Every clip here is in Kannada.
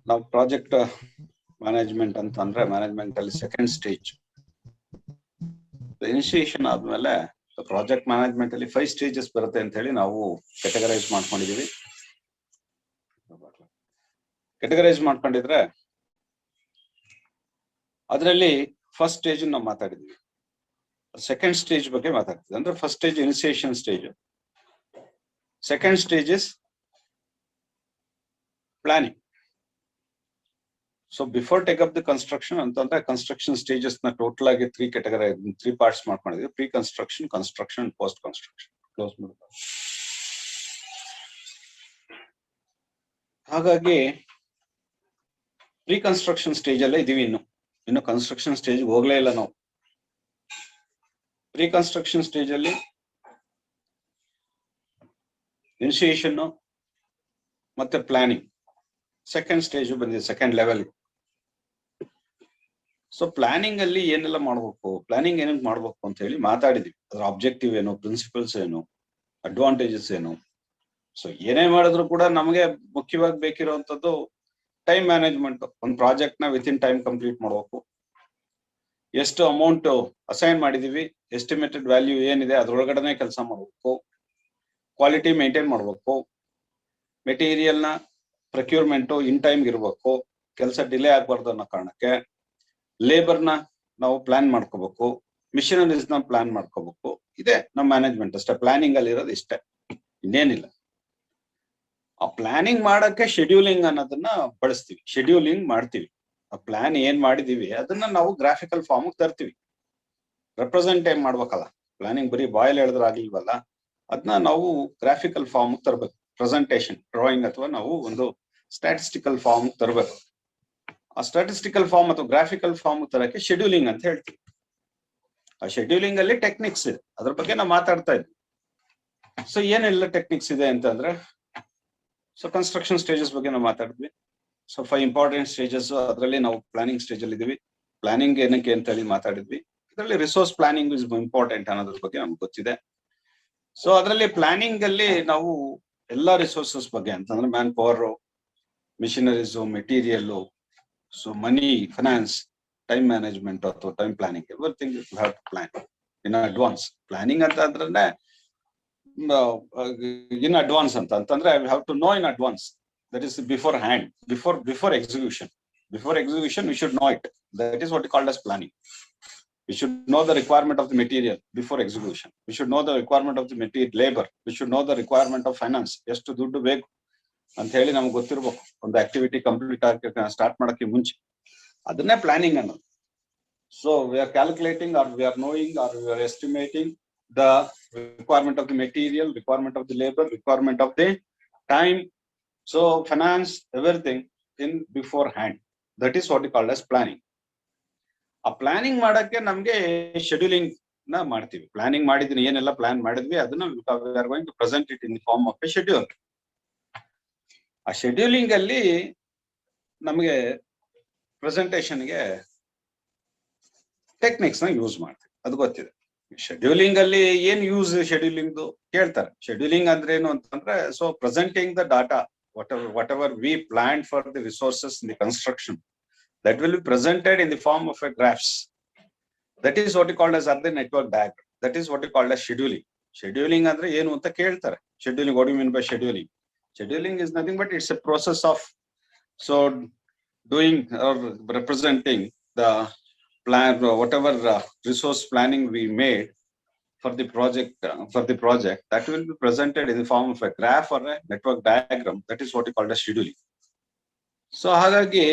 ನಾವು ಪ್ರಾಜೆಕ್ಟ್ ಮ್ಯಾನೇಜ್ಮೆಂಟ್ ಅಂತ ಅಂದ್ರೆ ಮ್ಯಾನೇಜ್ಮೆಂಟ್ ಅಲ್ಲಿ ಸೆಕೆಂಡ್ ಸ್ಟೇಜ್ ಇನಿಷಿಯೇಷನ್ ಆದ್ಮೇಲೆ ಪ್ರಾಜೆಕ್ಟ್ ಮ್ಯಾನೇಜ್ಮೆಂಟ್ ಅಲ್ಲಿ 5 ಸ್ಟೇಜಸ್ ಬರುತ್ತೆ ಅಂತ ಹೇಳಿ ನಾವು ಕೆಟಗರೈಸ್ ಮಾಡ್ಕೊಂಡಿದೀವಿ. ಕೆಟಗರೈಸ್ ಮಾಡ್ಕೊಂಡಿದ್ರೆ ಅದರಲ್ಲಿ ಫಸ್ಟ್ ಸ್ಟೇಜ್ ನಾವು ಮಾತಾಡಿದ್ವಿ, ಸೆಕೆಂಡ್ ಸ್ಟೇಜ್ ಬಗ್ಗೆ ಮಾತಾಡ್ತೀವಿ. ಅಂದ್ರೆ first stage initiation stage, second stage is planning. So before take up the construction ಅಂತಂದ್ರೆ ಕನ್ಸ್ಟ್ರಕ್ಷನ್ ಸ್ಟೇಜಸ್ ನ ಟೋಟಲ್ ಆಗಿ 3 ಪಾರ್ಟ್ಸ್ ಮಾಡ್ಕೊಂಡಿದ್ವಿ. Pre construction, construction, post construction. Close ಮಾಡ್ತಾರೆ. ಹಾಗಾಗಿ ಪ್ರೀ ಕನ್ಸ್ಟ್ರಕ್ಷನ್ ಸ್ಟೇಜ್ ಅಲ್ಲೇ ಇದೀವಿ. ಇನ್ನು ಕನ್ಸ್ಟ್ರಕ್ಷನ್ ಸ್ಟೇಜ್ ಹೋಗ್ಲೇ ಇಲ್ಲ ನಾವು. ಪ್ರೀ ಕನ್ಸ್ಟ್ರಕ್ಷನ್ ಸ್ಟೇಜ್ ಅಲ್ಲಿ ಇನಿಷಿಯೇಷನ್ ಮತ್ತೆ ಪ್ಲಾನಿಂಗ್ ಸೆಕೆಂಡ್ ಸ್ಟೇಜ್ ಬಂದಿದೆ, ಸೆಕೆಂಡ್ ಲೆವೆಲ್. ಸೊ ಪ್ಲಾನಿಂಗ್ ಅಲ್ಲಿ ಏನೆಲ್ಲ ಮಾಡ್ಬೇಕು, ಪ್ಲಾನಿಂಗ್ ಏನೇನ್ ಮಾಡ್ಬೇಕು ಅಂತ ಹೇಳಿ ಮಾತಾಡಿದ್ವಿ. ಅದ್ರ ಆಬ್ಜೆಕ್ಟಿವ್ ಏನು, ಪ್ರಿನ್ಸಿಪಲ್ಸ್ ಏನು, ಅಡ್ವಾಂಟೇಜಸ್ ಏನು. ಸೊ ಏನೇ ಮಾಡಿದ್ರು ಕೂಡ ನಮಗೆ ಮುಖ್ಯವಾಗಿ ಬೇಕಿರುವಂತದ್ದು ಟೈಮ್ ಮ್ಯಾನೇಜ್ಮೆಂಟ್. ಒಂದು ಪ್ರಾಜೆಕ್ಟ್ ನ ವಿತ್ ಇನ್ ಟೈಮ್ ಕಂಪ್ಲೀಟ್ ಮಾಡ್ಬೇಕು. ಎಷ್ಟು ಅಮೌಂಟ್ ಅಸೈನ್ ಮಾಡಿದೀವಿ, ಎಸ್ಟಿಮೇಟೆಡ್ ವ್ಯಾಲ್ಯೂ ಏನಿದೆ ಅದ್ರೊಳಗಡೆ ಕೆಲಸ ಮಾಡ್ಬೇಕು. ಕ್ವಾಲಿಟಿ ಮೇಂಟೈನ್ ಮಾಡ್ಬೇಕು. ಮೆಟೀರಿಯಲ್ ನ ಪ್ರೊಕ್ಯೂರ್ಮೆಂಟ್ ಇನ್ ಟೈಮ್ ಇರ್ಬೇಕು, ಕೆಲಸ ಡಿಲೇ ಆಗ್ಬಾರ್ದು ಅನ್ನೋ ಕಾರಣಕ್ಕೆ. ಲೇಬರ್ ನ ನಾವು ಪ್ಲಾನ್ ಮಾಡ್ಕೋಬೇಕು, ಮಿಷನರೀಸ್ ನ ಪ್ಲಾನ್ ಮಾಡ್ಕೋಬೇಕು. ಇದೆ ನಮ್ಮ ಮ್ಯಾನೇಜ್ಮೆಂಟ್ ಅಷ್ಟೇ. ಪ್ಲಾನಿಂಗ್ ಅಲ್ಲಿ ಇರೋದು ಇಷ್ಟೇ, ಇನ್ನೇನಿಲ್ಲ. ಆ ಪ್ಲಾನಿಂಗ್ ಮಾಡಕ್ಕೆ ಶೆಡ್ಯೂಲಿಂಗ್ ಅನ್ನೋದನ್ನ ಬಳಸ್ತೀವಿ, ಶೆಡ್ಯೂಲಿಂಗ್ ಮಾಡ್ತೀವಿ. ಆ ಪ್ಲಾನ್ ಏನ್ ಮಾಡಿದೀವಿ ಅದನ್ನ ನಾವು ಗ್ರಾಫಿಕಲ್ ಫಾರ್ಮ್ ತರ್ತೀವಿ. ರೆಪ್ರೆಸೆಂಟ್ ಏನ್ ಮಾಡ್ಬೇಕಲ್ಲ, ಪ್ಲಾನಿಂಗ್ ಬರೀ ಬಾಯಲ್ಲಿ ಹೇಳಿದ್ರೆ ಆಗಿಲ್ವಲ್ಲ, ಅದನ್ನ ನಾವು ಗ್ರಾಫಿಕಲ್ ಫಾರ್ಮ್ ತರಬೇಕು. ಪ್ರೆಸೆಂಟೇಶನ್ ಡ್ರಾಯಿಂಗ್ ಅಥವಾ ನಾವು ಒಂದು ಸ್ಟ್ಯಾಟಿಸ್ಟಿಕಲ್ ಫಾರ್ಮ್ ತರಬೇಕು. ಆ ಸ್ಟ್ಯಾಟಿಸ್ಟಿಕಲ್ ಫಾರ್ಮ್ ಅಥವಾ ಗ್ರಾಫಿಕಲ್ ಫಾರ್ಮ್ ತರಕ್ಕೆ ಶೆಡ್ಯೂಲಿಂಗ್ ಅಂತ ಹೇಳ್ತೀವಿ. ಆ ಶೆಡ್ಯೂಲಿಂಗ್ ಅಲ್ಲಿ ಟೆಕ್ನಿಕ್ಸ್ ಇದೆ, ಅದ್ರ ಬಗ್ಗೆ ನಾವು ಮಾತಾಡ್ತಾ ಇದ್ವಿ. ಸೊ ಏನೆಲ್ಲ ಟೆಕ್ನಿಕ್ಸ್ ಇದೆ ಅಂತಂದ್ರೆ, ಸೊ ಕನ್ಸ್ಟ್ರಕ್ಷನ್ ಸ್ಟೇಜಸ್ ಬಗ್ಗೆ ನಾವು ಮಾತಾಡಿದ್ವಿ. ಸೊ 5 ಇಂಪಾರ್ಟೆಂಟ್ ಸ್ಟೇಜಸ್, ಅದರಲ್ಲಿ ನಾವು ಪ್ಲಾನಿಂಗ್ ಸ್ಟೇಜ್ ಅಲ್ಲಿ ಇದೀವಿ. ಪ್ಲಾನಿಂಗ್ ಏನಕ್ಕೆ ಅಂತ ಹೇಳಿ ಮಾತಾಡಿದ್ವಿ. ಇದರಲ್ಲಿ ರಿಸೋರ್ಸ್ ಪ್ಲಾನಿಂಗ್ ಇಸ್ ಇಂಪಾರ್ಟೆಂಟ್ ಅನ್ನೋದ್ರ ಬಗ್ಗೆ ನಮ್ಗೆ ಗೊತ್ತಿದೆ. ಸೊ ಅದರಲ್ಲಿ ಪ್ಲಾನಿಂಗ್ ಅಲ್ಲಿ ನಾವು ಎಲ್ಲಾ ರಿಸೋರ್ಸಸ್ ಬಗ್ಗೆ ಅಂತಂದ್ರೆ manpower, machineries, material, so money, finance, time management ಅಥವಾ time planning, everything you have to plan in advance. Planning ಅಂತ ಅಂದ್ರೆ ಇನ್ ಅಡ್ವಾನ್ಸ್ ಅಂತಂದ್ರೆ I have to know in advance. That is beforehand, before execution. Before execution, we should know it. That is what is called as planning. We should know the requirement of the material before execution. We should know the requirement of the material labor. We should know the requirement of finance. ಎಷ್ಟು ದುಡ್ಡು ಬೇಕು ಅಂತ ಹೇಳಿ ನಮ್ಗೆ ಗೊತ್ತಿರ್ಬೇಕು. ಒಂದು ಆಕ್ಟಿವಿಟಿ ಕಂಪ್ಲೀಟ್ ಆಗಿ ಸ್ಟಾರ್ಟ್ ಮಾಡಕ್ಕೆ ಮುಂಚೆ ಅದನ್ನೇ ಪ್ಲಾನಿಂಗ್ ಅನ್ನೋದು. So we are calculating or we are knowing or we are estimating the requirement of the material, requirement of the labor, requirement of the time. So finance, everything in beforehand. That is what is called as planning. ಆ ಪ್ಲಾನಿಂಗ್ ಮಾಡಕ್ಕೆ ನಮ್ಗೆ ಶೆಡ್ಯೂಲಿಂಗ್ ನ ಮಾಡ್ತೀವಿ. ಪ್ಲಾನಿಂಗ್ ಮಾಡಿದ್ವಿ, ಏನೆಲ್ಲ ಪ್ಲಾನ್ ಮಾಡಿದ್ವಿ ಅದನ್ನ we are going to present it in the form of a schedule. ಆ ಶೆಡ್ಯೂಲಿಂಗ್ ಅಲ್ಲಿ ನಮಗೆ ಪ್ರೆಸೆಂಟೇಶನ್ಗೆ ಟೆಕ್ನಿಕ್ಸ್ ನ ಯೂಸ್ ಮಾಡ್ತೀವಿ, ಅದು ಗೊತ್ತಿದೆ. ಶೆಡ್ಯೂಲಿಂಗ್ ಅಲ್ಲಿ ಏನ್ ಯೂಸ್ ಶೆಡ್ಯೂಲಿಂಗ್ ಕೇಳ್ತಾರೆ. ಶೆಡ್ಯೂಲಿಂಗ್ ಅಂದ್ರೆ ಏನು ಅಂತಂದ್ರೆ, so presenting the data, whatever we planned for the resources in the construction, that will be presented in the form of a graphs. That is what is called as the network diagram. That is what is called as scheduling. Scheduling andre ಏನು ಅಂತ ಕೇಳ್ತಾರೆ. Scheduling, what do you mean by scheduling? Scheduling is nothing but it's a process of so doing or representing the plan, whatever resource planning we made for the project, that will be presented in the form of a graph or a network diagram. That is what is called as scheduling. So ಹಾಗಾಗಿ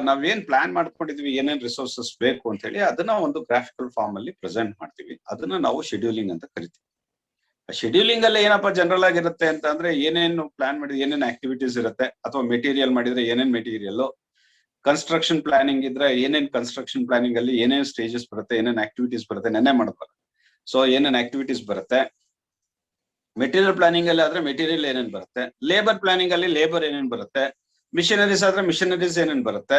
ನಾವೇನ್ ಪ್ಲಾನ್ ಮಾಡ್ಕೊಂಡಿದ್ವಿ, ಏನೇನ್ ರಿಸೋರ್ಸಸ್ ಬೇಕು ಅಂತ ಹೇಳಿ ಅದನ್ನ ಒಂದು ಗ್ರಾಫಿಕಲ್ ಫಾರ್ಮ್ ಅಲ್ಲಿ ಪ್ರೆಸೆಂಟ್ ಮಾಡ್ತೀವಿ. ಅದನ್ನ ನಾವು ಶೆಡ್ಯೂಲಿಂಗ್ ಅಂತ ಕರಿತೀವಿ. ಶೆಡ್ಯೂಲಿಂಗ್ ಅಲ್ಲಿ ಏನಪ್ಪಾ ಜನರಲ್ ಆಗಿರುತ್ತೆ ಅಂತ ಅಂದ್ರೆ, ಏನೇನು ಪ್ಲಾನ್ ಮಾಡಿದ್ರೆ ಏನೇನ್ ಆಕ್ಟಿವಿಟೀಸ್ ಇರುತ್ತೆ, ಅಥವಾ ಮೆಟೀರಿಯಲ್ ಮಾಡಿದ್ರೆ ಏನೇನ್ ಮೆಟೀರಿಯಲ್, ಕನ್ಸ್ಟ್ರಕ್ಷನ್ ಪ್ಲಾನಿಂಗ್ ಇದ್ರೆ ಏನೇನ್ ಕನ್ಸ್ಟ್ರಕ್ಷನ್ ಪ್ಲಾನಿಂಗ್ ಅಲ್ಲಿ ಏನೇನ್ ಸ್ಟೇಜಸ್ ಬರುತ್ತೆ, ಏನೇನ್ ಆಕ್ಟಿವಿಟೀಸ್ ಬರುತ್ತೆ, ನೆನ್ನೆ ಮಾಡ್ತಾರೆ. ಸೊ ಏನೇನ್ ಆಕ್ಟಿವಿಟೀಸ್ ಬರುತ್ತೆ. ಮೆಟೀರಿಯಲ್ ಪ್ಲಾನಿಂಗ್ ಅಲ್ಲಿ ಆದ್ರೆ ಮೆಟೀರಿಯಲ್ ಏನೇನ್ ಬರುತ್ತೆ, ಲೇಬರ್ ಪ್ಲಾನಿಂಗ್ ಅಲ್ಲಿ ಲೇಬರ್ ಏನೇನ್ ಬರುತ್ತೆ, ಮಿಷನರೀಸ್ ಆದ್ರೆ ಮಿಷನರೀಸ್ ಏನೇನ್ ಬರುತ್ತೆ,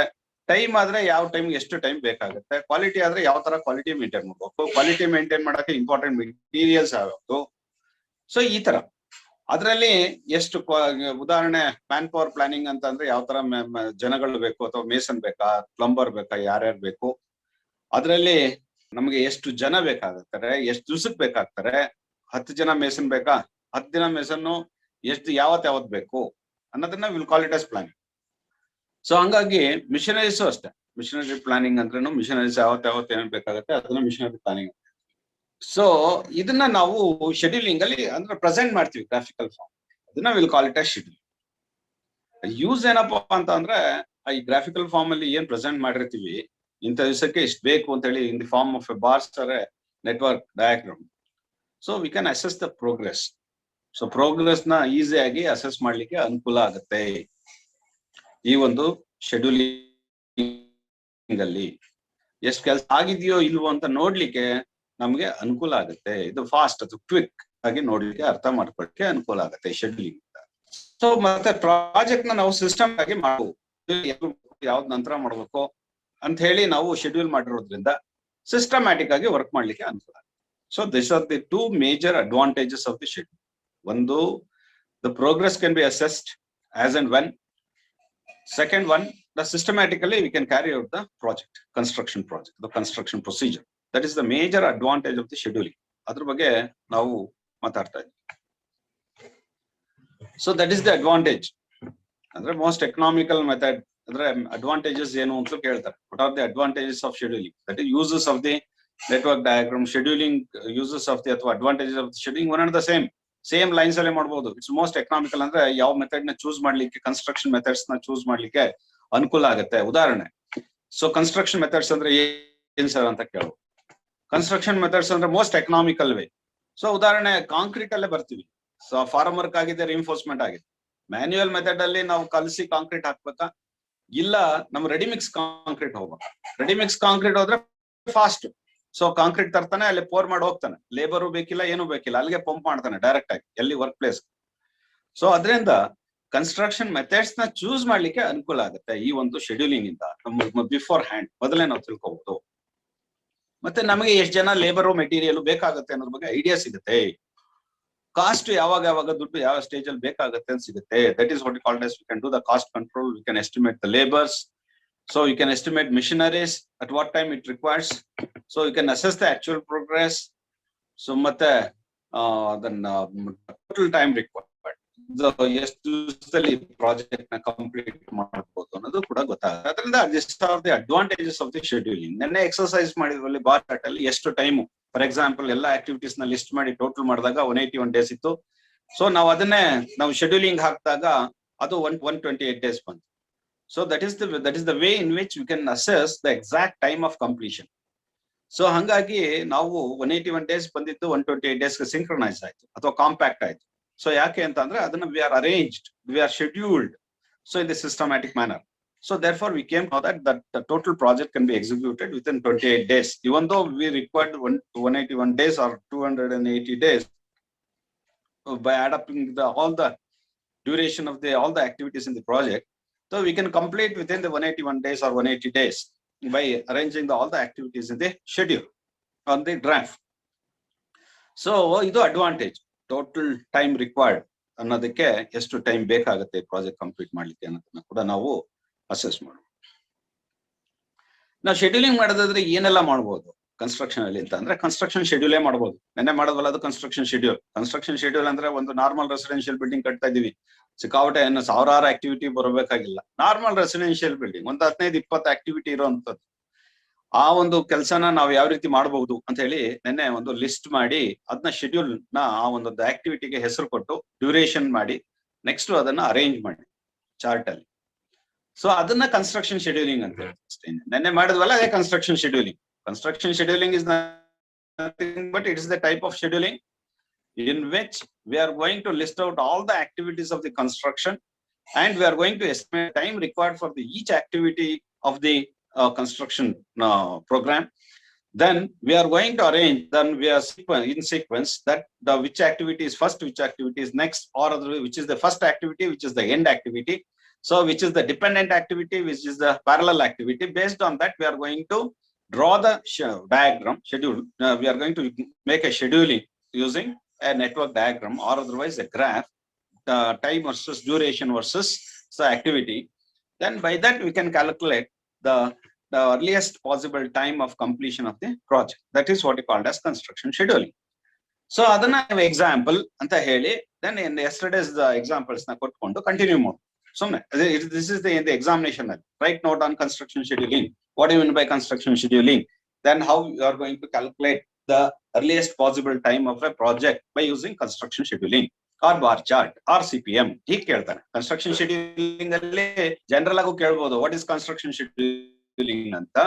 ಟೈಮ್ ಆದ್ರೆ ಯಾವ ಟೈಮ್ ಎಷ್ಟು ಟೈಮ್ ಬೇಕಾಗುತ್ತೆ, ಕ್ವಾಲಿಟಿ ಆದ್ರೆ ಯಾವ ತರ ಕ್ವಾಲಿಟಿ ಮೇಂಟೈನ್ ಮಾಡ್ಬೇಕು, ಕ್ವಾಲಿಟಿ ಮೇಂಟೈನ್ ಮಾಡಕ್ಕೆ ಇಂಪಾರ್ಟೆಂಟ್ ಮೆಟೀರಿಯಲ್ಸ್ ಯಾವ್ದು. ಸೊ ಈ ತರ ಅದರಲ್ಲಿ ಎಷ್ಟು ಉದಾಹರಣೆ ಮ್ಯಾನ್ ಪವರ್ ಪ್ಲಾನಿಂಗ್ ಅಂತ ಅಂದ್ರೆ ಯಾವ ತರ ಜನಗಳು ಬೇಕು ಅಥವಾ ಮೇಸನ್ ಬೇಕಾ, ಪ್ಲಂಬರ್ ಬೇಕಾ, ಯಾರ್ಯಾರು ಬೇಕು, ಅದರಲ್ಲಿ ನಮಗೆ ಎಷ್ಟು ಜನ ಬೇಕಾಗುತ್ತಾರೆ, ಎಷ್ಟು ದಿವಸಕ್ಕೆ ಬೇಕಾಗ್ತಾರೆ, 10 ಜನ ಮೇಸನ್ ಬೇಕಾ, 10 ದಿನ ಮೇಸನ್ನು ಎಷ್ಟು ಯಾವತ್ ಬೇಕು ಅನ್ನೋದನ್ನ will call it as planning. So ಹಂಗಾಗಿ ಮಿಷನರೀಸ್ ಅಷ್ಟೇ, ಮಿಷನರಿ ಪ್ಲಾನಿಂಗ್ ಅಂದ್ರೇನು ಮಿಷನರೀಸ್ ಯಾವತ್ ಏನೇನ್ ಬೇಕಾಗುತ್ತೆ ಅದನ್ನ ಮಿಷನರಿ ಪ್ಲಾನಿಂಗ್. ಸೊ ಇದನ್ನ ನಾವು ಶೆಡ್ಯೂಲಿಂಗ್ ಅಲ್ಲಿ ಅಂದ್ರೆ ಪ್ರೆಸೆಂಟ್ ಮಾಡ್ತೀವಿ ಗ್ರಾಫಿಕಲ್ ಫಾರ್ಮ್, ಅದನ್ನ will call it as schedule. Use ಏನಪ್ಪಾ ಅಂತ ಅಂದ್ರೆ ಈ ಗ್ರಾಫಿಕಲ್ ಫಾರ್ಮ್ ಅಲ್ಲಿ ಏನ್ ಪ್ರೆಸೆಂಟ್ ಮಾಡಿರ್ತೀವಿ, ಇಂಥ ದಿವಸಕ್ಕೆ ಇಷ್ಟು ಬೇಕು ಅಂತ ಹೇಳಿ in the form of a bars or network diagram. So we can assess the progress. So progress ನ ಈಸಿಯಾಗಿ ಅಸೆಸ್ ಮಾಡ್ಲಿಕ್ಕೆ ಅನುಕೂಲ ಆಗುತ್ತೆ ಈ ಒಂದು ಶೆಡ್ಯೂಲಿಂಗ್ ಅಲ್ಲಿ. ಎಷ್ಟು ಕೆಲಸ ಆಗಿದೆಯೋ ಇಲ್ವೋ ಅಂತ ನೋಡ್ಲಿಕ್ಕೆ ನಮ್ಗೆ ಅನುಕೂಲ ಆಗುತ್ತೆ. ಇದು ಫಾಸ್ಟ್, ಅದು ಕ್ವಿಕ್ ಆಗಿ ನೋಡ್ಲಿಕ್ಕೆ, ಅರ್ಥ ಮಾಡ್ಕೊಳ್ಳಿಕ್ಕೆ ಅನುಕೂಲ ಆಗುತ್ತೆ ಶೆಡ್ಯೂಲಿಂಗ್. ಸೊ ಮತ್ತೆ ಪ್ರಾಜೆಕ್ಟ್ ನ ನಾವು ಸಿಸ್ಟಮ್ ಆಗಿ ಮಾಡಬಹುದು, ಯಾವ್ದು ನಂತರ ಮಾಡ್ಬೇಕು ಅಂತ ಹೇಳಿ ನಾವು ಶೆಡ್ಯೂಲ್ ಮಾಡಿರೋದ್ರಿಂದ ಸಿಸ್ಟಮ್ಯಾಟಿಕ್ ಆಗಿ ವರ್ಕ್ ಮಾಡ್ಲಿಕ್ಕೆ ಅನುಕೂಲ. So this are the 2 major advantages of the schedule. ಒಂದು, the progress can be assessed as and when. Second one, the systematically we can carry out the project, construction project, the construction procedure. That is the major advantage of the scheduling. Adr ಬಗ್ಗೆ ನಾವು ಮಾತಾಡ್ತಾ ಇದ್ದೀವಿ. So that is the advantage. ಅಂದ್ರೆ most economical method. ಅಂದ್ರೆ advantages ಏನು ಅಂತ ಕೇಳ್ತಾರೆ. What are the advantages of scheduling? That is uses of the network diagram, scheduling uses of the ಅಥವಾ advantages of the scheduling one and the same lines ಅಲ್ಲೇ ಮಾಡ್ಬೋದು. ಇಟ್ಸ್ ಮೋಸ್ಟ್ ಎಕನಾಮಿಕಲ್ ಅಂದ್ರೆ ಯಾವ ಮೆಥಡ್ ನ ಚೂಸ್ ಮಾಡ್ಲಿಕ್ಕೆ, ಕನ್ಸ್ಟ್ರಕ್ಷನ್ ಮೆಥಡ್ಸ್ ನ ಚೂಸ್ ಮಾಡ್ಲಿಕ್ಕೆ ಅನುಕೂಲ ಆಗುತ್ತೆ. ಉದಾಹರಣೆ, ಸೊ ಕನ್ಸ್ಟ್ರಕ್ಷನ್ ಮೆಥಡ್ಸ್ ಅಂದ್ರೆ ಏನ್ ಸರ್ ಅಂತ ಕೇಳೋದು. ಕನ್ಸ್ಟ್ರಕ್ಷನ್ ಮೆಥಡ್ಸ್ ಅಂದ್ರೆ ಮೋಸ್ಟ್ ಎಕನಾಮಿಕಲ್ ವೇ. ಸೊ ಉದಾಹರಣೆ ಕಾಂಕ್ರೀಟ್ ಅಲ್ಲೇ ಬರ್ತೀವಿ. ಸೊ ಫಾರ್ಮ್ ವರ್ಕ್ ಆಗಿದೆ, ರಿಇನ್ಫೋರ್ಸ್ಮೆಂಟ್ ಆಗಿದೆ. ಮ್ಯಾನ್ಯುಯಲ್ ಮೆಥಡ್ ಅಲ್ಲಿ ನಾವು ಕಲಸಿ ಕಾಂಕ್ರೀಟ್ ಹಾಕ್ಬೇಕಾ, ಇಲ್ಲ ನಮ್ ರೆಡಿಮಿಕ್ಸ್ ಕಾಂಕ್ರೀಟ್ ಹೋಗ್ಬೇಕಾ? ರೆಡಿಮಿಕ್ಸ್ ಕಾಂಕ್ರೀಟ್ ಹೋದ್ರೆ ಫಾಸ್ಟ್. ಸೊ ಕಾಂಕ್ರೀಟ್ ತರ್ತಾನೆ, ಅಲ್ಲಿ ಪೋರ್ ಮಾಡಿ ಹೋಗ್ತಾನೆ, ಲೇಬರು ಬೇಕಿಲ್ಲ, ಏನು ಬೇಕಿಲ್ಲ, ಅಲ್ಲಿಗೆ ಪಂಪ್ ಮಾಡ್ತಾನೆ ಡೈರೆಕ್ಟ್ ಆಗಿ ಎಲ್ಲಿ ವರ್ಕ್ ಪ್ಲೇಸ್. ಸೊ ಅದರಿಂದ ಕನ್ಸ್ಟ್ರಕ್ಷನ್ ಮೆಥಡ್ಸ್ ನ ಚೂಸ್ ಮಾಡ್ಲಿಕ್ಕೆ ಅನುಕೂಲ ಆಗುತ್ತೆ ಈ ಒಂದು ಶೆಡ್ಯೂಲಿಂಗ್ ಇಂದ. ನಮ್ಮ ಬಿಫೋರ್ ಹ್ಯಾಂಡ್ ಮೊದಲೇ ನಾವು ತಿಳ್ಕೋಬಹುದು. ಮತ್ತೆ ನಮಗೆ ಎಷ್ಟು ಜನ ಲೇಬರು ಮೆಟೀರಿಯಲ್ ಬೇಕಾಗುತ್ತೆ ಅನ್ನೋದ್ರ ಬಗ್ಗೆ ಐಡಿಯಾ ಸಿಗುತ್ತೆ. ಕಾಸ್ಟ್ ಯಾವಾಗ ದುಡ್ಡು ಯಾವ ಸ್ಟೇಜ್ ಅಲ್ಲಿ ಬೇಕಾಗುತ್ತೆ ಅಂತ ಸಿಗುತ್ತೆ. That is what called as we can do the cost control, we can estimate the labours. So you can estimate machineries at what time it requires. So you can assess the actual progress. So ಮತ್ತೆ then total time required. So ಎಷ್ಟು ದಿವಸದಲ್ಲಿ ಪ್ರಾಜೆಕ್ಟ್ ನ ಕಂಪ್ಲೀಟ್ ಮಾಡಬಹುದು ಅನ್ನೋದು ಕೂಡ ಗೊತ್ತಾಗುತ್ತೆ. ಅದರಿಂದ this are the advantages of the scheduling. ನೆನ್ನೆ ಎಕ್ಸರ್ಸೈಸ್ ಮಾಡಿದ್ರಲ್ಲಿ ಬಾರ್ ಚಾರ್ಟ್ ಅಲ್ಲಿ ಎಷ್ಟು ಟೈಮು, ಫಾರ್ ಎಕ್ಸಾಂಪಲ್ ಎಲ್ಲ ಆಕ್ಟಿವಿಟೀಸ್ ನ ಲಿಸ್ಟ್ ಮಾಡಿ ಟೋಟಲ್ ಮಾಡಿದಾಗ 181 days ಇತ್ತು. ಸೊ ನಾವು ಅದನ್ನೇ ನಾವು ಶೆಡ್ಯೂಲಿಂಗ್ ಹಾಕಿದಾಗ ಅದು 128 days ಬಂತು. So that is the way in which we can assess the exact time of completion. So hangagi ನಾವು 181 days ಬಂದಿದ್ದು 128 days ಗೆ ಸಿಂಕ್ರನೈಸ್ ಆಯ್ತು ಅಥವಾ ಕಾಂಪ್ಯಾಕ್ಟ್ ಆಯ್ತು. ಸೊ ಯಾಕೆ ಅಂತ ಅಂದ್ರೆ ಅದನ್ನ we are arranged, we are scheduled, so in the systematic manner. So therefore we came to that the total project can be executed within 28 days, even though we required 181 days or 280 days by adapting all the duration of all the activities in the project. So we can complete within the 181 days or 180 days by arranging all the activities in the schedule on the draft. So idu advantage, total time required ಅನ್ನೋದಕ್ಕೆ ಎಷ್ಟು ಟೈಮ್ ಬೇಕಾಗುತ್ತೆ ಪ್ರಾಜೆಕ್ಟ್ ಕಂಪ್ಲೀಟ್ ಮಾಡ್ಲಿಕ್ಕೆ ಅನ್ನೋದನ್ನ ಕೂಡ ನಾವು ಅಸೆಸ್ ಮಾಡಬಹುದು. ನಾವು ಶೆಡ್ಯೂಲಿಂಗ್ ಮಾಡೋದಾದ್ರೆ ಏನೆಲ್ಲ ಮಾಡಬಹುದು ಕನ್ಸ್ಟ್ರಕ್ಷನ್ ಅಲ್ಲಿ ಅಂತ ಅಂದ್ರೆ ಕನ್ಸ್ಟ್ರಕ್ಷನ್ ಶೆಡ್ಯೂಲೇ ಮಾಡಬಹುದು. ನೆನ್ನೆ ಮಾಡೋದಲ್ಲ, ಅದು ಕನ್ಸ್ಟ್ರಕ್ಷನ್ ಶೆಡ್ಯೂಲ್. ಕನ್ಸ್ಟ್ರಕ್ಷನ್ ಶೆಡ್ಯೂಲ್ ಅಂದ್ರೆ ಒಂದು ನಾರ್ಮಲ್ ರೆಸಿಡೆನ್ಷಿಯಲ್ ಬಿಲ್ಡಿಂಗ್ ಕಟ್ತಾ ಇದೀವಿ, ಸಿಕ್ಕಾಪಟ್ಟೆ ಏನು ಸಾವಿರಾರು ಆಕ್ಟಿವಿಟಿ ಬರಬೇಕಾಗಿಲ್ಲ. ನಾರ್ಮಲ್ ರೆಸಿಡೆನ್ಷಿಯಲ್ ಬಿಲ್ಡಿಂಗ್ ಒಂದು 15-20 ಆಕ್ಟಿವಿಟಿ ಇರುವಂತದ್ದು. ಆ ಒಂದು ಕೆಲಸನ ನಾವು ಯಾವ ರೀತಿ ಮಾಡಬಹುದು ಅಂತ ಹೇಳಿ ನೆನ್ನೆ ಒಂದು ಲಿಸ್ಟ್ ಮಾಡಿ ಅದನ್ನ ಶೆಡ್ಯೂಲ್ ನ ಆ ಒಂದು ಆಕ್ಟಿವಿಟಿಗೆ ಹೆಸರು ಕೊಟ್ಟು ಡ್ಯೂರೇಷನ್ ಮಾಡಿ ನೆಕ್ಸ್ಟ್ ಅದನ್ನ ಅರೇಂಜ್ ಮಾಡಿ ಚಾರ್ಟ್ ಅಲ್ಲಿ. ಸೊ ಅದನ್ನ ಕನ್ಸ್ಟ್ರಕ್ಷನ್ ಶೆಡ್ಯೂಲಿಂಗ್ ಅಂತ ಹೇಳಿ ಅಷ್ಟೇ. ನೆನ್ನೆ ಮಾಡಿದ್ವಲ್ಲ ಅದೇ construction scheduling. Construction scheduling is nothing but it is the type of scheduling in which we are going to list out all the activities of the construction and we are going to estimate time required for each activity of the construction program. Then we are going to arrange, then we are in sequence that which activity is first, which activity is next, or which is the first activity, which is the end activity. So which is the dependent activity, which is the parallel activity. Based on that, we are going to draw the diagram schedule. We are going to make a scheduling using a network diagram or otherwise a graph, the time versus duration versus the activity, then by that we can calculate the earliest possible time of completion of the project. That is what is called as construction scheduling. So adana example anta heli, then in yesterday's the examples na kotkondu continue more. So this is the examination. Write note on construction scheduling. What do you mean by construction scheduling? Then how you are going to calculate the earliest possible time of a project by using construction scheduling or bar chart or CPM. ಹೀಗೆ ಕೇಳ್ತಾನೆ. ಕನ್ಸ್ಟ್ರಕ್ಷನ್ ಶೆಡ್ಯೂಲಿಂಗ್ ಅಲ್ಲಿ ಜನರಲ್ ಆಗು ಕೇಳ್ಬೋದು ವಾಟ್ ಇಸ್ ಕನ್ಸ್ಟ್ರಕ್ಷನ್ ಶೆಡ್ಯೂಲಿಂಗ್ ಅಂತ,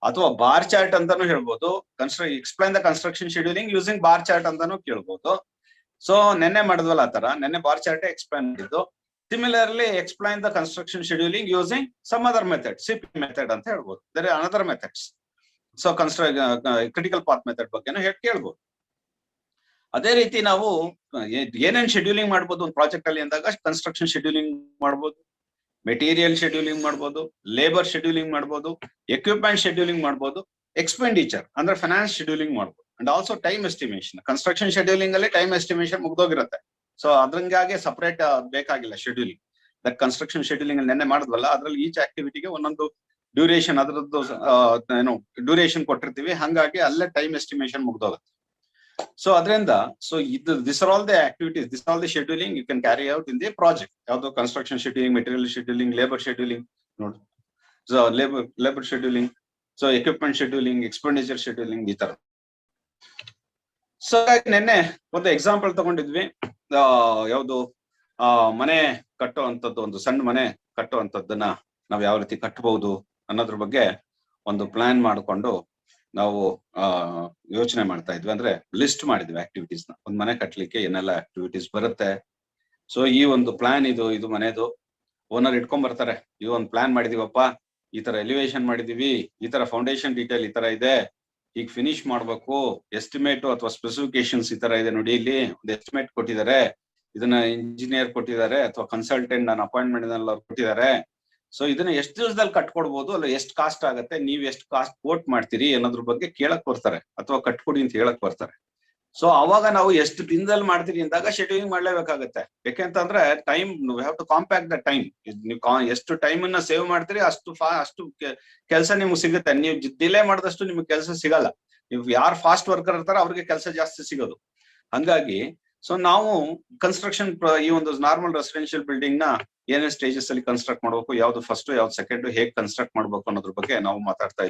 ಅಥವಾ ಬಾರ್ ಚಾರ್ಟ್ ಅಂತಾನು ಹೇಳ್ಬೋದು. Explain the construction scheduling using bar chart ಅಂತಾನು ಕೇಳ್ಬೋದು. ಸೊ ನೆನ್ನೆ ಮಾಡಿದ್ವಲ್ಲ ಆತರ, ನೆನ್ನೆ ಬಾರ್ ಚಾರ್ಟ್ ಎಕ್ಸ್ಪ್ಲೈನ್ ಮಾಡಿದ್ದು. Similarly, explain the construction scheduling using some other method, CPM method ಅಂತ ಹೇಳ್ಬೋದು. There are another methods. So critical path method ಬಗ್ಗೆನೂ ಕೇಳ್ಬೋದು. ಅದೇ ರೀತಿ ನಾವು ಏನೇನ್ ಶೆಡ್ಯೂಲಿಂಗ್ ಮಾಡ್ಬೋದು ಒಂದು ಪ್ರಾಜೆಕ್ಟ್ ಅಲ್ಲಿ ಅಂದಾಗ ಕನ್ಸ್ಟ್ರಕ್ಷನ್ ಶೆಡ್ಯೂಲಿಂಗ್ ಮಾಡ್ಬೋದು, ಮೆಟೀರಿಯಲ್ ಶೆಡ್ಯೂಲಿಂಗ್ ಮಾಡ್ಬೋದು, ಲೇಬರ್ ಶೆಡ್ಯೂಲಿಂಗ್ ಮಾಡ್ಬೋದು, ಎಕ್ವಿಪ್ಮೆಂಟ್ ಶೆಡ್ಯೂಲಿಂಗ್ ಮಾಡ್ಬೋದು, ಎಕ್ಸ್ಪೆಂಡಿಚರ್ ಅಂದ್ರೆ ಫೈನಾನ್ಸ್ ಶೆಡ್ಯೂಲಿಂಗ್ ಮಾಡ್ಬೋದು, and also time estimation. Construction scheduling ಅಲ್ಲಿ ಟೈಮ್ ಎಸ್ಟಿಮೇಷನ್ ಮುಗ್ದೋಗಿರುತ್ತೆ. ಸೊ ಅದ್ರಂಗಾಗಿ ಸಪರೇಟ್ ಬೇಕಾಗಿಲ್ಲ ಶೆಡ್ಯೂಲಿಂಗ್. ದಟ್ ಕನ್ಸ್ಟ್ರಕ್ಷನ್ ಶೆಡ್ಯೂಲಿಂಗ್ ಅಲ್ಲಿ ನೆನ್ನೆ ಮಾಡಿದ್ವಲ್ಲ, ಅದ್ರಲ್ಲಿ ಈಚ್ ಆಕ್ಟಿವಿಟಿಗೆ ಒಂದೊಂದು ಡ್ಯೂರೇಷನ್, ಅದರದ್ದು ಏನು ಡ್ಯೂರೇಷನ್ ಕೊಟ್ಟಿರ್ತೀವಿ, ಹಂಗಾಗಿ ಅಲ್ಲೇ ಟೈಮ್ ಎಸ್ಟಿಮೇಷನ್ ಮುಗ್ದೋಗುತ್ತೆ. ಸೊ ಅದರಿಂದ this are all the activities, this all the scheduling you can carry out in the project. ಯಾವ್ದು construction scheduling, material scheduling, labour scheduling ನೋಡಿ, so labour scheduling, so equipment scheduling, expenditure scheduling, ಈ ತರ. ಸೊ ನಿನ್ನೆ ಒಂದು ಎಕ್ಸಾಂಪಲ್ ತಗೊಂಡಿದ್ವಿ. ಯಾವ್ದು ಮನೆ ಕಟ್ಟುವಂಥದ್ದು, ಒಂದು ಸಣ್ಣ ಮನೆ ಕಟ್ಟುವಂಥದ್ದನ್ನ ನಾವ್ ಯಾವ ರೀತಿ ಕಟ್ಟಬಹುದು ಅನ್ನೋದ್ರ ಬಗ್ಗೆ ಒಂದು ಪ್ಲಾನ್ ಮಾಡಿಕೊಂಡು ನಾವು ಯೋಚನೆ ಮಾಡ್ತಾ ಇದ್ವಿ. ಅಂದ್ರೆ ಲಿಸ್ಟ್ ಮಾಡಿದ್ವಿ ಆಕ್ಟಿವಿಟೀಸ್ ನ. ಒಂದ್ ಮನೆ ಕಟ್ಟಲಿಕ್ಕೆ ಏನೆಲ್ಲ ಆಕ್ಟಿವಿಟೀಸ್ ಬರುತ್ತೆ. ಸೊ ಈ ಒಂದು ಪ್ಲಾನ್ ಇದು ಮನೆದು ಓನರ್ ಇಟ್ಕೊಂಡ್ ಬರ್ತಾರೆ. ಈ ಒಂದು ಪ್ಲಾನ್ ಮಾಡಿದೀವಪ್ಪ, ಈ ತರ ಎಲಿವೇಶನ್ ಮಾಡಿದೀವಿ, ಈ ತರ ಫೌಂಡೇಶನ್ ಡೀಟೇಲ್ ಈ ತರ ಇದೆ, ಈಗ ಫಿನಿಶ್ ಮಾಡ್ಬೇಕು, ಎಸ್ಟಿಮೇಟ್ ಅಥವಾ ಸ್ಪೆಸಿಫಿಕೇಶನ್ಸ್ ಈ ತರ ಇದೆ ನೋಡಿ, ಇಲ್ಲಿ ಒಂದು ಎಸ್ಟಿಮೇಟ್ ಕೊಟ್ಟಿದ್ದಾರೆ, ಇದನ್ನ ಇಂಜಿನಿಯರ್ ಕೊಟ್ಟಿದ್ದಾರೆ ಅಥವಾ ಕನ್ಸಲ್ಟೆಂಟ್ ನಾನು ಅಪಾಯಿಂಟ್ಮೆಂಟ್ ಅವ್ರು ಕೊಟ್ಟಿದ್ದಾರೆ. ಸೊ ಇದನ್ನ ಎಷ್ಟು ದಿವಸದಲ್ಲಿ ಕಟ್ಕೊಡ್ಬೋದು, ಅಲ್ಲ ಎಷ್ಟು ಕಾಸ್ಟ್ ಆಗುತ್ತೆ, ನೀವ್ ಎಷ್ಟು ಕಾಸ್ಟ್ ಕೋಟ್ ಮಾಡ್ತೀರಿ ಅನ್ನೋದ್ರ ಬಗ್ಗೆ ಕೇಳಕ್ ಬರ್ತಾರೆ, ಅಥವಾ ಕಟ್ಕೊಡಿ ಅಂತ ಹೇಳಕ್ ಬರ್ತಾರೆ. ಸೊ ಅವಾಗ ನಾವು ಎಷ್ಟು ದಿನದಲ್ಲಿ ಮಾಡ್ತೀರಿ ಅಂದಾಗ ಶೆಡ್ಯೂಲಿಂಗ್ ಮಾಡ್ಲೇಬೇಕಾಗತ್ತೆ. ಯಾಕೆಂತಂದ್ರೆ time, we have to compact the time. ನೀವು ಎಷ್ಟು ಟೈಮ್ ಅನ್ನ ಸೇವ್ ಮಾಡ್ತೀರಿ ಅಷ್ಟು ಕೆಲಸ ನಿಮ್ಗೆ ಸಿಗುತ್ತೆ. ನೀವು ಡಿಲೇ ಮಾಡಿದಷ್ಟು ನಿಮ್ಗೆ ಕೆಲಸ ಸಿಗಲ್ಲ. ನೀವು ಯಾರು ಫಾಸ್ಟ್ ವರ್ಕರ್ ಇರ್ತಾರೋ ಅವ್ರಿಗೆ ಕೆಲಸ ಜಾಸ್ತಿ ಸಿಗೋದು. ಹಂಗಾಗಿ ಸೊ ನಾವು ಕನ್ಸ್ಟ್ರಕ್ಷನ್, ಈ ಒಂದು ನಾರ್ಮಲ್ ರೆಸಿಡೆನ್ಶಿಯಲ್ ಬಿಲ್ಡಿಂಗ್ ನ ಏನೇನ್ ಸ್ಟೇಜಸ್ ಅಲ್ಲಿ ಕನ್ಸ್ಟ್ರಕ್ಟ್ ಮಾಡ್ಬೇಕು, ಯಾವ್ದು ಫಸ್ಟ್ ಯಾವ್ದು ಸೆಕೆಂಡ್, ಹೇಗ್ ಕನ್ಸ್ಟ್ರಕ್ಟ್ ಮಾಡ್ಬೇಕು ಅನ್ನೋದ್ರ ಬಗ್ಗೆ ನಾವು ಮಾತಾಡ್ತಾ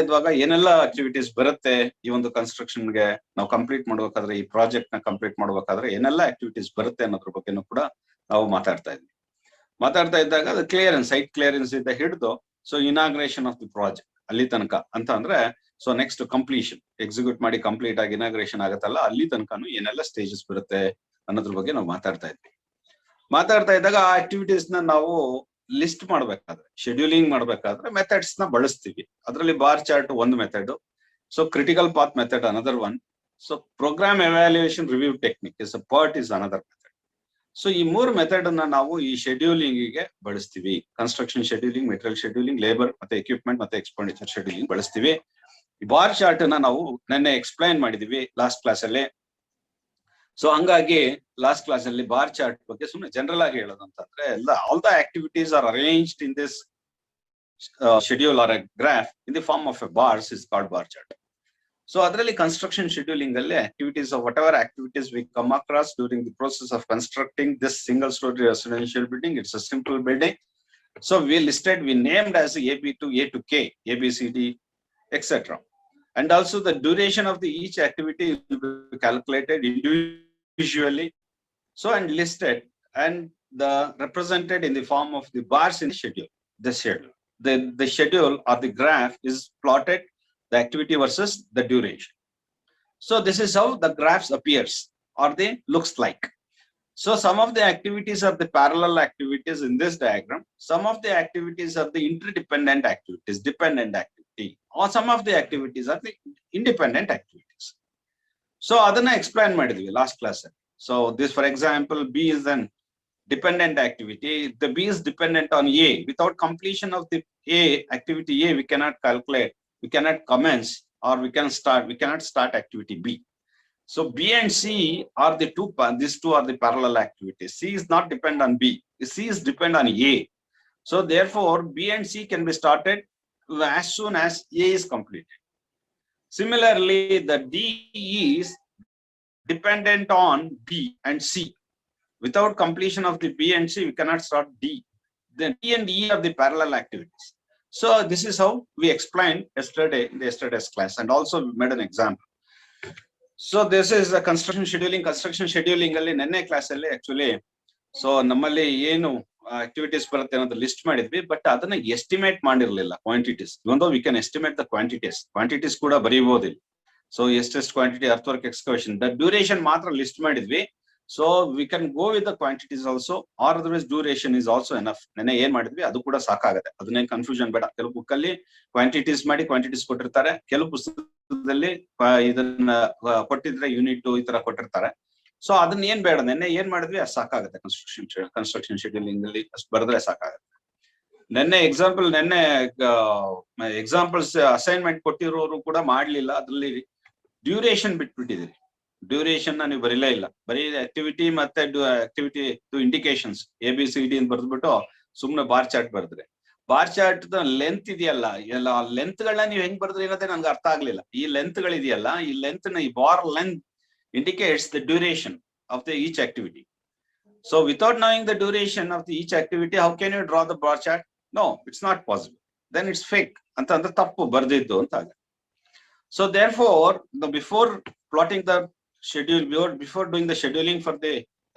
ಇದ್ವಾಗ ಏನೆಲ್ಲ ಆಕ್ಟಿವಿಟೀಸ್ ಬರುತ್ತೆ ಈ ಒಂದು ಕನ್ಸ್ಟ್ರಕ್ಷನ್ಗೆ ನಾವು ಕಂಪ್ಲೀಟ್ ಮಾಡ್ಬೇಕಾದ್ರೆ, ಈ ಪ್ರಾಜೆಕ್ಟ್ ನ ಕಂಪ್ಲೀಟ್ ಮಾಡ್ಬೇಕಾದ್ರೆ ಏನೆಲ್ಲ ಆಕ್ಟಿವಿಟೀಸ್ ಬರುತ್ತೆ ಅನ್ನೋದ್ರ ಬಗ್ಗೆನೂ ಕೂಡ ನಾವು ಮಾತಾಡ್ತಾ ಇದ್ದಾಗ ಅದು ಕ್ಲಿಯರೆನ್ಸ್, ಸೈಟ್ ಕ್ಲಿಯರೆನ್ಸ್ ಇಂದ ಹಿಡಿದು so inauguration of the project ಅಲ್ಲಿ ತನಕ ಅಂತ ಅಂದ್ರೆ, ಸೊ ನೆಕ್ಸ್ಟ್ ಕಂಪ್ಲೀಷನ್, ಎಕ್ಸಿಕ್ಯೂಟ್ ಮಾಡಿ ಕಂಪ್ಲೀಟ್ ಆಗಿ ಇನಾಗ್ರೇಷನ್ ಆಗತ್ತಲ್ಲ, ಅಲ್ಲಿ ತನಕನು ಏನೆಲ್ಲ ಸ್ಟೇಜಸ್ ಬರುತ್ತೆ ಅನ್ನೋದ್ರ ಬಗ್ಗೆ ನಾವು ಮಾತಾಡ್ತಾ ಇದ್ದಾಗ ಆ ಆಕ್ಟಿವಿಟೀಸ್ ನ ನಾವು ಲಿಸ್ಟ್ ಮಾಡ್ಬೇಕಾದ್ರೆ, ಶೆಡ್ಯೂಲಿಂಗ್ ಮಾಡ್ಬೇಕಾದ್ರೆ ಮೆಥಡ್ಸ್ ನ ಬಳಸ್ತೀವಿ. ಅದರಲ್ಲಿ ಬಾರ್ ಚಾರ್ಟ್ ಒಂದು method, so critical path method another one, so program evaluation review technique is PERT is another method. So ಈ ಮೂರು ಮೆಥಡ್ ಅನ್ನ ನಾವು ಈ ಶೆಡ್ಯೂಲಿಂಗ್ ಗೆ ಬಳಸ್ತೀವಿ. Construction scheduling, material scheduling, labour ಮತ್ತೆ ಎಕ್ವಿಪ್ಮೆಂಟ್ ಮತ್ತೆ ಎಕ್ಸ್ಪೆಂಡಿಚರ್ ಶೆಡ್ಯೂಲಿಂಗ್ ಬಳಸ್ತೀವಿ. ಈ ಬಾರ್ ಚಾರ್ಟ್ ನ ನಾವು ನೆನ್ನೆ ಎಕ್ಸ್ಪ್ಲೈನ್ ಮಾಡಿದೀವಿ ಲಾಸ್ಟ್ ಕ್ಲಾಸ್ ಅಲ್ಲಿ. ಸೊ ಹಂಗಾಗಿ ಲಾಸ್ಟ್ ಕ್ಲಾಸ್ ಅಲ್ಲಿ ಬಾರ್ ಚಾರ್ಟ್ ಬಗ್ಗೆ ಸುಮ್ಮನೆ ಜನರಲ್ ಆಗಿ ಹೇಳೋದಂತಂದ್ರೆ, ಎಲ್ಲ all the activities are arranged in this schedule or a graph in the form of a bars is called bar chart. So ಅದರಲ್ಲಿ ಕನ್ಸ್ಟ್ರಕ್ಷನ್ ಶೆಡ್ಯೂಲಿಂಗ್ ಅಲ್ಲಿ activities of whatever activities we come across during the process of constructing this single storey residential building. It's a simple building. So we named as A to K, ABCD, etc. And also the duration of each activity will be calculated individually, so and listed and represented in the form of the bars in the schedule. The schedule or the graph is plotted, the activity versus the duration. So this is how the graphs appears or they looks like. So some of the activities are the parallel activities in this diagram. Some of the activities are the interdependent activities, dependent activity, or some of the activities are the independent activities. So adana explain madidvi last class. So this, for example, B is an dependent activity. The B is dependent on A. Without completion of the activity A, we cannot calculate, we cannot commence, or we cannot start activity B. So B and C are the two, these two are the parallel activities. C is not depend on B. C is depend on A. So therefore, B and C can be started as soon as A is completed. Similarly, the D is dependent on B and C. Without completion of the B and C, we cannot start D. The D and E are the parallel activities. So this is how we explained yesterday in the yesterday's class, and also made an example. So this is the construction scheduling. Construction scheduling alli nenne class alli actually so nammalli ಏನು activities ಬರುತ್ತೆ ಅನ್ನೋದು ಲಿಸ್ಟ್ ಮಾಡಿದ್ವಿ, ಬಟ್ ಅದನ್ನ ಎಸ್ಟಿಮೇಟ್ ಮಾಡಿರಲಿಲ್ಲ quantities. even though we can estimate the quantities ಕೂಡ ಬರೀಬಹುದು. ಸೊ ಎಷ್ಟೆಷ್ಟು quantity earth work excavation, the duration ಮಾತ್ರ ಲಿಸ್ಟ್ ಮಾಡಿದ್ವಿ. So we can go with the quantities also, R otherwise duration is also enough. ನೆನ್ನೆ ಏನ್ ಮಾಡಿದ್ವಿ ಅದು ಕೂಡ ಸಾಕಾಗುತ್ತೆ, ಅದನ್ನೇನು ಕನ್ಫ್ಯೂಷನ್ ಬೇಡ. ಕೆಲವು ಬುಕ್ ಅಲ್ಲಿ ಕ್ವಾಂಟಿಟೀಸ್ ಮಾಡಿ ಕ್ವಾಂಟಿಟೀಸ್ ಕೊಟ್ಟಿರ್ತಾರೆ, ಕೆಲವು ಪುಸ್ತಕದಲ್ಲಿ ಇದನ್ನ ಕೊಟ್ಟಿದ್ರೆ ಯೂನಿಟ್ ಈ ತರ ಕೊಟ್ಟಿರ್ತಾರೆ. ಸೊ ಅದನ್ನ ಏನ್ ಬೇಡ, ನೆನ್ನೆ ಏನ್ ಮಾಡಿದ್ವಿ ಅದು ಸಾಕಾಗುತ್ತೆ. ಕನ್ಸ್ಟ್ರಕ್ಷನ್ ಶೆಡ್ಯೂಲಿಂಗ್ ಅಲ್ಲಿ ಅಷ್ಟು ಬರೆದ್ರೆ ಸಾಕಾಗುತ್ತೆ. ನೆನ್ನೆ ಎಕ್ಸಾಂಪಲ್ಸ್ ಅಸೈನ್ಮೆಂಟ್ ಕೊಟ್ಟಿರೋರು ಕೂಡ ಮಾಡ್ಲಿಲ್ಲ, ಅದ್ರಲ್ಲಿ ಡ್ಯೂರೇಷನ್ ಬಿಟ್ಬಿಟ್ಟಿದ್ದೀರಿ. ಡ್ಯೂರೇಷನ್ ನೀವು ಬರೀಲೇ ಇಲ್ಲ, ಬರೀ ಆಕ್ಟಿವಿಟಿ ಮತ್ತೆ ಆಕ್ಟಿವಿಟಿ ಇಂಡಿಕೇಶನ್ಸ್ ABCD ಅಂತ ಬರ್ದ್ಬಿಟ್ಟು ಸುಮ್ನೆ ಬಾರ್ ಚಾರ್ಟ್ ಬರೆದ್ರೆ, ಬಾರ್ ಚಾರ್ಟ್ ಲೆಂತ್ ಇದೆಯಲ್ಲ, ಎಲ್ಲ ಲೆಂತ್ ಗಳನ್ನ ನೀವು ಹೆಂಗ್ ಬರೆದ್ರಿ ಅನ್ನೋದೇ ನನ್ಗೆ ಅರ್ಥ ಆಗ್ಲಿಲ್ಲ. ಈ ಲೆಂತ್ ಗಳಿದೆಯಲ್ಲ, ಈ ಲೆಂತ್ ನ, ಈ bar length indicates the duration of the each activity. So without knowing the duration of the each activity, how can you draw the bar chart? No, it's not possible. Then it's fake. ಅಂತ ಅಂದ್ರೆ ತಪ್ಪು ಬರ್ದಿದ್ದು ಅಂತ ಆಗ. So therefore, before plotting the schedule, before doing the scheduling for the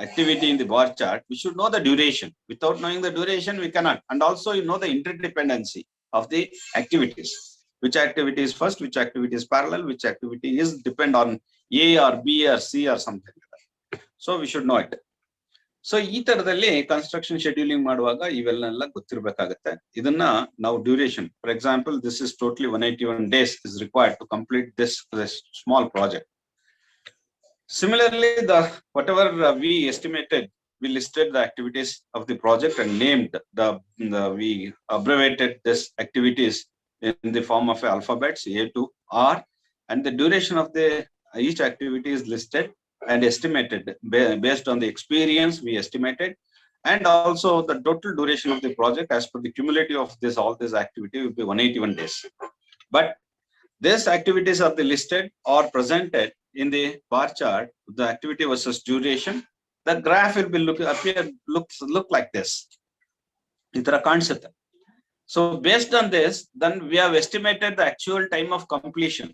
activity in the bar chart, we should know the duration. Without knowing the duration, we cannot. And also you know the interdependency of the activities. Which activity is first, which activity is parallel, which activity is depend on A or B or C or something like that. So we should know it. So ಈ ತರದಲ್ಲಿ ಕನ್ಸ್ಟ್ರಕ್ಷನ್ ಶೆಡ್ಯೂಲಿಂಗ್ ಮಾಡುವಾಗ ಇವೆಲ್ಲ ಗೊತ್ತಿರಬೇಕಾಗುತ್ತೆ. ಇದನ್ನ ನಾವು duration, for example this is totally 181 days is required to complete this small project. Similarly, whatever we estimated, we listed the activities of the project and named we abbreviated this activities in the form of alphabets A to R, and the duration of each activity is listed and estimated based on the experience we estimated, and also the total duration of the project as per the cumulative of all this activity will be 181 days. But these activities are listed or presented in the bar chart, the activity versus duration. The graph will be look like this. Itara kanisute. So based on this, then we have estimated the actual time of completion.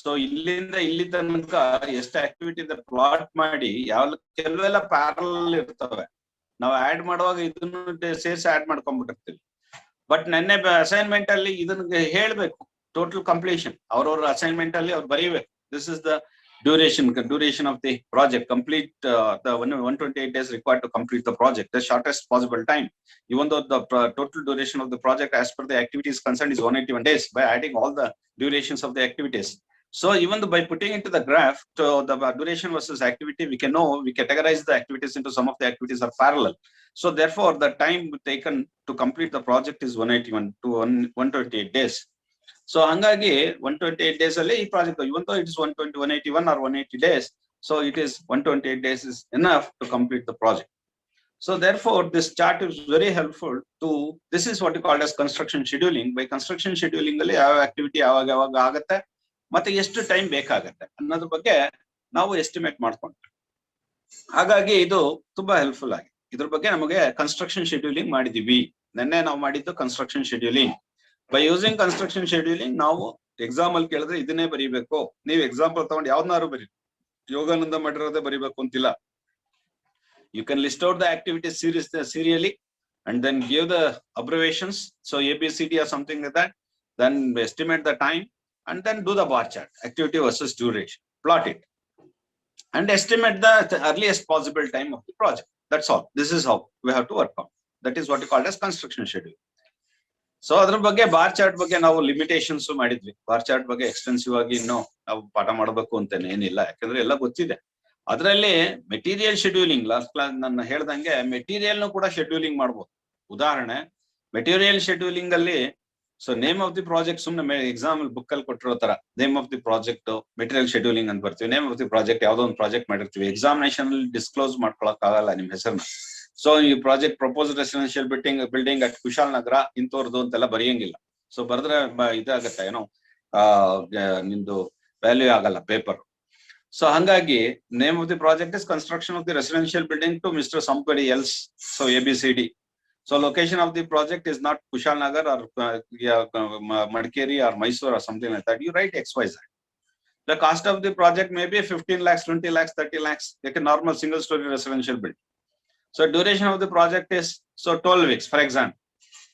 So ಇಲ್ಲಿಂದ ಇಲ್ಲಿ ತನಕ ಎಷ್ಟು ಆಕ್ಟಿವಿಟಿ ಇದೆ ಪ್ಲಾಟ್ ಮಾಡಿ, ಕೆಲವೆಲ್ಲ ಪ್ಯಾರಲಲ್ ಇರ್ತವೆ, ನಾವು ಆಡ್ ಮಾಡುವಾಗ ಇದನ್ನು ಸೇರಿಸಿ ಆಡ್ ಮಾಡ್ಕೊಂಡ್ಬಿಟ್ಟಿರ್ತೀವಿ. ಬಟ್ ನೆನ್ನೆ ಅಸೈನ್ಮೆಂಟ್ ಅಲ್ಲಿ ಇದನ್ನ ಹೇಳ್ಬೇಕು, ಟೋಟಲ್ ಕಂಪ್ಲೀಷನ್ ಅವ್ರವ್ರ ಅಸೈನ್ಮೆಂಟ್ ಅಲ್ಲಿ ಅವ್ರು ಬರೀಬೇಕು. This is the duration of the project, complete the 128 days required to complete the project, the shortest possible time, even though the total duration of the project as per the activities concerned is 181 days, by adding all the durations of the activities. So even though by putting into the graph to the duration versus activity, we can know, we categorize the activities into some of the activities are parallel. So therefore the time taken to complete the project is 181 to 128 days. So hangagi 128 days alli ee project, even though it is 181 or 180 days, so it is 128 days is enough to complete the project. So therefore this chart is very helpful to, this is what you call as construction scheduling. By construction scheduling alli ಯಾವ activity ಯಾವಾಗ ಆಗುತ್ತೆ ಮತ್ತೆ ಎಷ್ಟು ಟೈಮ್ ಬೇಕಾಗುತ್ತೆ ಅನ್ನೋದ್ರ ಬಗ್ಗೆ ನಾವು ಎಸ್ಟಿಮೇಟ್ ಮಾಡ್ಕೊಂಡ್ವಿ. ಹಾಗಾಗಿ ಇದು ತುಂಬಾ ಹೆಲ್ಪ್ಫುಲ್ ಆಗಿ ಇದ್ರ ಬಗ್ಗೆ ನಮಗೆ ಕನ್ಸ್ಟ್ರಕ್ಷನ್ ಶೆಡ್ಯೂಲಿಂಗ್ ಮಾಡಿದೀವಿ. ನೆನ್ನೆ ನಾವು ಮಾಡಿದ್ದು construction scheduling. By using construction scheduling ನಾವು ಎಕ್ಸಾಮ್ ಅಲ್ಲಿ ಕೇಳಿದ್ರೆ ಇದನ್ನೇ ಬರೀಬೇಕು. ನೀವು ಎಕ್ಸಾಂಪಲ್ ತಗೊಂಡು ಯಾವ್ದನ್ನಾರು ಬರೀ, ಯೋಗಾನಂದ ಮಾಡಿರೋದೇ ಬರೀಬೇಕು ಅಂತಿಲ್ಲ. You can list out the activities serially and then give the abbreviations. So ABCD or something like that. Then estimate the time and then do the bar chart, activity versus duration, plot it, and estimate the earliest possible time of the project. That's all. This is how we have to work on. That is what you call as construction schedule. So ಅದ್ರ ಬಗ್ಗೆ ಬಾರ್ ಚಾರ್ಟ್ ಬಗ್ಗೆ ನಾವು ಲಿಮಿಟೇಷನ್ಸ್ ಮಾಡಿದ್ವಿ. ಬಾರ್ ಚಾರ್ಟ್ ಬಗ್ಗೆ ಎಕ್ಸ್ಟೆನ್ಸಿವ್ ಆಗಿ ಇನ್ನು ನಾವು ಪಾಠ ಮಾಡಬೇಕು ಅಂತ ಏನಿಲ್ಲ, ಯಾಕಂದ್ರೆ ಎಲ್ಲ ಗೊತ್ತಿದೆ. ಅದರಲ್ಲಿ ಮೆಟೀರಿಯಲ್ ಶೆಡ್ಯೂಲಿಂಗ್, ಲಾಸ್ಟ್ ಕ್ಲಾಸ್ ನಾನು ಹೇಳ್ದಂಗೆ ಮೆಟೀರಿಯಲ್ ಕೂಡ ಶೆಡ್ಯೂಲಿಂಗ್ ಮಾಡ್ಬೋದು. ಉದಾಹರಣೆ, ಮೆಟೀರಿಯಲ್ ಶೆಡ್ಯೂಲಿಂಗ್ ಅಲ್ಲಿ so name of the project ಸುಮ್ನೆ ಎಕ್ಸಾಮ್ ಬುಕ್ ಅಲ್ಲಿ ಕೊಟ್ಟಿರೋ ತರ name of the project material scheduling ಅಂತ ಬರ್ತೀವಿ. ನೇಮ್ ಆಫ್ ದಿ ಪ್ರಾಜೆಕ್ಟ್ ಯಾವ್ದೋ ಒಂದು ಪ್ರಾಜೆಕ್ಟ್ ಮಾಡಿರ್ತೀವಿ, ಎಕ್ಸಾಮಿನೇಷನ್ ಅಲ್ಲಿ ಡಿಸ್ಕ್ಲೋಸ್ ಮಾಡ್ಕೊಳಕ್ ಆಗಲ್ಲ ನಿಮ್ ಹೆಸರನ್ನ. ಸೊ ಈ project propose residential building at Kushalnagar ಇಂತವ್ರದ್ದು ಅಂತೆಲ್ಲ ಬರೆಯಂಗಿಲ್ಲ. ಸೊ ಬರೆದ್ರೆ ಇದಾಗತ್ತೆ, ಏನೋ ನಿಮ್ದು ವ್ಯಾಲ್ಯೂ ಆಗಲ್ಲ ಪೇಪರ್. ಸೊ ಹಂಗಾಗಿ name of the project is construction of the residential building to mister somebody else. So ABCD. So location of the project is not Kushal Nagar or Madikeri or Mysore or something like that. You write XYZ. The cost of the project may be 15 lakhs, 20 lakhs, 30 lakhs, like a normal single story residential building. So duration of the project is 12 weeks. For example,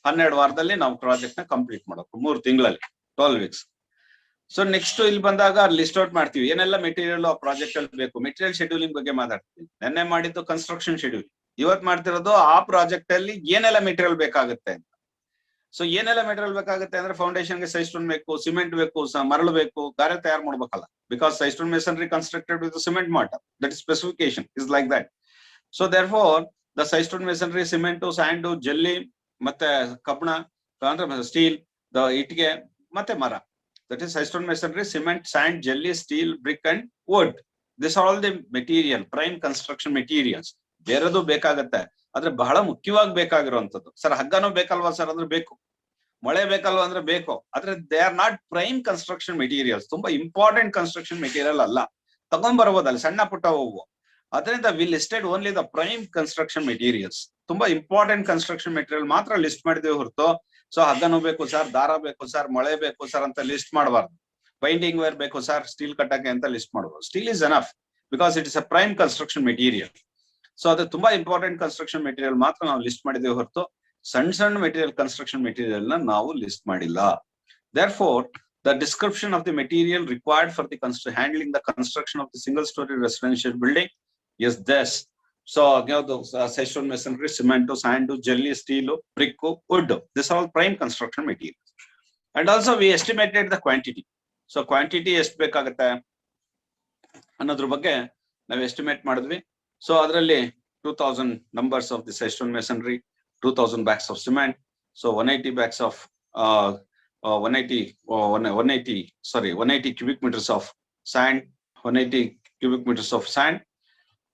12 ವಾರದಲ್ಲಿ ನಾವು ಪ್ರಾಜೆಕ್ಟ್ ನ ಕಂಪ್ಲೀಟ್ ಮಾಡಬೇಕು, 3 ತಿಂಗಳಲ್ಲಿ 12 weeks. ಸೊ ನೆಕ್ಸ್ಟ್ ಇಲ್ಲಿ ಬಂದಾಗ ಲಿಸ್ಟ್ ಔಟ್ ಮಾಡ್ತೀವಿ ಏನೆಲ್ಲ ಮೆಟೀರಿಯಲ್ ಆ ಪ್ರಾಜೆಕ್ಟ್ ಅಲ್ಲಿ ಬೇಕು. ಮೆಟೀರಿಯಲ್ ಶೆಡ್ಯೂಲಿಂಗ್ ಬಗ್ಗೆ ಮಾತಾಡ್ತೀವಿ. ನೆನ್ನೆ ಮಾಡಿದ್ದು ಕನ್ಸ್ಟ್ರಕ್ಷನ್ ಶೆಡ್ಯೂಲ್, ಇವತ್ ಮಾಡ್ತಿರೋದು ಆ ಪ್ರಾಜೆಕ್ಟ್ ಅಲ್ಲಿ ಏನೆಲ್ಲ ಮೆಟೀರಿಯಲ್ ಬೇಕಾಗುತ್ತೆ ಅಂತ. ಸೊ ಏನೆಲ್ಲ ಮೆಟೀರಿಯಲ್ ಬೇಕಾಗುತ್ತೆ ಅಂದ್ರೆ ಫೌಂಡೇಶನ್ ಗೆ ಸೈಡ್ ಸ್ಟೋನ್ ಬೇಕು, ಸಿಮೆಂಟ್ ಬೇಕು, ಮರಳು ಬೇಕು, ಗಾರೆ ತಯಾರು ಮಾಡ್ಬೇಕಲ್ಲ. Because side stone masonry constructed with cement mortar, that is specification is like that. So therefore the side stone masonry, cement, sand, ಜಲ್ಲಿ, ಮತ್ತೆ ಕಬ್ಬಣ ಅಂದ್ರೆ ಸ್ಟೀಲ್, ದ ಇಟ್ಟಿಗೆ ಮತ್ತೆ ಮರ. That is side stone masonry, cement, sand, jelly, steel, brick and wood. These are all the material, prime construction materials. ಬೇರೆದು ಬೇಕಾಗತ್ತೆ, ಆದ್ರೆ ಬಹಳ ಮುಖ್ಯವಾಗಿ ಬೇಕಾಗಿರುವಂತದ್ದು. ಸರ್ ಹಗ್ಗನೂ ಬೇಕಲ್ವಾ ಸರ್ ಅಂದ್ರೆ ಬೇಕು, ಮಳೆ ಬೇಕಲ್ವಾ ಅಂದ್ರೆ ಬೇಕು, ಆದ್ರೆ they are not prime construction materials. ತುಂಬಾ ಇಂಪಾರ್ಟೆಂಟ್ ಕನ್ಸ್ಟ್ರಕ್ಷನ್ ಮೆಟೀರಿಯಲ್ ಅಲ್ಲ, ತಗೊಂಡ್ಬರ್ಬೋದಲ್ಲಿ ಸಣ್ಣ ಪುಟ್ಟ ಹೋಗುವ. ಅದರಿಂದ we listed only the prime construction materials. ತುಂಬಾ ಇಂಪಾರ್ಟೆಂಟ್ ಕನ್ಸ್ಟ್ರಕ್ಷನ್ ಮೆಟೀರಿಯಲ್ ಮಾತ್ರ ಲಿಸ್ಟ್ ಮಾಡಿದೇವೆ ಹೊರತು ಸೊ ಹಗ್ಗನೂ ಬೇಕು ಸರ್, ದಾರ ಬೇಕು ಸರ್, ಮಳೆ ಬೇಕು ಸರ್ ಅಂತ ಲಿಸ್ಟ್ ಮಾಡಬಾರ್ದು. ಬೈಂಡಿಂಗ್ ವೇರ್ ಬೇಕು ಸರ್, ಸ್ಟೀಲ್ ಕಟ್ಟಕ್ಕೆ ಅಂತ ಲಿಸ್ಟ್ ಮಾಡಬಹುದು. Steel is enough because it is a prime construction material. So ಅದು ತುಂಬಾ ಇಂಪಾರ್ಟೆಂಟ್ ಕನ್ಸ್ಟ್ರಕ್ಷನ್ ಮೆಟೀರಿಯಲ್ ಮಾತ್ರ ನಾವು ಲಿಸ್ಟ್ ಮಾಡಿದ್ದೇವೆ ಹೊರತು ಸಣ್ಣ ಸಣ್ಣ ಮೆಟೀರಿಯಲ್ ಕನ್ಸ್ಟ್ರಕ್ಷನ್ ಮೆಟೀರಿಯಲ್ ನ ನಾವು ಲಿಸ್ಟ್ ಮಾಡಿಲ್ಲ. Therefore, the description of the material required for the handling the construction of the single story residential building is this. So side stone masonry, cement, sand, jelly, steel, brick, wood, these are all prime construction materials. And also we estimated the quantity. So quantity ಎಷ್ಟು ಬೇಕಾಗುತ್ತೆ ಅನ್ನೋದ್ರ ಬಗ್ಗೆ ನಾವು ಎಸ್ಟಿಮೇಟ್ ಮಾಡಿದ್ವಿ. ಸೊ ಅದರಲ್ಲಿ 2000 numbers of the side stone masonry, 2000 bags of cement, so 180 bags of 180 cubic meters of sand, 180 cubic meters of sand,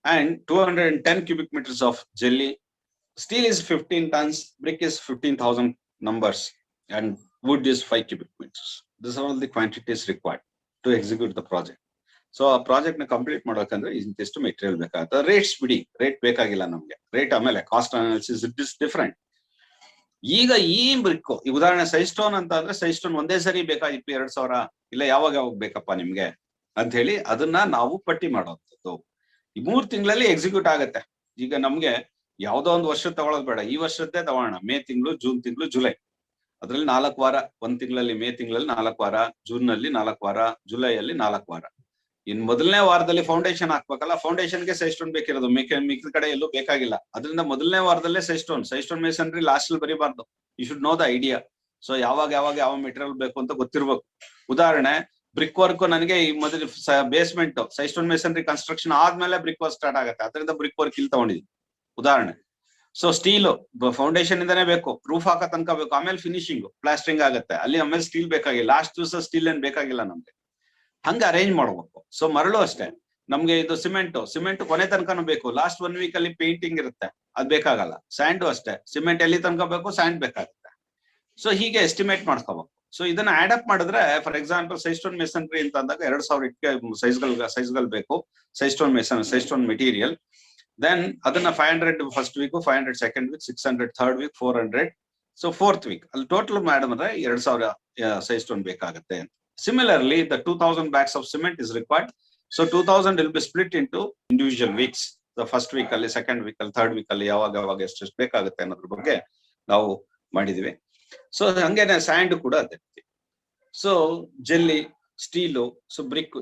and 210 cubic meters of jelly. Steel is 15 tons, brick is 15,000 numbers, and wood is 5 cubic meters. These are all the quantities required to execute the project. So a project na complete ಮಾಡಬೇಕಂದ್ರೆ ಇಂತಿಷ್ಟು ಮೆಟೀರಿಯಲ್ ಬೇಕಾಗುತ್ತೆ. ರೇಟ್ಸ್ ಬಿಡಿ, ರೇಟ್ ಬೇಕಾಗಿಲ್ಲ ನಮ್ಗೆ. ರೇಟ್ ಆಮೇಲೆ cost analysis it is different. ಈಗ ಈ ಬ್ರಿಕ್ ಉದಾಹರಣೆ ಸೈಡ್ ಸ್ಟೋನ್ ಅಂತ ಅಂದ್ರೆ ಸೈಡ್ ಸ್ಟೋನ್ ಒಂದೇ ಸರಿ ಬೇಕಾಗಿತ್ತು 2000, ಇಲ್ಲ ಯಾವಾಗ ಬೇಕಪ್ಪ ನಿಮ್ಗೆ ಅಂತ ಹೇಳಿ ಅದನ್ನ ನಾವು ಪಟ್ಟಿ ಮಾಡುವಂಥದ್ದು. ಈ 3 ತಿಂಗಳಲ್ಲಿ ಎಕ್ಸಿಕ್ಯೂಟ್ ಆಗತ್ತೆ. ಈಗ ನಮ್ಗೆ ಯಾವ್ದೋ ಒಂದು ವರ್ಷ ತಗೊಳ್ಳೋದು ಬೇಡ, ಈ ವರ್ಷದ್ದೇ ತಗೋಣ. ಮೇ ತಿಂಗಳು, ಜೂನ್ ತಿಂಗಳು, ಜುಲೈ, ಅದ್ರಲ್ಲಿ 4 ವಾರ. ಒಂದ್ ತಿಂಗಳಲ್ಲಿ ಮೇ ತಿಂಗಳಲ್ಲಿ 4 ವಾರ, ಜೂನ್ ನಲ್ಲಿ 4 ವಾರ, ಜುಲೈಯಲ್ಲಿ 4 ವಾರ. ಇನ್ ಮೊದಲನೇ ವಾರದಲ್ಲಿ ಫೌಂಡೇಶನ್ ಹಾಕ್ಬೇಕಲ್ಲ, ಫೌಂಡೇಶನ್ಗೆ ಸೈಡ್ ಸ್ಟೋನ್ ಬೇಕಿರೋದು, ಮಿಕ್ಕಿದ ಕಡೆ ಎಲ್ಲೂ ಬೇಕಾಗಿಲ್ಲ. ಅದರಿಂದ ಮೊದಲನೇ ವಾರದಲ್ಲೇ ಸೈಡ್ ಸ್ಟೋನ್ ಮೇಸನ್ರಿ ಲಾಸ್ಟ್ ಅಲ್ಲಿ ಬರೀಬಾರ್ದು. You should know the idea. So ಯಾವಾಗ ಯಾವ ಮೆಟೀರಿಯಲ್ ಬೇಕು ಅಂತ ಗೊತ್ತಿರ್ಬೇಕು. ಉದಾಹರಣೆ ಬ್ರಿಕ್ ವರ್ಕ್ ನನಗೆ ಈ ಮೊದಲು basement side stone masonry construction ಆದ್ಮೇಲೆ ಬ್ರಿಕ್ ವರ್ಕ್ ಸ್ಟಾರ್ಟ್ ಆಗುತ್ತೆ, ಅದರಿಂದ ಬ್ರಿಕ್ ವರ್ಕ್ ಇಲ್ಲಿ ತಗೊಂಡಿದ್ವಿ ಉದಾಹರಣೆ. ಸೊ ಸ್ಟೀಲ್ ಫೌಂಡೇಶನ್ ಇಂದಾನೇ ಬೇಕು, ರೂಫ್ ಹಾಕೋ ತನಕ ಬೇಕು, ಆಮೇಲೆ ಫಿನಿಶಿಂಗ್ ಪ್ಲಾಸ್ಟ್ರಿಂಗ್ ಆಗುತ್ತೆ, ಅಲ್ಲಿ ಆಮೇಲೆ ಸ್ಟೀಲ್ ಬೇಕಾಗಿಲ್ಲ. ಲಾಸ್ಟ್ ದಿವಸ ಸ್ಟೀಲ್ ಏನ್ ಬೇಕಾಗಿಲ್ಲ ನಮ್ಗೆ, ಹಂಗ ಅರೇಂಜ್ ಮಾಡ್ಬೇಕು. ಸೊ ಮರಳು ಅಷ್ಟೇ, ನಮ್ಗೆ ಇದು ಸಿಮೆಂಟ್ ಕೊನೆ ತನಕನೂ ಬೇಕು, ಲಾಸ್ಟ್ 1 week ಅಲ್ಲಿ ಪೇಂಟಿಂಗ್ ಇರುತ್ತೆ, ಅದ್ ಬೇಕಾಗಲ್ಲ. ಸ್ಯಾಂಡು ಅಷ್ಟೇ, ಸಿಮೆಂಟ್ ಎಲ್ಲಿ ತನಕ ಬೇಕು, ಸ್ಯಾಂಡ್ ಬೇಕಾಗುತ್ತೆ. ಸೊ ಹೀಗೆ ಎಸ್ಟಿಮೇಟ್ ಮಾಡ್ಕೋಬೇಕು. ಸೊ ಇದನ್ನ ಆಡ್ ಅಪ್ ಮಾಡಿದ್ರೆ, for example side stone masonry ಅಂತ ಅಂದಾಗ 2000 ಇಟ್ಕೆ ಸೈಜ್ಗಳು ಬೇಕು, ಸೈಡ್ ಸ್ಟೋನ್ ಮೆಟೀರಿಯಲ್. ದೆನ್ ಅದನ್ನ 500 first week, 500 second week, 600 third weak, 400 so fourth week. ಅಲ್ಲಿ ಟೋಟಲ್ ಮಾಡಿದ್ರೆ 2000 ಸೈಡ್ ಸ್ಟೋನ್ ಬೇಕಾಗುತ್ತೆ. Similarly, the 2000 bags of cement is required. So 2000 will be split into individual weeks. The first week ಅಲ್ಲಿ, second week ಅಲ್ಲಿ, third week ಅಲ್ಲಿ ಯಾವಾಗ ಎಷ್ಟು ಬೇಕಾಗುತ್ತೆ ಅನ್ನೋದ್ರ ಬಗ್ಗೆ ನಾವು ಮಾಡಿದ್ವಿ. ಸೊ ಹಂಗೇನೆ ಸ್ಯಾಂಡ್ ಕೂಡ ಅದೇ. ಸೊ ಜೆಲ್ಲಿ, steel, so brick,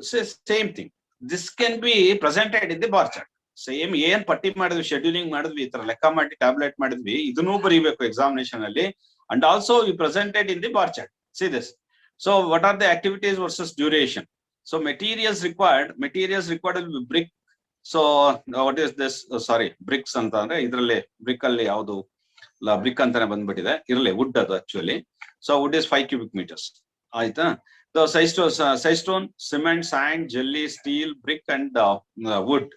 same thing. This can be presented in the bar chart. Same ಏನ್ ಪಟ್ಟಿ ಮಾಡಿದ್ವಿ, ಶೆಡ್ಯೂಲಿಂಗ್ ಮಾಡಿದ್ವಿ, ಈ ತರ ಲೆಕ್ಕ ಮಾಡಿ ಟ್ಯಾಬ್ಲೆಟ್ ಮಾಡಿದ್ವಿ, ಇದನ್ನೂ ಬರೀಬೇಕು ಎಕ್ಸಾಮಿನೇಷನ್ ಅಲ್ಲಿ. And also we presented in the bar chart. See this. So what are the activities versus duration? So materials required will be brick. So what is this? Bricks anta andre idralli brick alli yavadu brick antane bandibitide, irle wood adu actually. So wood is 5 cubic meters. ಆಯ್ತಾ? The sandstone, cement, sand, jelly, steel, brick and wood.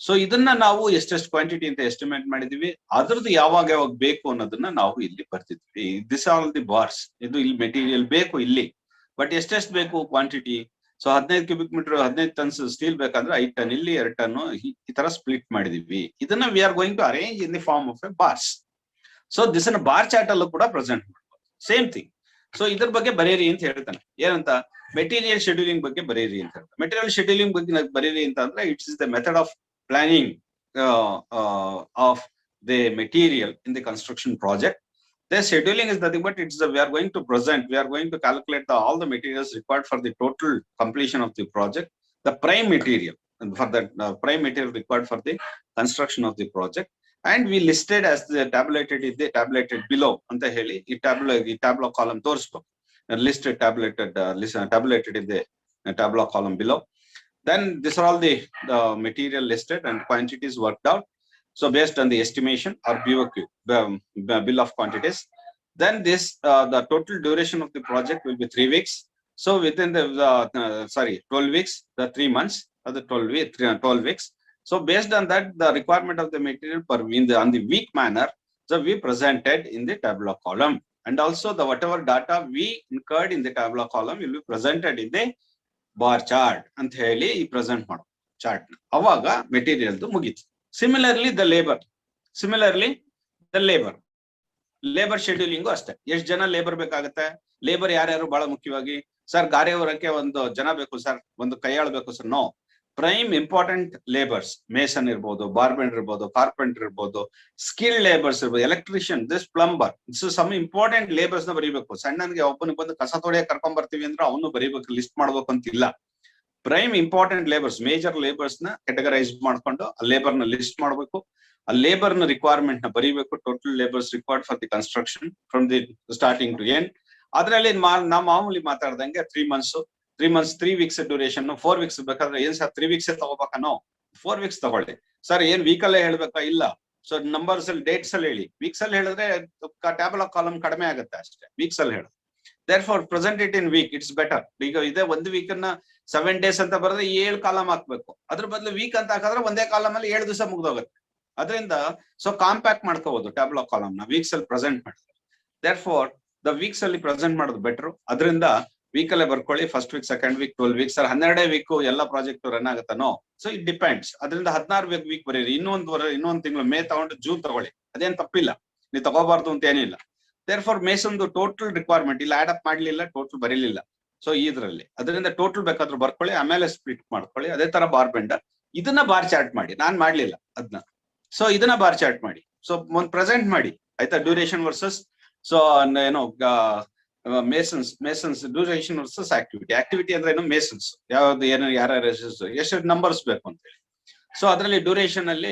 So ಇದನ್ನ ನಾವು ಎಷ್ಟೆಷ್ಟು ಕ್ವಾಂಟಿಟಿ ಅಂತ ಎಸ್ಟಿಮೇಟ್ ಮಾಡಿದೀವಿ, ಅದ್ರದ್ದು ಯಾವಾಗ ಯಾವಾಗ ಬೇಕು ಅನ್ನೋದನ್ನ ನಾವು ಇಲ್ಲಿ ಬರ್ತಿದ್ವಿ. This all the bars. ಇದು ಇಲ್ಲಿ ಮೆಟೀರಿಯಲ್ ಬೇಕು ಇಲ್ಲಿ, ಬಟ್ ಎಷ್ಟೆಷ್ಟು ಬೇಕು quantity. So 15 cubic metre 15 tons steel ಬೇಕಂದ್ರೆ 5 ಟನ್ ಇಲ್ಲಿ 2 ಟನ್ ಈ ತರ ಸ್ಪ್ಲಿಟ್ ಮಾಡಿದೀವಿ. ಇದನ್ನ we are going to arrange in the form of a bars. So this ಅನ್ನ ಬಾರ್ ಚಾರ್ಟ್ ಅಲ್ಲೂ ಕೂಡ ಪ್ರೆಸೆಂಟ್ ಮಾಡ್ಬೋದು. Same thing. ಸೊ ಇದ್ರ ಬಗ್ಗೆ ಬರೀರಿ ಅಂತ ಹೇಳ್ತಾನೆ. ಏನಂತ? ಮೆಟೀರಿಯಲ್ ಶೆಡ್ಯೂಲಿಂಗ್ ಬಗ್ಗೆ ಬರೀರಿ ಅಂತ ಹೇಳ್ತಾರೆ. ಮೆಟೀರಿಯಲ್ ಶೆಡ್ಯೂಲಿಂಗ್ ಬಗ್ಗೆ ಬರೀರಿ ಅಂತ ಅಂದ್ರೆ it's is the method of planning of the material in the construction project. The scheduling is nothing but it's we are going to calculate all the materials required for the total completion of the project, the prime material for the prime material required for the construction of the project, and we listed as the tabulated below anta heli ee tableau column torisbeku, listed tabulated in the tableau column below. Then these are all the material listed and quantities worked out. So based on the estimation or BOQ, bill of quantities, then this the total duration of the project will be 3 weeks. So within the 12 weeks, the 3 months or the 12 weeks. So based on that, the requirement of the material on the week manner, so we presented in the tableau column, and also the whatever data we incurred in the tableau column will be presented in the bar chart ಅಂತ ಹೇಳಿ ಈ ಪ್ರೆಸೆಂಟ್ ಮಾಡೋ ಚಾರ್ಟ್. ಅವಾಗ ಮೆಟೀರಿಯಲ್ ಮುಗೀತು. ಸಿಮಿಲರ್ಲಿ ದ ಲೇಬರ್ ಶೆಡ್ಯೂಲಿಂಗು ಅಷ್ಟೇ. ಎಷ್ಟು ಜನ ಲೇಬರ್ ಬೇಕಾಗುತ್ತೆ? ಲೇಬರ್ ಯಾರ್ಯಾರು ಬಹಳ ಮುಖ್ಯವಾಗಿ, ಸರ್ ಗಾರೆ ಹೊರಕ್ಕೆ ಒಂದು ಜನ ಬೇಕು ಸರ್, ಒಂದು ಕೈಯಾಳು ಬೇಕು sir. No, prime important labours, mason ಇರ್ಬೋದು, ಬಾರ್ಬೆಂಡರ್ ಇರ್ಬೋದು, ಕಾರ್ಪೆಂಟರ್ ಇರ್ಬೋದು, ಸ್ಕಿಲ್ ಲೇಬರ್ಸ್ ಇರ್ಬೋದು, electrician, this plumber, some important labours ನ ಬರೀಬೇಕು. ಸಣ್ಣನಿಗೆ ಒಬ್ಬನಿಗೆ ಬಂದು ಕಸ ತೊಳೆಯ ಕರ್ಕೊಂಡ್ ಬರ್ತೀವಿ ಅಂದ್ರೆ ಅವನು ಬರೀಬೇಕು, ಲಿಸ್ಟ್ ಮಾಡ್ಬೇಕು ಅಂತಿಲ್ಲ. Prime important labours, major labours ನ ಕೆಟಗರೈಸ್ ಮಾಡ್ಕೊಂಡು ಆ ಲೇಬರ್ ನ ಲಿಸ್ಟ್ ಮಾಡ್ಬೇಕು. ಆ ಲೇಬರ್ ನ ರಿಕ್ವೈರ್ಮೆಂಟ್ ನ ಬರೀಬೇಕು. Total labours required for the construction from the starting to end. ಅದ್ರಲ್ಲಿ ನಾವು ಮಾಮೂಲಿ ಮಾತಾಡ್ದಂಗೆ 3 months 3 weeks ಡ್ಯೂರೇಷನ್. 4 weeks ಬೇಕಾದ್ರೆ ಏನ್ ಸರ್ 3 weeks ತಗೋಬೇಕನೋ? 4 weeks ತಗೊಳ್ಳಿ ಸರ್. ಏನ್ ವೀಕಲ್ಲೇ ಹೇಳ್ಬೇಕಾ? ಇಲ್ಲ. ಸೊ ನಂಬರ್ಸ್ ಅಲ್ಲಿ ಡೇಟ್ಸ್ ಅಲ್ಲಿ ಹೇಳಿ. ವೀಕ್ಸ್ ಅಲ್ಲಿ ಹೇಳಿದ್ರೆ ಟ್ಯಾಬಲ್ ಕಾಲಮ್ ಕಡಿಮೆ ಆಗುತ್ತೆ ಅಷ್ಟೇ. ವೀಕ್ಸ್ ಅಲ್ಲಿ ಹೇಳಿ. There for present it in week, it's better. ಈಗ ಇದೇ ಒಂದು ವೀಕ್ ಅನ್ನ 7 days ಅಂತ ಬರೆದ್ರೆ 7 ಕಾಲಮ್ ಹಾಕ್ಬೇಕು. ಅದ್ರ ಬದಲು ವೀಕ್ ಅಂತ ಹಾಕಿದ್ರೆ ಒಂದೇ ಕಾಲಮ್ ಅಲ್ಲಿ 7 ದಿವಸ ಮುಗ್ದೋಗುತ್ತೆ. ಅದರಿಂದ ಸೊ ಕಾಂಪ್ಯಾಕ್ಟ್ ಮಾಡ್ಕೋಬಹುದು ಟ್ಯಾಬ್ಲೋ ಕಾಲಮ್ ನ ವೀಕ್ಸ್ ಅಲ್ಲಿ ಪ್ರೆಸೆಂಟ್ ಮಾಡಿದ್ರೆ. ದೇರ್ ಫಾರ್ ದ ವೀಕ್ಸ್ ಅಲ್ಲಿ ಪ್ರೆಸೆಂಟ್ ಮಾಡೋದು ಬೆಟರ್. ಅದರಿಂದ ವೀಕ್ ಅಲ್ಲೇ ಬರ್ಕೊಳ್ಳಿ. First week, second week, 12 weeks. Sir 12ನೇ ವೀಕ್ ಎಲ್ಲ ಪ್ರಾಜೆಕ್ಟ್ ರನ್ ಆಗುತ್ತಾನೋ? So it depends. ಅದರಿಂದ 16 ವೀಕ್ ಬರೀರಿ. ಇನ್ನೊಂದು ತಿಂಗಳು ಮೇ ತಗೊಂಡು ಜೂನ್ ತಗೊಳ್ಳಿ, ಅದೇನ್ ತಪ್ಪಿಲ್ಲ. ನೀವು ತಗೋಬಾರ್ದು ಅಂತ ಏನಿಲ್ಲ. ದೇರ್ ಫಾರ್ ಮೇಸನ್ದು ಟೋಟಲ್ ರಿಕ್ವೈರ್ಮೆಂಟ್ ಇಲ್ಲಿ ಆಡ್ ಅಪ್ ಮಾಡ್ಲಿಲ್ಲ, ಟೋಟಲ್ ಬರೀಲಿಲ್ಲ. ಸೊ ಇದ್ರಲ್ಲಿ ಅದರಿಂದ ಟೋಟಲ್ ಬೇಕಾದ್ರೂ ಬರ್ಕೊಳ್ಳಿ, ಆಮೇಲೆ ಸ್ಪ್ಲಿಟ್ ಮಾಡ್ಕೊಳ್ಳಿ. ಅದೇ ತರ ಬಾರ್ಬೆಂಡರ್ ಇದನ್ನ ಬಾರ್ ಚಾರ್ಟ್ ಮಾಡಿ. ನಾನ್ ಮಾಡ್ಲಿಲ್ಲ ಅದನ್ನ. ಸೊ ಇದನ್ನ ಬಾರ್ ಚಾರ್ಟ್ ಮಾಡಿ. ಸೊ ಒಂದು ಪ್ರೆಸೆಂಟ್ ಮಾಡಿ ಆಯ್ತಾ. ಡ್ಯೂರೇಷನ್ ವರ್ಸಸ್ ಸೊ ಏನೋ ಮೇಸನ್ಸ್ ಡ್ಯೂರೇಷನ್ ವರ್ಸಸ್ ಆಕ್ಟಿವಿಟಿ ಅಂದ್ರೆ ಏನು? ಮೇಸನ್ಸ್ ಯಾವ್ದು ಏನು ಯಾರ್ಯಾರು ಎಷ್ಟು ನಂಬರ್ಸ್ ಬೇಕು ಅಂತ ಹೇಳಿ. ಸೊ ಅದರಲ್ಲಿ ಡ್ಯೂರೇಷನ್ ಅಲ್ಲಿ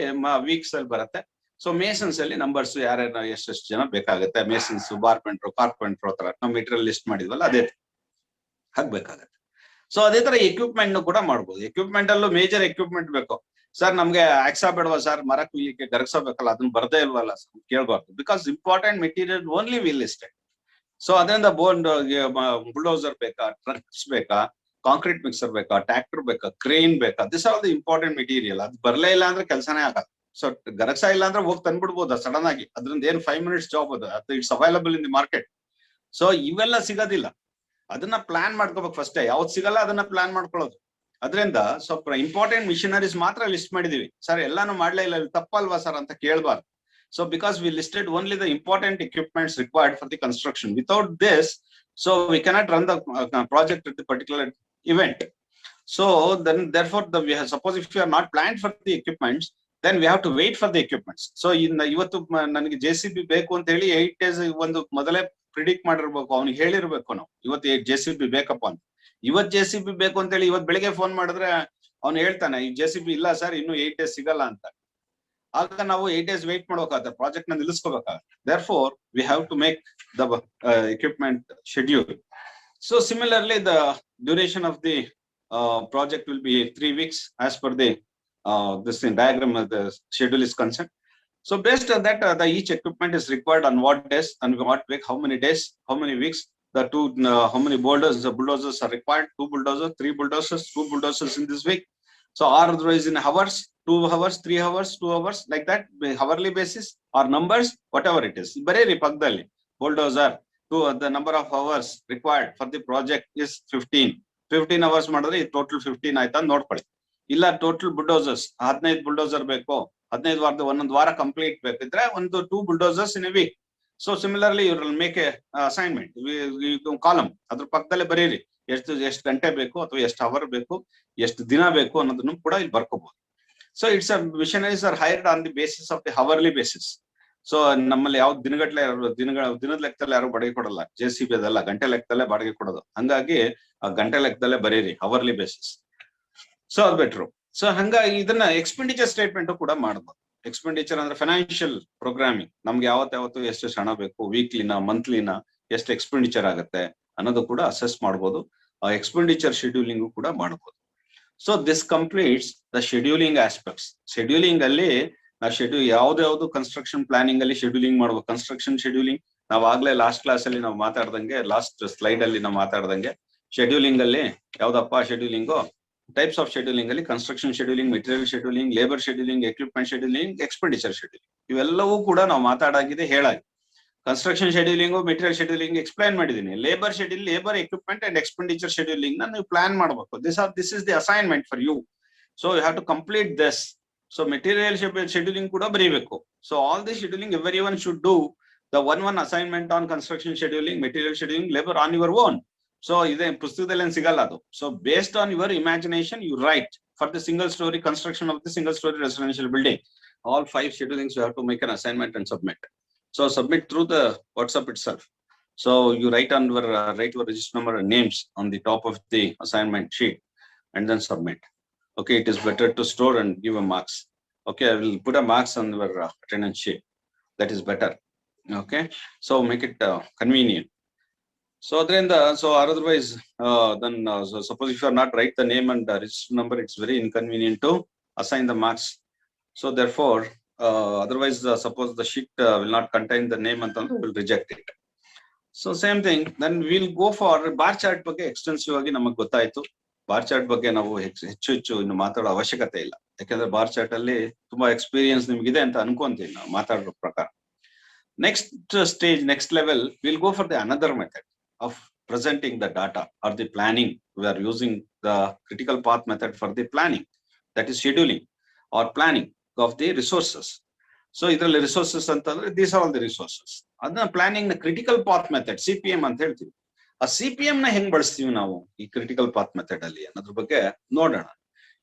ವೀಕ್ಸ್ ಅಲ್ಲಿ ಬರುತ್ತೆ. ಸೊ ಮೇಸನ್ಸ್ ಅಲ್ಲಿ ನಂಬರ್ಸ್ ಯಾರ್ಯಾರು ಎಷ್ಟೆಷ್ಟು ಜನ ಬೇಕಾಗುತ್ತೆ. ಮೇಸನ್ಸ್, ಬಾರ್ಬೆಂಡ್ರು, ಕಾರ್ಪೆಂಟ್ರು ತರ ನಾವು ಮೆಟೀರಿಯಲ್ ಲಿಸ್ಟ್ ಮಾಡಿದ್ವಲ್ಲ ಅದೇ ಹಾಕ್ಬೇಕಾಗತ್ತೆ. ಸೊ ಅದೇ ತರ ಎಕ್ವಿಪ್ಮೆಂಟ್ ಕೂಡ ಮಾಡ್ಬೋದು. ಎಕ್ವಿಪ್ಮೆಂಟ್ ಅಲ್ಲೂ ಮೇಜರ್ ಎಕ್ವಿಪ್ಮೆಂಟ್ ಬೇಕು. ಸರ್ ನಮ್ಗೆ ಆಕ್ಸಾ ಬೇಡವಾ ಸರ್, ಮರ ಕುಯ್ಲಿಕ್ಕೆ ಗರಗ್ಸಬೇಕಲ್ಲ, ಅದನ್ನ ಬರ್ದೇ ಇಲ್ವಲ್ಲ ಕೇಳ್ಬಾರ್ದು. Because important material only we listed. So ಅದರಿಂದ ಬುಲ್ಡೋಸರ್ ಬೇಕಾ, ಟ್ರಕ್ಸ್ ಬೇಕಾ, ಕಾಂಕ್ರೀಟ್ ಮಿಕ್ಸರ್ ಬೇಕಾ, ಟ್ರ್ಯಾಕ್ಟರ್ ಬೇಕಾ, ಕ್ರೇನ್ ಬೇಕಾ, this are the important material. ಅದು ಬರ್ಲೇ ಇಲ್ಲ ಅಂದ್ರೆ ಕೆಲಸನೇ ಆಗಲ್ಲ. ಸೊ ಗರಗ್ಸ ಇಲ್ಲ ಅಂದ್ರೆ ಹೋಗಿ ತಂದ್ಬಿಡ್ಬೋದು ಸಡನ್ ಆಗಿ. ಅದ್ರಿಂದ ಏನ್ 5 minutes ಜಾಬ್ ಅದು it's available in the market. So ಇವೆಲ್ಲ ಸಿಗೋದಿಲ್ಲ. ಅದನ್ನ ಪ್ಲಾನ್ ಮಾಡ್ಕೋಬೇಕು ಫಸ್ಟೇ. ಯಾವ್ದು ಸಿಗಲ್ಲ ಅದನ್ನ ಪ್ಲಾನ್ ಮಾಡ್ಕೊಳ್ಳೋದು. ಅದರಿಂದ ಸ್ವಲ್ಪ ಇಂಪಾರ್ಟೆಂಟ್ ಮಿಷನರೀಸ್ ಮಾತ್ರ ಲಿಸ್ಟ್ ಮಾಡಿದೀವಿ. ಸರ್ ಎಲ್ಲಾನು ಮಾಡ್ಲೇ ಇಲ್ಲ, ತಪ್ಪಲ್ವಾ ಸರ್ ಅಂತ ಕೇಳಬಾರ್ದು. So because we listed only the important equipments required for the construction. Without this, so we cannot run the project at the particular event. So then therefore suppose if you are not planned for the equipments, then we have to wait for the equipments. So ಇವತ್ತು ನನಗೆ JCB ಬೇಕು ಅಂತ ಹೇಳಿ 8 days ಒಂದು ಮೊದಲೇ ಪ್ರಿಡಿಕ್ಟ್ ಮಾಡಿರ್ಬೇಕು. ಅವ್ನಿಗೆ ಹೇಳಿರ್ಬೇಕು ನಾವು ಇವತ್ತು JCB ಬೇಕಪ್ಪ ಅಂತ. ಇವತ್ತು JCB ಬೇಕು ಅಂತ ಹೇಳಿ ಇವತ್ತು ಬೆಳಿಗ್ಗೆ ಫೋನ್ ಮಾಡಿದ್ರೆ ಅವ್ನು ಹೇಳ್ತಾನೆ ಈ JCB ಇಲ್ಲ ಸರ್ ಇನ್ನು 8 days ಸಿಗಲ್ಲ ಅಂತ. ಆಗ ನಾವು 8 days ವೇಟ್ ಮಾಡ್ಬೇಕಾಗುತ್ತೆ, ಪ್ರಾಜೆಕ್ಟ್ ನ ನಿಲ್ಲಿಸ್ಕೋಬೇಕಾಗುತ್ತೆ. Therefore we have to make the equipment schedule. So similarly the duration of the project will be 3 weeks as per the this diagram of the schedule is concerned. So based on that, the each equipment is required on what days and what week, how many days, how many weeks, the two, how many bulldozers are required, 2 bulldozers, 3 bulldozers, 2 bulldozers in this week. So or otherwise in hours, 2 hours, 3 hours, 2 hours, like that, hourly basis or numbers, whatever it is. Bareri pagdalli bulldozer to the number of hours required for the project is 15 hours ಮಾಡಿದ್ರೆ total 15 ಆಯ್ತಾ ನೋಡ್ಕೊಳ್ಳಿ. ಇಲ್ಲ ಟೋಟಲ್ ಬುಲ್ಡೋಸರ್ಸ್ 15 ಬುಲ್ಡೋಸರ್ ಬೇಕು, 15 ವಾರದ ಒಂದೊಂದು ವಾರ ಕಂಪ್ಲೀಟ್ ಬೇಕಿದ್ರೆ ಒಂದು 2 bulldozers in a week. So similarly you will make a assignment, column ಅದ್ರ ಪಕ್ಕದಲ್ಲೇ ಬರೀರಿ ಎಷ್ಟು ಗಂಟೆ ಬೇಕು ಅಥವಾ ಎಷ್ಟು ಅವರ್ ಬೇಕು, ಎಷ್ಟು ದಿನ ಬೇಕು ಅನ್ನೋದನ್ನು ಕೂಡ ಇಲ್ಲಿ ಬರ್ಕೋಬಹುದು. So it's machineries are hired on the basis of the hourly basis. So ನಮ್ಮಲ್ಲಿ ಯಾವ ದಿನದ ಲೆಕ್ಕದಲ್ಲಿ ಯಾರು ಬಾಡಿಗೆ ಕೊಡಲ್ಲ, JCB ಅದಲ್ಲ, ಗಂಟೆ ಲೆಕ್ಕದಲ್ಲೇ ಬಾಡಿಗೆ ಕೊಡೋದು. ಹಂಗಾಗಿ ಆ ಗಂಟೆ ಲೆಕ್ಕದಲ್ಲೇ ಬರೀರಿ ಅವರ್ಲಿ ಬೇಸಿಸ್. ಸೊ ಅದು ಬೆಟ್ರು. ಸೊ ಹಂಗಾಗಿ ಇದನ್ನ ಎಕ್ಸ್ಪೆಂಡಿಚರ್ ಸ್ಟೇಟ್ಮೆಂಟ್ ಕೂಡ ಮಾಡಬಹುದು. ಎಕ್ಸ್ಪೆಂಡಿಚರ್ ಅಂದ್ರೆ ಫೈನಾನ್ಷಿಯಲ್ ಪ್ರೋಗ್ರಾಮಿಂಗ್, ನಮ್ಗೆ ಯಾವತ್ತು ಎಷ್ಟು ಹಣ ಬೇಕು, ವೀಕ್ಲಿನ ಮಂತ್ಲಿನ ಎಷ್ಟು ಎಕ್ಸ್ಪೆಂಡಿಚರ್ ಆಗುತ್ತೆ ಅನ್ನೋದು ಕೂಡ ಅಸೆಸ್ ಮಾಡಬಹುದು. ಆ ಎಕ್ಸ್ಪೆಂಡಿಚರ್ ಶೆಡ್ಯೂಲಿಂಗ್ ಕೂಡ ಮಾಡಬಹುದು. So this completes the scheduling aspects. Scheduling ಅಲ್ಲಿ ನಾವು ಯಾವ್ದು ಕನ್ಸ್ಟ್ರಕ್ಷನ್ ಪ್ಲಾನಿಂಗ್ ಅಲ್ಲಿ ಶೆಡ್ಯೂಲಿಂಗ್ ಮಾಡ್ಬೇಕು. ಕನ್ಸ್ಟ್ರಕ್ಷನ್ ಶೆಡ್ಯೂಲಿಂಗ್ ನಾವು ಆಗ್ಲೇ ಲಾಸ್ಟ್ ಕ್ಲಾಸ್ ಅಲ್ಲಿ ನಾವು ಮಾತಾಡ್ದಂಗೆ, ಲಾಸ್ಟ್ ಸ್ಲೈಡ್ ಅಲ್ಲಿ ನಾವು ಮಾತಾಡ್ದಂಗೆ, ಶೆಡ್ಯೂಲಿಂಗ್ ಅಲ್ಲಿ ಯಾವ್ದಪ್ಪ ಶೆಡ್ಯೂಲಿಂಗು, ಟೈಪ್ಸ್ ಆಫ್ ಶೆಡ್ಯೂಲಿಂಗ್ ಅಲ್ಲಿ construction scheduling, material scheduling, labour scheduling, equipment scheduling, expenditure scheduling, ಇವೆಲ್ಲವೂ ಕೂಡ ನಾವು ಮಾತಾಡಾಗಿದೆ ಹೇಳಾಗಿ. Construction scheduling, material scheduling explain ಮಾಡಿದೀನಿ. Labour schedule, labour, equipment and expenditure scheduling ನ ನೀವು ಪ್ಲಾನ್ ಮಾಡಬೇಕು. This is the assignment for you. So you have to complete this. So material scheduling ಕೂಡ ಬರೀಬೇಕು. So all the scheduling every one should do the one assignment on construction scheduling, material scheduling, labour on your own. So ಇದೇ ಪುಸ್ತಕದಲ್ಲಿ ಏನ್ ಸಿಗಲ್ಲ ಅದು. So based on your imagination you write for the single storey construction of the single storey residential building. All 5 schedulings you have to make an assignment and submit. So submit through the WhatsApp itself. So you write your register number and names on the top of the assignment sheet and then submit. Okay, it is better to store and give a marks. Okay, I will put a marks on your attendance sheet. That is better. Okay, so make it convenient. So otherwise then so suppose if you are not write the name and register number, it's very inconvenient to assign the marks. So therefore otherwise suppose the sheet will not contain the name and we will reject it. So same thing, then we'll go for bar chart ಬಗ್ಗೆ ಎಕ್ಸ್ಟೆನ್ಸಿವ್ ಆಗಿ ನಮಗೆ ಗೊತ್ತಾಯ್ತು. ಬಾರ್ ಚಾರ್ಟ್ ಬಗ್ಗೆ ನಾವು ಹೆಚ್ಚು ಇನ್ನು ಮಾತಾಡೋ ಅವಶ್ಯಕತೆ ಇಲ್ಲ, ಯಾಕಂದ್ರೆ ಬಾರ್ ಚಾರ್ಟ್ ಅಲ್ಲಿ ತುಂಬಾ ಎಕ್ಸ್ಪೀರಿಯನ್ಸ್ ನಿಮ್ಗಿದೆ ಅಂತ ಅನ್ಕೊಂತೀನಿ ನಾವು ಮಾತಾಡೋ ಪ್ರಕಾರ. Next stage, next level, will go for the another method of presenting the data or the planning. We are using the critical path method for the planning, that is scheduling or planning of the resources. So idralli resources antandre these are all the resources. Adna planning na critical path method, CPM ಅಂತ ಹೇಳ್ತೀವಿ. ಆ CPM ನ ಹೆಂಗ್ ಬಳಸ್ತೀವಿ ನಾವು ಈ critical path method ಅಲ್ಲಿ ಅನ್ನೋದ್ರ ಬಗ್ಗೆ ನೋಡೋಣ.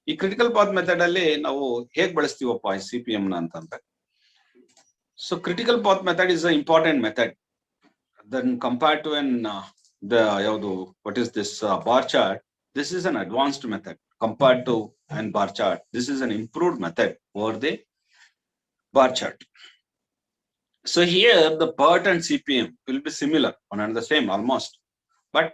ಈ critical path method ಅಲ್ಲಿ ನಾವು ಹೇಗ್ ಬಳಸ್ತೀವಪ್ಪ ಈ CPM ನ ಅಂತಂದ್ರೆ, so critical path method is an important method. Then compared to what is this bar chart, this is an advanced method. Compared to an bar chart, this is an improved method over the bar chart. So here the PERT and CPM will be similar, one and the same almost, but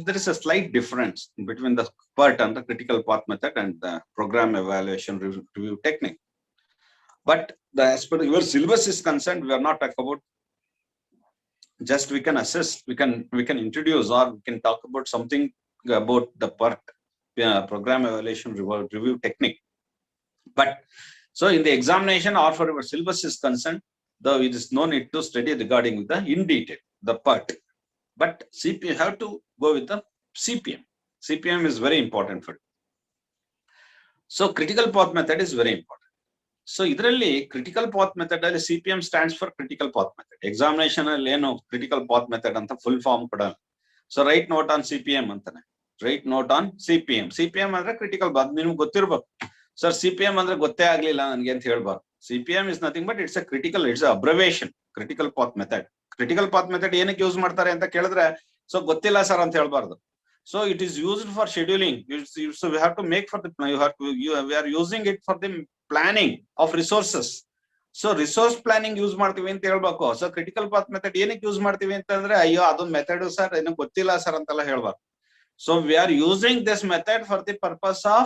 there is a slight difference between the PERT and the critical path method and the program evaluation review technique. But as per your syllabus is concerned, we are not talking about just we can assess, we can introduce, or we can talk about something about the PERT, program evaluation review technique. But so in the examination or for your syllabus is concerned, though it is no need to study regarding the in detail the PERT, but CPM have to go with the CPM. CPM is very important for it. So critical path method is very important. So idralli critical path method alli CPM stands for critical path method. Examination alli eno critical path method anta full form kodala. So write note on CPM antane, write note on CPM. CPM andre critical path, nimage gottirbeku. Sir CPM andre gotte aglilla nanage anta helbaru. CPM is nothing but it's an abbreviation, critical path method. Critical path method ಏನಕ್ಕೆ ಯೂಸ್ ಮಾಡ್ತಾರೆ ಅಂತ ಕೇಳಿದ್ರೆ ಸೊ ಗೊತ್ತಿಲ್ಲ ಸರ್ ಅಂತ ಹೇಳ್ಬಾರ್ದು. So it is used for scheduling. So we have to make for the we are using it for the planning of resources. So resource planning use ಮಾಡ್ತೀವಿ ಅಂತ ಹೇಳ್ಬೇಕು. ಸೊ ಕ್ರಿಟಿಕಲ್ ಪಾತ್ ಮೆಥಡ್ ಏನಕ್ಕೆ ಯೂಸ್ ಮಾಡ್ತೀವಿ ಅಂತಂದ್ರೆ ಅಯ್ಯೋ ಅದೊಂದು ಮೆಥಡ್ ಸರ್ ಏನೋ ಗೊತ್ತಿಲ್ಲ ಸರ್ ಅಂತೆಲ್ಲ ಹೇಳ್ಬಾರ್ದು. So we are using this method for the purpose of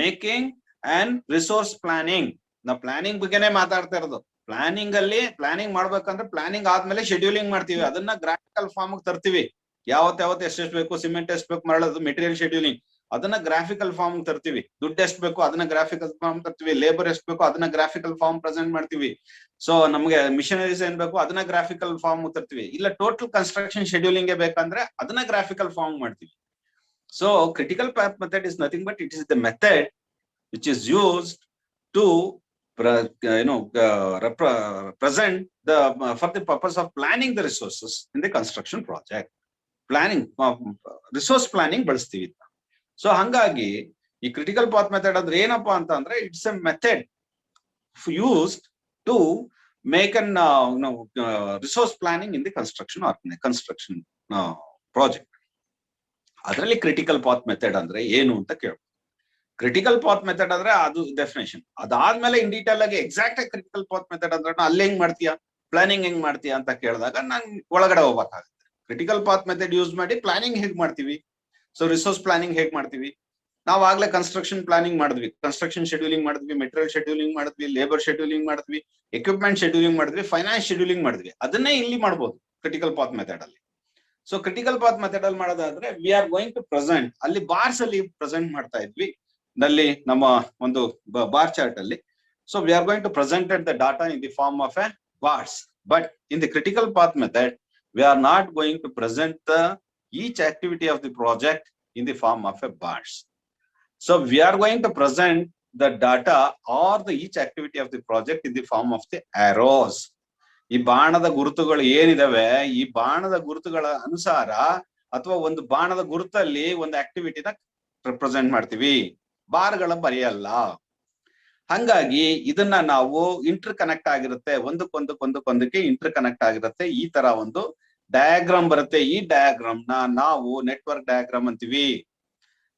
making and resource planning. ನಾವು ಪ್ಲಾನಿಂಗ್ ಬಗ್ಗೆನೇ ಮಾತಾಡ್ತಾ ಇರೋದು. ಪ್ಲಾನಿಂಗ್ ಮಾಡ್ಬೇಕಂದ್ರೆ ಪ್ಲಾನಿಂಗ್ ಆದ್ಮೇಲೆ ಶೆಡ್ಯೂಲಿಂಗ್ ಮಾಡ್ತೀವಿ, ಅದನ್ನ ಗ್ರಾಫಿಕಲ್ ಫಾರ್ಮ್ ತರ್ತೀವಿ. ಯಾವತ್ತು ಎಷ್ಟೆಷ್ಟು ಬೇಕು, ಸಿಮೆಂಟ್ ಎಷ್ಟು ಬೇಕು, ಮರಳದು ಮೆಟೀರಿಯಲ್ ಶೆಡ್ಯೂಲಿಂಗ್ ಅದನ್ನ ಗ್ರಾಫಿಕಲ್ ಫಾರ್ಮ್ ತರ್ತೀವಿ. ದುಡ್ಡು ಎಷ್ಟು ಬೇಕು ಅದನ್ನ ಗ್ರಾಫಿಕಲ್ ಫಾರ್ಮ್ ತರ್ತೀವಿ. ಲೇಬರ್ ಎಷ್ಟು ಬೇಕು ಅದನ್ನ ಗ್ರಾಫಿಕಲ್ ಫಾರ್ಮ್ ಪ್ರೆಸೆಂಟ್ ಮಾಡ್ತೀವಿ. ಸೊ ನಮ್ಗೆ ಮಿಷನರೀಸ್ ಏನ್ ಬೇಕು ಅದನ್ನ ಗ್ರಾಫಿಕಲ್ ಫಾರ್ಮ್ ತರ್ತೀವಿ. ಇಲ್ಲ ಟೋಟಲ್ ಕನ್ಸ್ಟ್ರಕ್ಷನ್ ಶೆಡ್ಯೂಲಿಂಗ್ ಬೇಕಂದ್ರೆ ಅದನ್ನ ಗ್ರಾಫಿಕಲ್ ಫಾರ್ಮ್ ಮಾಡ್ತೀವಿ. So critical path method is nothing but it is the method which is used to present the for the purpose of planning the resources in the construction project. Planning, resource planning ಬಳಸ್ತೀವಿ. ಸೊ ಹಂಗಾಗಿ ಈ ಕ್ರಿಟಿಕಲ್ ಪಾತ್ ಮೆಥಡ್ ಅಂದ್ರೆ ಏನಪ್ಪಾ ಅಂತ ಅಂದ್ರೆ it's A method used to make an resource planning in the construction project. ಅದರಲ್ಲಿ ಕ್ರಿಟಿಕಲ್ ಪಾತ್ ಮೆಥಡ್ ಅಂದ್ರೆ ಏನು ಅಂತ ಕೇಳ. ಕ್ರಿಟಿಕಲ್ ಪಾತ್ ಮೆಥಡ್ ಅಂದ್ರೆ ಅದು ಡೆಫಿನೇಷನ್. ಅದಾದ್ಮೇಲೆ ಇನ್ ಡೀಟೇಲ್ ಆಗಿ ಎಕ್ಸಾಕ್ಟ್ ಆಗಿ ಕ್ರಿಟಿಕಲ್ ಪಾತ್ ಮೆಥಡ್ ಅಂದ್ರೆ ಅಲ್ಲಿ ಹೆಂಗ್ ಮಾಡ್ತೀಯಾ, ಪ್ಲಾನಿಂಗ್ ಹೆಂಗ್ ಮಾಡ್ತೀಯಾ ಅಂತ ಕೇಳಿದಾಗ ನಾನ್ ಒಳಗಡೆ ಹೋಗ್ಬೇಕಾಗುತ್ತೆ. ಕ್ರಿಟಿಕಲ್ ಪಾತ್ ಮೆಥಡ್ ಯೂಸ್ ಮಾಡಿ ಪ್ಲಾನಿಂಗ್ ಹೇಗ್ ಮಾಡ್ತೀವಿ, ಸೊ ರಿಸೋರ್ಸ್ ಪ್ಲಾನಿಂಗ್ ಹೇಗ್ ಮಾಡ್ತೀವಿ. ನಾವ್ ಆಗ್ಲೇ ಕನ್ಸ್ಟ್ರಕ್ಷನ್ ಪ್ಲಾನಿಂಗ್ ಮಾಡಿದ್ವಿ, ಕನ್ಸ್ಟ್ರಕ್ಷನ್ ಶೆಡ್ಯೂಲಿಂಗ್ ಮಾಡಿದ್ವಿ, ಮೆಟೀರಿಯಲ್ ಶೆಡ್ಯೂಲಿಂಗ್ ಮಾಡಿದ್ವಿ, ಲೇಬರ್ ಶೆಡ್ಯೂಲಿಂಗ್ ಮಾಡಿದ್ವಿ, ಎಕ್ವಿಪ್ಮೆಂಟ್ ಶೆಡ್ಯೂಲಿಂಗ್ ಮಾಡಿದ್ವಿ, ಫೈನಾನ್ಸ್ ಶೆಡ್ಯೂಲಿಂಗ್ ಮಾಡಿದ್ವಿ. ಅದನ್ನೇ ಇಲ್ಲಿ ಮಾಡ್ಬೋದು ಕ್ರಿಟಿಕಲ್ ಪಾತ್ ಮೆಥಡ್ ಅಲ್ಲಿ. ಸೊ ಕ್ರಿಟಿಕಲ್ ಪಾತ್ ಮೆಥಡ್ ಅಲ್ಲಿ ಮಾಡೋದಾದ್ರೆ we are going to present, ಅಲ್ಲಿ ಬಾರ್ಸ್ ಅಲ್ಲಿ ಪ್ರೆಸೆಂಟ್ ಮಾಡ್ತಾ ಇದ್ವಿ ನಲ್ಲಿ ನಮ್ಮ ಒಂದು ಬಾರ್ ಚಾರ್ಟ್ ಅಲ್ಲಿ. So we are going to presented the data in the form of a bars. But in the critical path method we are not going to present the each activity of the project in the form of a bars. So we are going to present the data or the each activity of the project in the form of the arrows. ಈ ಬಾಣದ ಗುರುತುಗಳು ಏನಿದಾವೆ, ಈ ಬಾಣದ ಗುರುತುಗಳ ಅನುಸಾರ ಅಥವಾ ಒಂದು ಬಾಣದ ಗುರುತಲ್ಲಿ ಒಂದು ಆಕ್ಟಿವಿಟಿನ ರೆಪ್ರೆಸೆಂಟ್ ಮಾಡ್ತೀವಿ, ಬಾರ್ಗಳ ಬರೆಯಲ್ಲ. ಹಂಗಾಗಿ ಇದನ್ನ ನಾವು ಇಂಟರ್ ಕನೆಕ್ಟ್ ಆಗಿರುತ್ತೆ, ಒಂದಕ್ಕೊಂದಕ್ಕೆ ಇಂಟರ್ ಕನೆಕ್ಟ್ ಆಗಿರುತ್ತೆ. ಈ ತರ ಒಂದು ಡಯಾಗ್ರಾಮ್ ಬರುತ್ತೆ. ಈ ಡಯಾಗ್ರಾಮ್ ನ ನಾವು ನೆಟ್ವರ್ಕ್ ಡಯಾಗ್ರಾಮ್ ಅಂತೀವಿ.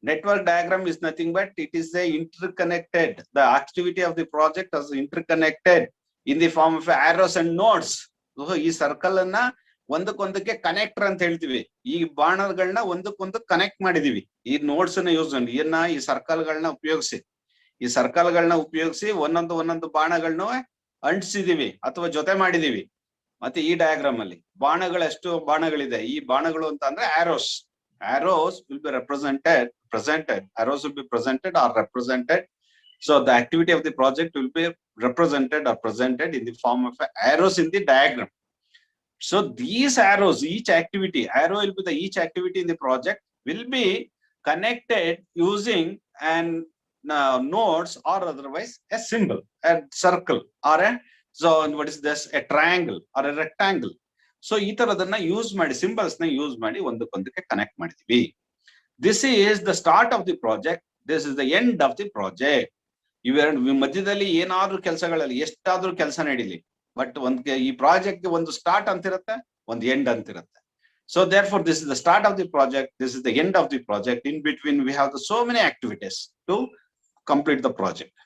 Network diagram is nothing but it is a interconnected, the activity of the project as interconnected in the form of arrows and nodes. ಈ ಸರ್ಕಲ್ ಅನ್ನ ಒಂದಕ್ಕೊಂದಕ್ಕೆ ಕನೆಕ್ಟರ್ ಅಂತ ಹೇಳ್ತೀವಿ. ಈ ಬಾಣಗಳನ್ನ ಒಂದಕ್ಕೊಂದು ಕನೆಕ್ಟ್ ಮಾಡಿದೀವಿ. ಈ ನೋಟ್ಸ್ ಅನ್ನ ಯೂಸ್ ಮಾಡಿ ಈ ಸರ್ಕಲ್ಗಳನ್ನ ಉಪಯೋಗಿಸಿ ಒಂದೊಂದು ಬಾಣಗಳನ್ನ ಅಂಟಿಸಿದೀವಿ ಅಥವಾ ಜೊತೆ ಮಾಡಿದೀವಿ. ಮತ್ತೆ ಈ ಡಯಾಗ್ರಾಮ್ ಅಲ್ಲಿ ಬಾಣಗಳೆಷ್ಟು ಬಾಣಗಳಿದೆ, ಈ ಬಾಣಗಳು ಅಂತ ಅಂದ್ರೆ arrows will be presented arrows will be presented or represented. So the activity of the project will be represented or presented in the form of arrows in the diagram. So these arrows, each activity arrow will be the each activity in the project will be connected using an nodes or otherwise a symbol, a circle or a, so what is this, a triangle or a rectangle. So ಈ ತರದನ್ನ ಯೂಸ್ ಮಾಡಿ, ಸಿಂಬಲ್ಸ್ ನ ಯೂಸ್ ಮಾಡಿ ಒಂದಕ್ಕೊಂದಕ್ಕೆ ಕನೆಕ್ಟ್ ಮಾಡಿದೀವಿ. This is the start of the project, this is the end of the project. ಇವೆರಡು ಮಧ್ಯದಲ್ಲಿ ಏನಾದ್ರೂ ಕೆಲಸಗಳಲ್ಲಿ ಎಷ್ಟಾದ್ರೂ ಕೆಲಸ ನಡೀಲಿ, ಬಟ್ ಈ ಪ್ರಾಜೆಕ್ಟ್ ಒಂದು ಸ್ಟಾರ್ಟ್ ಅಂತಿರುತ್ತೆ, ಒಂದು ಎಂಡ್ ಅಂತಿರುತ್ತೆ. So therefore this is the start of the project, this is the end of the project. In between we have so many activities to complete the project.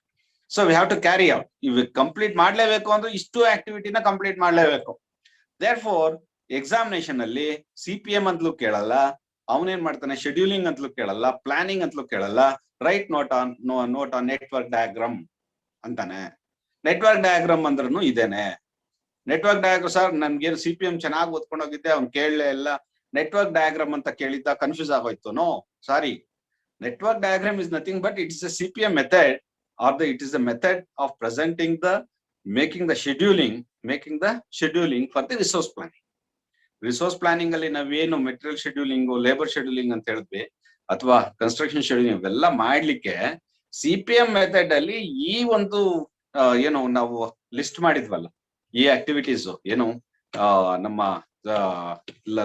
So we have to carry out. ಇವ್ ಕಂಪ್ಲೀಟ್ ಮಾಡ್ಲೇಬೇಕು ಅಂದ್ರೆ ಇಷ್ಟು ಆಕ್ಟಿವಿಟಿನ ಕಂಪ್ಲೀಟ್ ಮಾಡ್ಲೇಬೇಕು. Therefore, examination ಅಲ್ಲಿ CPM ಅಂತಲೂ ಕೇಳಲ್ಲ, ಅವನೇನ್ ಮಾಡ್ತಾನೆ ಶೆಡ್ಯೂಲಿಂಗ್ ಅಂತಲೂ ಕೇಳಲ್ಲ, ಪ್ಲಾನಿಂಗ್ ಅಂತಲೂ ಕೇಳಲ್ಲ, right note on network diagram ಅಂತಾನೆ. ನೆಟ್ವರ್ಕ್ ಡಯಾಗ್ರಾಮ್ ಅಂದ್ರೂ ಇದೇನೆ. ನೆಟ್ವರ್ಕ್ ಡಯಾಗ್ರಾಮ್ ಸರ್ ನನ್ಗೆ CPM ಚೆನ್ನಾಗಿ ಓದ್ಕೊಂಡು ಹೋಗಿದ್ದೆ, ಅವ್ನು ಕೇಳಲೇ ಇಲ್ಲ, ನೆಟ್ವರ್ಕ್ ಡಯಾಗ್ರಾಮ್ ಅಂತ ಕೇಳಿದ್ದ, ಕನ್ಫ್ಯೂಸ್ ಆಗೋಯ್ತು. No, sorry, network diagram is nothing but it's a CPM method or it is a method of presenting the making the scheduling for the resource planning. Resource planning ಅಲ್ಲಿ ನಾವೇನು ಮೆಟೀರಿಯಲ್ ಶೆಡ್ಯೂಲಿಂಗ್, ಲೇಬರ್ ಶೆಡ್ಯೂಲಿಂಗ್ ಅಂತ ಹೇಳಿದ್ವಿ ಅಥವಾ ಕನ್ಸ್ಟ್ರಕ್ಷನ್ ಶೆಡ್ಯೂಲಿಂಗ್ ಇವೆಲ್ಲ ಮಾಡ್ಲಿಕ್ಕೆ CPM ಮೆಥಡ್ ಅಲ್ಲಿ ಈ ಒಂದು ಏನು ನಾವು ಲಿಸ್ಟ್ ಮಾಡಿದ್ವಲ್ಲ, ಈ ಆಕ್ಟಿವಿಟೀಸ್ ಏನು ನಮ್ಮ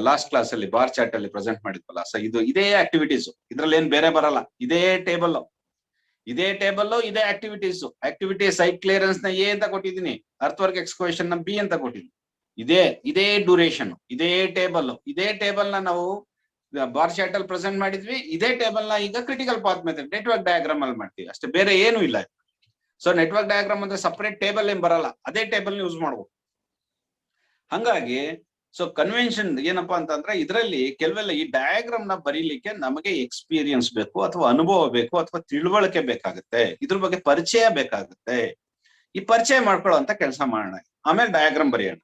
ಲಾಸ್ಟ್ ಕ್ಲಾಸ್ ಅಲ್ಲಿ ಬಾರ್ ಚಾರ್ಟ್ ಅಲ್ಲಿ ಪ್ರೆಸೆಂಟ್ ಮಾಡಿದ್ವಲ್ಲ, ಸೊ ಇದೇ ಆಕ್ಟಿವಿಟೀಸ್, ಇದ್ರಲ್ಲಿ ಏನ್ ಬೇರೆ ಬರಲ್ಲ. ಇದೇ ಟೇಬಲ್, ಇದೇ ಆಕ್ಟಿವಿಟಿ ಸೈಟ್ ಕ್ಲಿಯರೆನ್ಸ್ ನ ಎ ಅಂತ ಕೊಟ್ಟಿದ್ದೀನಿ, ಅರ್ತ್ ವರ್ಕ್ ಎಕ್ಸ್ಕವೇಷನ್ ನ ಬಿ ಅಂತ ಕೊಟ್ಟಿದ್ದೀನಿ. ಇದೇ ಡ್ಯೂರೇಷನ್, ಇದೇ ಟೇಬಲ್ ನ ನಾವು ಬಾರ್ ಚಾರ್ಟ್ ಅಲ್ಲಿ ಪ್ರೆಸೆಂಟ್ ಮಾಡಿದ್ವಿ. ಇದೇ ಟೇಬಲ್ ನ ಈಗ critical path method network diagram ಅಲ್ಲಿ ಮಾಡ್ತೀವಿ, ಅಷ್ಟೇ, ಬೇರೆ ಏನು ಇಲ್ಲ. ಸೊ ನೆಟ್ವರ್ಕ್ ಡಯಾಗ್ರಾಮ್ ಅಂದ್ರೆ ಸಪರೇಟ್ ಟೇಬಲ್ ಏನ್ ಬರಲ್ಲ, ಅದೇ ಟೇಬಲ್ ಯೂಸ್ ಮಾಡ್ಬೋದು. ಹಂಗಾಗಿ ಸೊ ಕನ್ವೆನ್ಷನ್ ಏನಪ್ಪಾ ಅಂತಂದ್ರೆ ಇದರಲ್ಲಿ ಕೆಲವೆಲ್ಲ ಈ ಡಯಾಗ್ರಾಮ್ ನ ಬರೀಲಿಕ್ಕೆ ನಮಗೆ ಎಕ್ಸ್ಪೀರಿಯನ್ಸ್ ಬೇಕು ಅಥವಾ ಅನುಭವ ಬೇಕು ಅಥವಾ ತಿಳುವಳಿಕೆ ಬೇಕಾಗುತ್ತೆ, ಇದ್ರ ಬಗ್ಗೆ ಪರಿಚಯ ಬೇಕಾಗುತ್ತೆ. ಈ ಪರಿಚಯ ಮಾಡ್ಕೊಳ್ಳೋ ಅಂತ ಕೆಲಸ ಮಾಡೋಣ. ಆಮೇಲೆ ಡಯಾಗ್ರಾಮ್ ಬರೆಯೋಣ.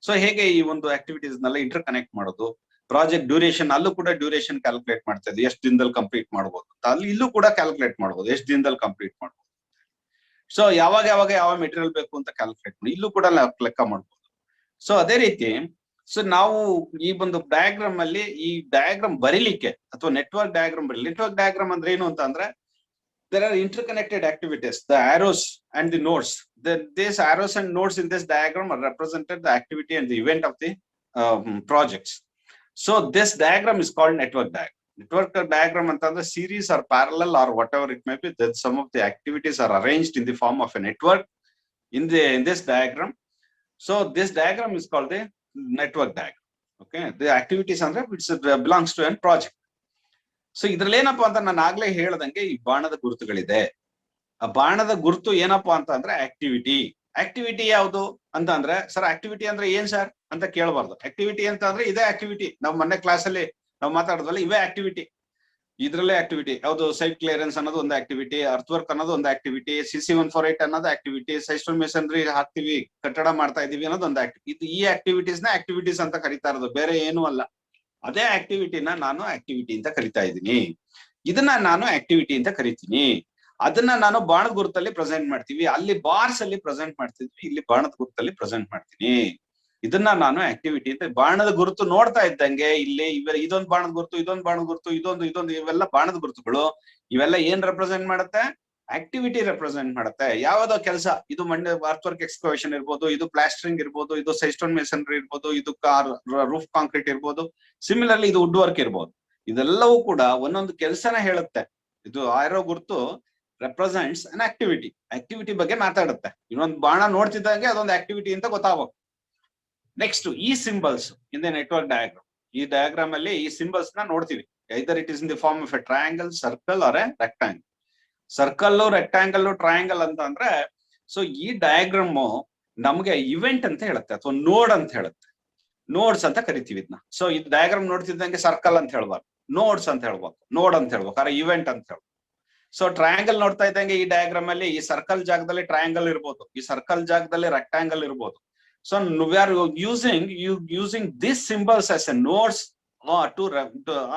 ಸೊ ಹೇಗೆ ಈ ಒಂದು ಆಕ್ಟಿವಿಟೀಸ್ ನೆಲ್ಲ ಇಂಟರ್ ಕನೆಕ್ಟ್ ಮಾಡೋದು, ಪ್ರಾಜೆಕ್ಟ್ ಡ್ಯೂರೇಷನ್, ಅಲ್ಲೂ ಕೂಡ ಡ್ಯೂರೇಷನ್ ಕ್ಯಾಲ್ಕುಲೇಟ್ ಮಾಡ್ತಾ ಇದ್ವಿ, ಎಷ್ಟು ದಿನದಲ್ಲಿ ಕಂಪ್ಲೀಟ್ ಮಾಡ್ಬೋದು ಅಂತ. ಅಲ್ಲಿ ಇಲ್ಲೂ ಕೂಡ ಕ್ಯಾಲ್ಕುಲೇಟ್ ಮಾಡ್ಬೋದು, ಎಷ್ಟು ದಿನದಲ್ಲಿ ಕಂಪ್ಲೀಟ್ ಮಾಡ್ಬೋದು. ಸೊ ಯಾವಾಗ ಯಾವ ಮೆಟೀರಿಯಲ್ ಬೇಕು ಅಂತ ಕ್ಯಾಲ್ಕುಲೇಟ್ ಮಾಡಿ ಇಲ್ಲೂ ಕೂಡ ಲೆಕ್ಕ ಮಾಡ್ಬೋದು. ಸೊ ಅದೇ ರೀತಿ ಸೊ ನಾವು ಈ ಒಂದು ಡಯಾಗ್ರಾಮ್ ಅಲ್ಲಿ ಈ ಡಯಾಗ್ರಾಮ್ ಬರೀಲಿಕ್ಕೆ ಅಥವಾ ನೆಟ್ವರ್ಕ್ ಡಯಾಗ್ರಾಮ್ ನೆಟ್ವರ್ಕ್ ಡಯಾಗ್ರಾಮ್ ಅಂದ್ರೆ ಏನು ಅಂತ ಅಂದ್ರೆ, there are interconnected activities, the arrows and the nodes. These arrows and nodes in this diagram are represented the activity and the event of the projects. So this diagram is called network diagram. Network diagram antandre series or parallel or whatever it may be, that some of the activities are arranged in the form of a network in this diagram. So this diagram is called the network diagram. Okay, the activities andre which belongs to a project. So ಇದ್ರಲ್ಲಿ ಏನಪ್ಪಾ ಅಂತ ನಾನು ಆಗ್ಲೇ ಹೇಳ್ದಂಗೆ ಈ ಬಾಣದ ಗುರುತುಗಳಿದೆ. ಆ ಬಾಣದ ಗುರುತು ಏನಪ್ಪಾ ಅಂತ ಅಂದ್ರೆ ಆಕ್ಟಿವಿಟಿ. ಆಕ್ಟಿವಿಟಿ ಯಾವುದು ಅಂತ ಅಂದ್ರೆ, ಸರ್ ಆಕ್ಟಿವಿಟಿ ಅಂದ್ರೆ ಏನ್ ಸರ್ ಅಂತ ಕೇಳಬಾರ್ದು. ಆಕ್ಟಿವಿಟಿ ಅಂತ ಅಂದ್ರೆ ಇದೇ ಆಕ್ಟಿವಿಟಿ. ನಾವು ಮೊನ್ನೆ ಕ್ಲಾಸ್ ಅಲ್ಲಿ ನಾವು ಮಾತಾಡೋದಲ್ಲ, ಇವೇ ಆಕ್ಟಿವಿಟಿ. ಇದ್ರಲ್ಲೇ ಆಕ್ಟಿವಿಟಿ ಯಾವುದು, ಸೈಟ್ ಕ್ಲಿಯರೆನ್ಸ್ ಅನ್ನೋದು ಒಂದು ಆಕ್ಟಿವಿಟಿ, ಅರ್ತ್ ವರ್ಕ್ ಅನ್ನೋದು ಒಂದು ಆಕ್ಟಿವಿಟಿ, CC148 ಅನ್ನೋದು ಆಕ್ಟಿವಿಟಿ, ಸೈಸ್ಟೋನ್ ಮೆಸನ್ರಿ ಹಾಕ್ತಿವಿ, ಕಟ್ಟಡ ಮಾಡ್ತಾ ಇದೀವಿ ಅನ್ನೋದು ಒಂದು ಆಕ್ಟಿವಿಟಿ. ಈ ಆಕ್ಟಿವಿಟೀಸ್ ನ ಆಕ್ಟಿವಿಟೀಸ್ ಅಂತ ಕರೀತಾ ಇರೋದು, ಬೇರೆ ಏನು ಅಲ್ಲ. ಅದೇ ಆಕ್ಟಿವಿಟಿನ ನಾನು ಆಕ್ಟಿವಿಟಿ ಅಂತ ಕರಿತಾ ಇದ್ದೀನಿ. ಇದನ್ನ ನಾನು ಆಕ್ಟಿವಿಟಿ ಅಂತ ಕರಿತೀನಿ. ಅದನ್ನ ನಾನು ಬಾಣದ ಗುರುತಲ್ಲಿ ಪ್ರೆಸೆಂಟ್ ಮಾಡ್ತೀವಿ, ಅಲ್ಲಿ ಬಾರ್ಸ್ ಅಲ್ಲಿ ಪ್ರೆಸೆಂಟ್ ಮಾಡ್ತಿದ್ವಿ, ಇಲ್ಲಿ ಬಾಣದ ಗುರುತಲ್ಲಿ ಪ್ರೆಸೆಂಟ್ ಮಾಡ್ತೀನಿ. ಇದನ್ನ ನಾನು ಆಕ್ಟಿವಿಟಿ ಅಂತ. ಬಾಣದ ಗುರುತು ನೋಡ್ತಾ ಇದ್ದಂಗೆ ಇಲ್ಲಿ ಇದೊಂದು ಬಾಣದ ಗುರುತು, ಇದೊಂದು ಬಾಣದ ಗುರುತು, ಇದೊಂದು ಇವೆಲ್ಲ ಬಾಣದ ಗುರುತುಗಳು. ಇವೆಲ್ಲ ಏನ್ ರೆಪ್ರೆಸೆಂಟ್ ಮಾಡುತ್ತೆ? ಆಕ್ಟಿವಿಟಿ ರೆಪ್ರೆಸೆಂಟ್ ಮಾಡುತ್ತೆ. ಯಾವ್ದೋ ಕೆಲಸ, ಇದು ಅರ್ತ್ ವರ್ಕ್ ಎಕ್ಸ್ಕವೇಷನ್ ಇರ್ಬೋದು, ಇದು ಪ್ಲಾಸ್ಟರಿಂಗ್ ಇರ್ಬೋದು, ಇದು ಸೈಸ್ಟೋನ್ ಮೆಸನ್ರಿ ಇರ್ಬೋದು, ಇದು ರೂಫ್ ಕಾಂಕ್ರೀಟ್ ಇರ್ಬೋದು, ಸಿಮಿಲರ್ಲಿ ಇದು ವುಡ್ ವರ್ಕ್ ಇರ್ಬೋದು. ಇದೆಲ್ಲವೂ ಕೂಡ ಒಂದೊಂದು ಕೆಲಸನ ಹೇಳುತ್ತೆ. ಇದು ಆರೋ ಗುರುತು ರೆಪ್ರೆಸೆಂಟ್ಸ್ ಅನ್ ಆಕ್ಟಿವಿಟಿ. ಆಕ್ಟಿವಿಟಿ ಬಗ್ಗೆ ಮಾತಾಡುತ್ತೆ. ಇನ್ನೊಂದು ಬಾಣ ನೋಡ್ತಿದ್ದಂಗೆ ಅದೊಂದು ಆಕ್ಟಿವಿಟಿ ಅಂತ ಗೊತ್ತಾಗಬೇಕು. ನೆಕ್ಸ್ಟ್ ಈ symbols in the network diagram. ಈ ಡಯಾಗ್ರಾಮ್ ಅಲ್ಲಿ ಈ ಸಿಂಬಲ್ಸ್ ನ ನೋಡ್ತೀವಿ. Either it is in the form of a triangle, circle or a rectangle. Circle, rectangle, triangle ಅಂತ ಅಂದ್ರೆ, ಸೊ ಈ ಡಯಾಗ್ರಾಮ್ ನಮ್ಗೆ ಇವೆಂಟ್ ಅಂತ ಹೇಳುತ್ತೆ ಅಥವಾ ನೋಡ್ ಅಂತ ಹೇಳುತ್ತೆ. ನೋಡ್ಸ್ ಅಂತ ಕರಿತೀವಿ ಇದನ್ನ. ಸೊ ಈ ಡಯಾಗ್ರಾಮ್ ನೋಡ್ತಿದ್ದಂಗೆ ಸರ್ಕಲ್ ಅಂತ ಹೇಳ್ಬಾರ್ದು, ನೋಡ್ಸ್ ಅಂತ ಹೇಳ್ಬೇಕು, ನೋಡ್ ಅಂತ ಹೇಳ್ಬೇಕು, ಅರೆ ಇವೆಂಟ್ ಅಂತ ಹೇಳ್ಬೇಕು. ಸೊ ಟ್ರಯಾಂಗಲ್ ನೋಡ್ತಾ ಇದ್ದಂಗೆ ಈ ಡಯಾಗ್ರಾಮ್ ಅಲ್ಲಿ ಈ ಸರ್ಕಲ್ ಜಾಗದಲ್ಲಿ ಟ್ರಯಾಂಗಲ್ ಇರ್ಬೋದು, ಈ ಸರ್ಕಲ್ ಜಾಗದಲ್ಲಿ ರೆಕ್ಟಾಂಗಲ್ ಇರ್ಬೋದು. So we are using this symbols as a nodes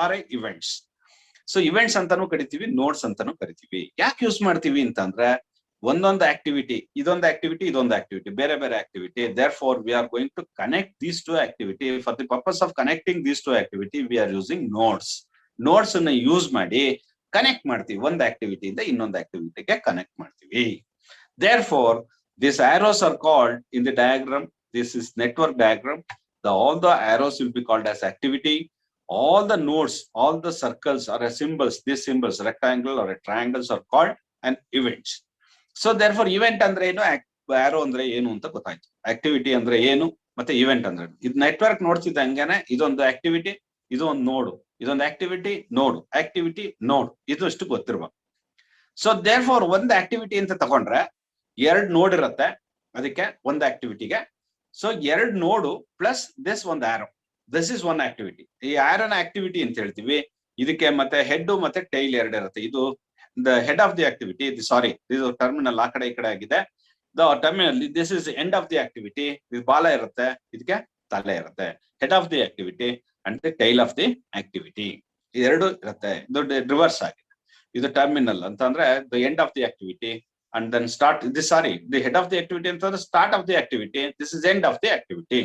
or a events. So events ಅಂತಾನು ಕರಿತೀವಿ, ನೋಡ್ಸ್ ಅಂತಾನು ಕರಿತೀವಿ. ಯಾಕೆ ಯೂಸ್ ಮಾಡ್ತೀವಿ ಅಂತಂದ್ರೆ, ಒಂದೊಂದು ಆಕ್ಟಿವಿಟಿ, ಇದೊಂದು ಆಕ್ಟಿವಿಟಿ, ಇದೊಂದು ಆಕ್ಟಿವಿಟಿ, ಬೇರೆ ಬೇರೆ activity. Therefore we are going to connect these two activity. For the purpose of connecting these two activity we are using nodes. Nodes ಅನ್ನ ಯೂಸ್ ಮಾಡಿ ಕನೆಕ್ಟ್ ಮಾಡ್ತೀವಿ, ಒಂದು ಆಕ್ಟಿವಿಟಿಯಿಂದ ಇನ್ನೊಂದು ಆಕ್ಟಿವಿಟಿಗೆ ಕನೆಕ್ಟ್ ಮಾಡ್ತೀವಿ. Therefore these arrows are called in the diagram, this is network diagram, all the arrows will be called as activity. All the nodes, all the circles or symbols, these symbols, rectangle or triangles are called an events. So therefore event andre enu, arrow andre enu anta gottayitu. Activity andre enu ಮತ್ತೆ event andre idu network ನೋಡ್ತಿದ್ದಂಗೆನೆ ಇದೊಂದು activity, ಇದೊಂದು ನೋಡ್, ಇದೊಂದು activity ನೋಡ್, activity ನೋಡ್, ಇದು ಅಷ್ಟು ಗೊತ್ತಿರಬೇಕು. ಸೊ therefore ಒಂದು activity ಅಂತ ತಗೊಂಡ್ರೆ ಎರಡು ನೋಡ್ ಇರುತ್ತೆ ಅದಕ್ಕೆ ಒಂದು ಆಕ್ಟಿವಿಟಿಗೆ. ಸೊ ಎರಡು ನೋಡು ಪ್ಲಸ್ ದಿಸ್ ಒಂದು ಆರೋ, ದಿಸ್ ಇಸ್ ಒನ್ ಆಕ್ಟಿವಿಟಿ. ಈ ಆರೋನ ಆಕ್ಟಿವಿಟಿ ಅಂತ ಹೇಳ್ತೀವಿ. ಇದಕ್ಕೆ ಮತ್ತೆ ಹೆಡ್ ಮತ್ತೆ ಟೈಲ್ ಎರಡು ಇರುತ್ತೆ. ಇದು the head of the activity, sorry ಇದು ಟರ್ಮಿನಲ್ ಆ ಕಡೆ ಈ ಕಡೆ ಆಗಿದೆ. The terminal, this is end of the activity. ಇದು ಬಾಲ ಇರುತ್ತೆ, ಇದಕ್ಕೆ ತಲೆ ಇರುತ್ತೆ. Head of the activity and the tail of the activity, ಇದೆರಡು ಇರುತ್ತೆ. ಇದು ರಿವರ್ಸ್ ಆಗಿದೆ. ಇದು ಟರ್ಮಿನಲ್ ಅಂತ ಅಂದ್ರೆ the end of the activity, and then start this, sorry, the head of the activity and the start of the activity, this is end of the activity.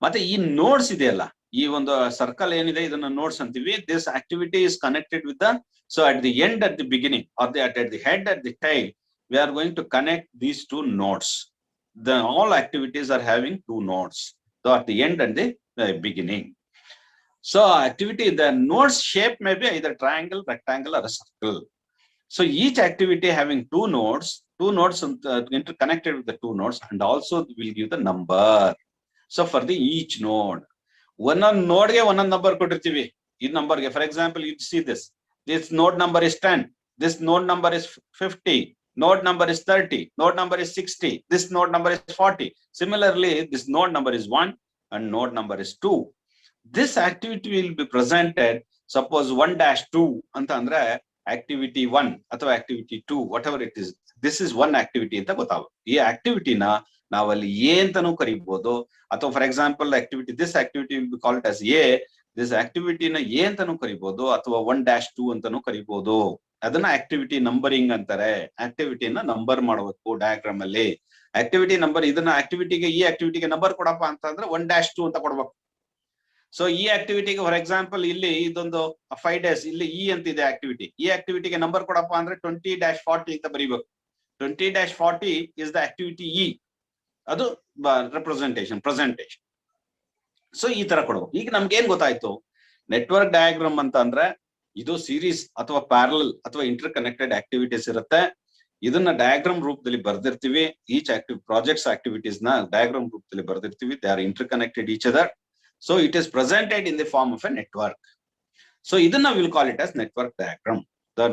ಮತ್ತೆ ಈ ನೋಡ್ಸ್ ಇದೆಯಲ್ಲ, ಈ ಒಂದು ಸರ್ಕಲ್ ಏನಿದೆ ಇದನ್ನ ನೋಡ್ಸ್ ಅಂತೀವಿ. this activity is connected with the, so at the end, at the beginning, or at the head, at the tail, we are going to connect these two nodes. The all activities are having two nodes, so at the end and the beginning. So activity, the nodes shape may be either triangle, rectangle or a circle. So each activity having two nodes interconnected with the two nodes, and also will give the number. So for the each node, one node ge one number kotirtivi. Ee number ge, for example, you see this node number is 10, this node number is 50, node number is 30, node number is 60, this node number is 40. Similarly, this node number is 1 and node number is 2. This activity will be presented, suppose 1-2 anta andre activity 1 ಅಥವಾ activity 2, whatever it is, this is one activity ಅಂತ ಗೊತ್ತಾಗುತ್ತೆ. ಈ ಆಕ್ಟಿವಿಟಿನ ನಾವಲ್ಲಿ ಎ ಅಂತಾನೂ ಕರಿಬಹುದು, ಅಥವಾ for example activity this activity will be called as A, ದಿಸ್ ಆಕ್ಟಿವಿಟಿನ ಎ ಅಂತಾನೂ ಕರಿಬಹುದು, ಅಥವಾ 1-2 ಅಂತಾನೂ ಕರಿಬಹುದು. ಅದನ್ನ ಆಕ್ಟಿವಿಟಿ ನಂಬರಿಂಗ್ ಅಂತಾರೆ. ಆಕ್ಟಿವಿಟಿನ ನಂಬರ್ ಮಾಡಬೇಕು ಡಯಾಗ್ರಾಮ್ ಅಲ್ಲಿ. ಆಕ್ಟಿವಿಟಿ ನಂಬರ್, ಇದನ್ನ ಆಕ್ಟಿವಿಟಿಗೆ ಈ ಆಕ್ಟಿವಿಟಿಗೆ ನಂಬರ್ ಕೊಡಪ್ಪ ಅಂತಂದ್ರೆ 1-2 ಅಂತ ಕೊಡ್ಬೇಕು. ಸೊ ಈ ಆಕ್ಟಿವಿಟಿಗೆ ಫಾರ್ ಎಕ್ಸಾಂಪಲ್ ಇಲ್ಲಿ ಇದೊಂದು 5 days, ಇಲ್ಲಿ ಇ ಅಂತಿದೆ ಆಕ್ಟಿವಿಟಿ. ಈ ಆಕ್ಟಿವಿಟಿಗೆ ನಂಬರ್ ಕೊಡಪ್ಪ ಅಂದ್ರೆ 20-40 ಅಂತ ಬರೀಬೇಕು. 20-40 ಇಸ್ ದ ಆಕ್ಟಿವಿಟಿ ಇ, ಅದು ರೆಪ್ರೆಸೆಂಟೇಶನ್, ಪ್ರೆಸೆಂಟೇಶನ್. ಸೊ ಈ ತರ ಕೊಡ್ಬೇಕು. ಈಗ ನಮ್ಗೆ ಏನ್ ಗೊತ್ತಾಯ್ತು, ನೆಟ್ವರ್ಕ್ ಡಯಾಗ್ರಾಮ್ ಅಂತ ಅಂದ್ರೆ ಇದು ಸೀರೀಸ್ ಅಥವಾ ಪ್ಯಾರಲಲ್ ಅಥವಾ ಇಂಟರ್ ಕನೆಕ್ಟೆಡ್ ಆಕ್ಟಿವಿಟೀಸ್ ಇರುತ್ತೆ. ಇದನ್ನ ಡಯಾಗ್ರಾಮ್ ರೂಪದಲ್ಲಿ ಬರ್ದಿರ್ತೀವಿ. ಈಚ್ ಪ್ರಾಜೆಕ್ಟ್ಸ್ ಆಕ್ಟಿವಿಟೀಸ್ ನ ಡಯಾಗ್ರಾಮ್ ರೂಪದಲ್ಲಿ ಬರ್ದಿರ್ತೀವಿ. They are interconnected each other. So it is presented in the form of a network. So idana we will call it as network diagram. The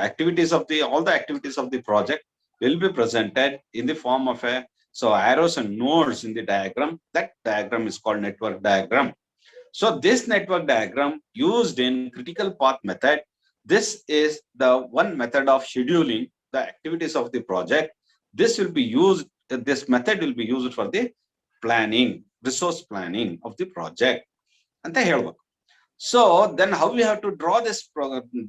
activities of all the activities of the project will be presented in the form of a, so arrows and nodes in the diagram. That diagram is called network diagram. So this network diagram used in critical path method. This is the one method of scheduling the activities of the project. This will be used, this method will be used for the planning, resource planning of the project anta helbeku. So then how we have to draw this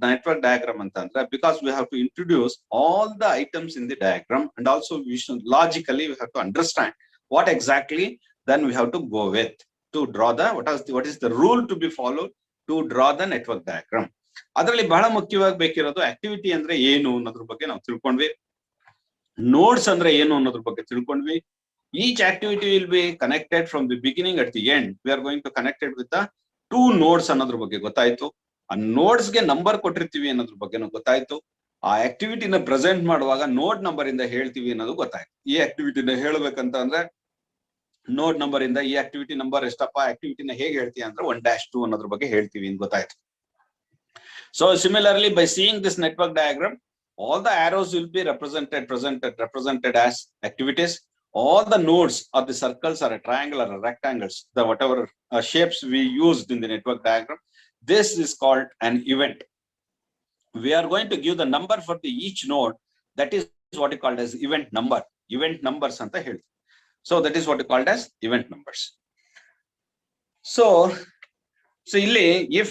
network diagram antandre, because we have to introduce all the items in the diagram, and also we should logically we have to understand what exactly then we have to go with to draw the what is the rule to be followed to draw the network diagram. ಅದರಲ್ಲಿ ಬಹಳ ಮುಖ್ಯವಾಗಿ ಬೇಕಿರೋದು ಆಕ್ಟಿವಿಟಿ ಅಂದ್ರೆ ಏನು ಅನ್ನೋದ್ರ ಬಗ್ಗೆ ನಾವು ತಿಳ್ಕೊಂಡ್ವಿ. ನೋಡ್ಸ್ ಅಂದ್ರೆ ಏನು ಅನ್ನೋದ್ರ ಬಗ್ಗೆ ತಿಳ್ಕೊಂಡ್ವಿ. Each activity will be connected from the beginning at the end. We are going to connect it with the 2 nodes ಅನ್ನೋದ್ರ ಬಗ್ಗೆ ಗೊತ್ತಾಯ್ತು. ಆ ನೋಡ್ಸ್ ಗೆ ನಂಬರ್ ಕೊಟ್ಟಿರ್ತೀವಿ ಅನ್ನೋದ್ರ ಬಗ್ಗೆನೂ ಗೊತ್ತಾಯ್ತು. ಆ ಆಕ್ಟಿವಿಟಿನ ಪ್ರೆಸೆಂಟ್ ಮಾಡುವಾಗ ನೋಡ್ ನಂಬರ್ ಇಂದ ಹೇಳ್ತೀವಿ ಅನ್ನೋದು ಗೊತ್ತಾಯ್ತು. ಈ ಆಕ್ಟಿವಿಟಿನ ಹೇಳ್ಬೇಕಂತ ಅಂದ್ರೆ ನೋಡ್ ನಂಬರ್ ಇಂದ ಈ ಆಕ್ಟಿವಿಟಿ ನಂಬರ್ ಎಷ್ಟಪ್ಪ, ಆಕ್ಟಿವಿಟಿನ ಹೇಗೆ ಹೇಳ್ತೀವಿ ಅಂದ್ರೆ 1-2 ಅನ್ನೋದ್ರ ಬಗ್ಗೆ ಹೇಳ್ತೀವಿ ಅಂತ ಗೊತ್ತಾಯ್ತು. So similarly, by seeing this network diagram, all the arrows will be represented as activities. All the nodes or the circles or a triangle or a rectangles, the whatever shapes we used in the network diagram, this is called an event. We are going to give the number for the each node. That is what is called as event number. Event numbers anta helti. So that is what is called as event numbers. So illi if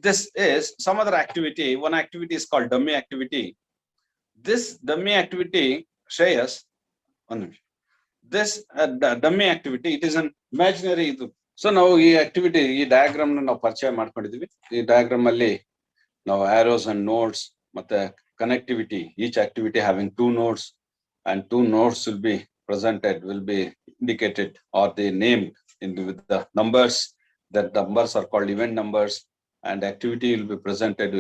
this is some other activity, one activity is called dummy activity. This dummy activity, Shreyas, this dummy activity, it is an imaginary. So now ಈ activity, ಈ diagram ನಾವು ಪರಿಚಯ ಮಾಡ್ಕೊಂಡಿದೀವಿ. ಈ diagram ಅಲ್ಲಿ ನಾವು arrows and nodes ಮತ್ತೆ connectivity, each activity having 2 nodes, and 2 nodes will be presented, will be indicated or they named with the numbers. That numbers are called event numbers, and activity will be presented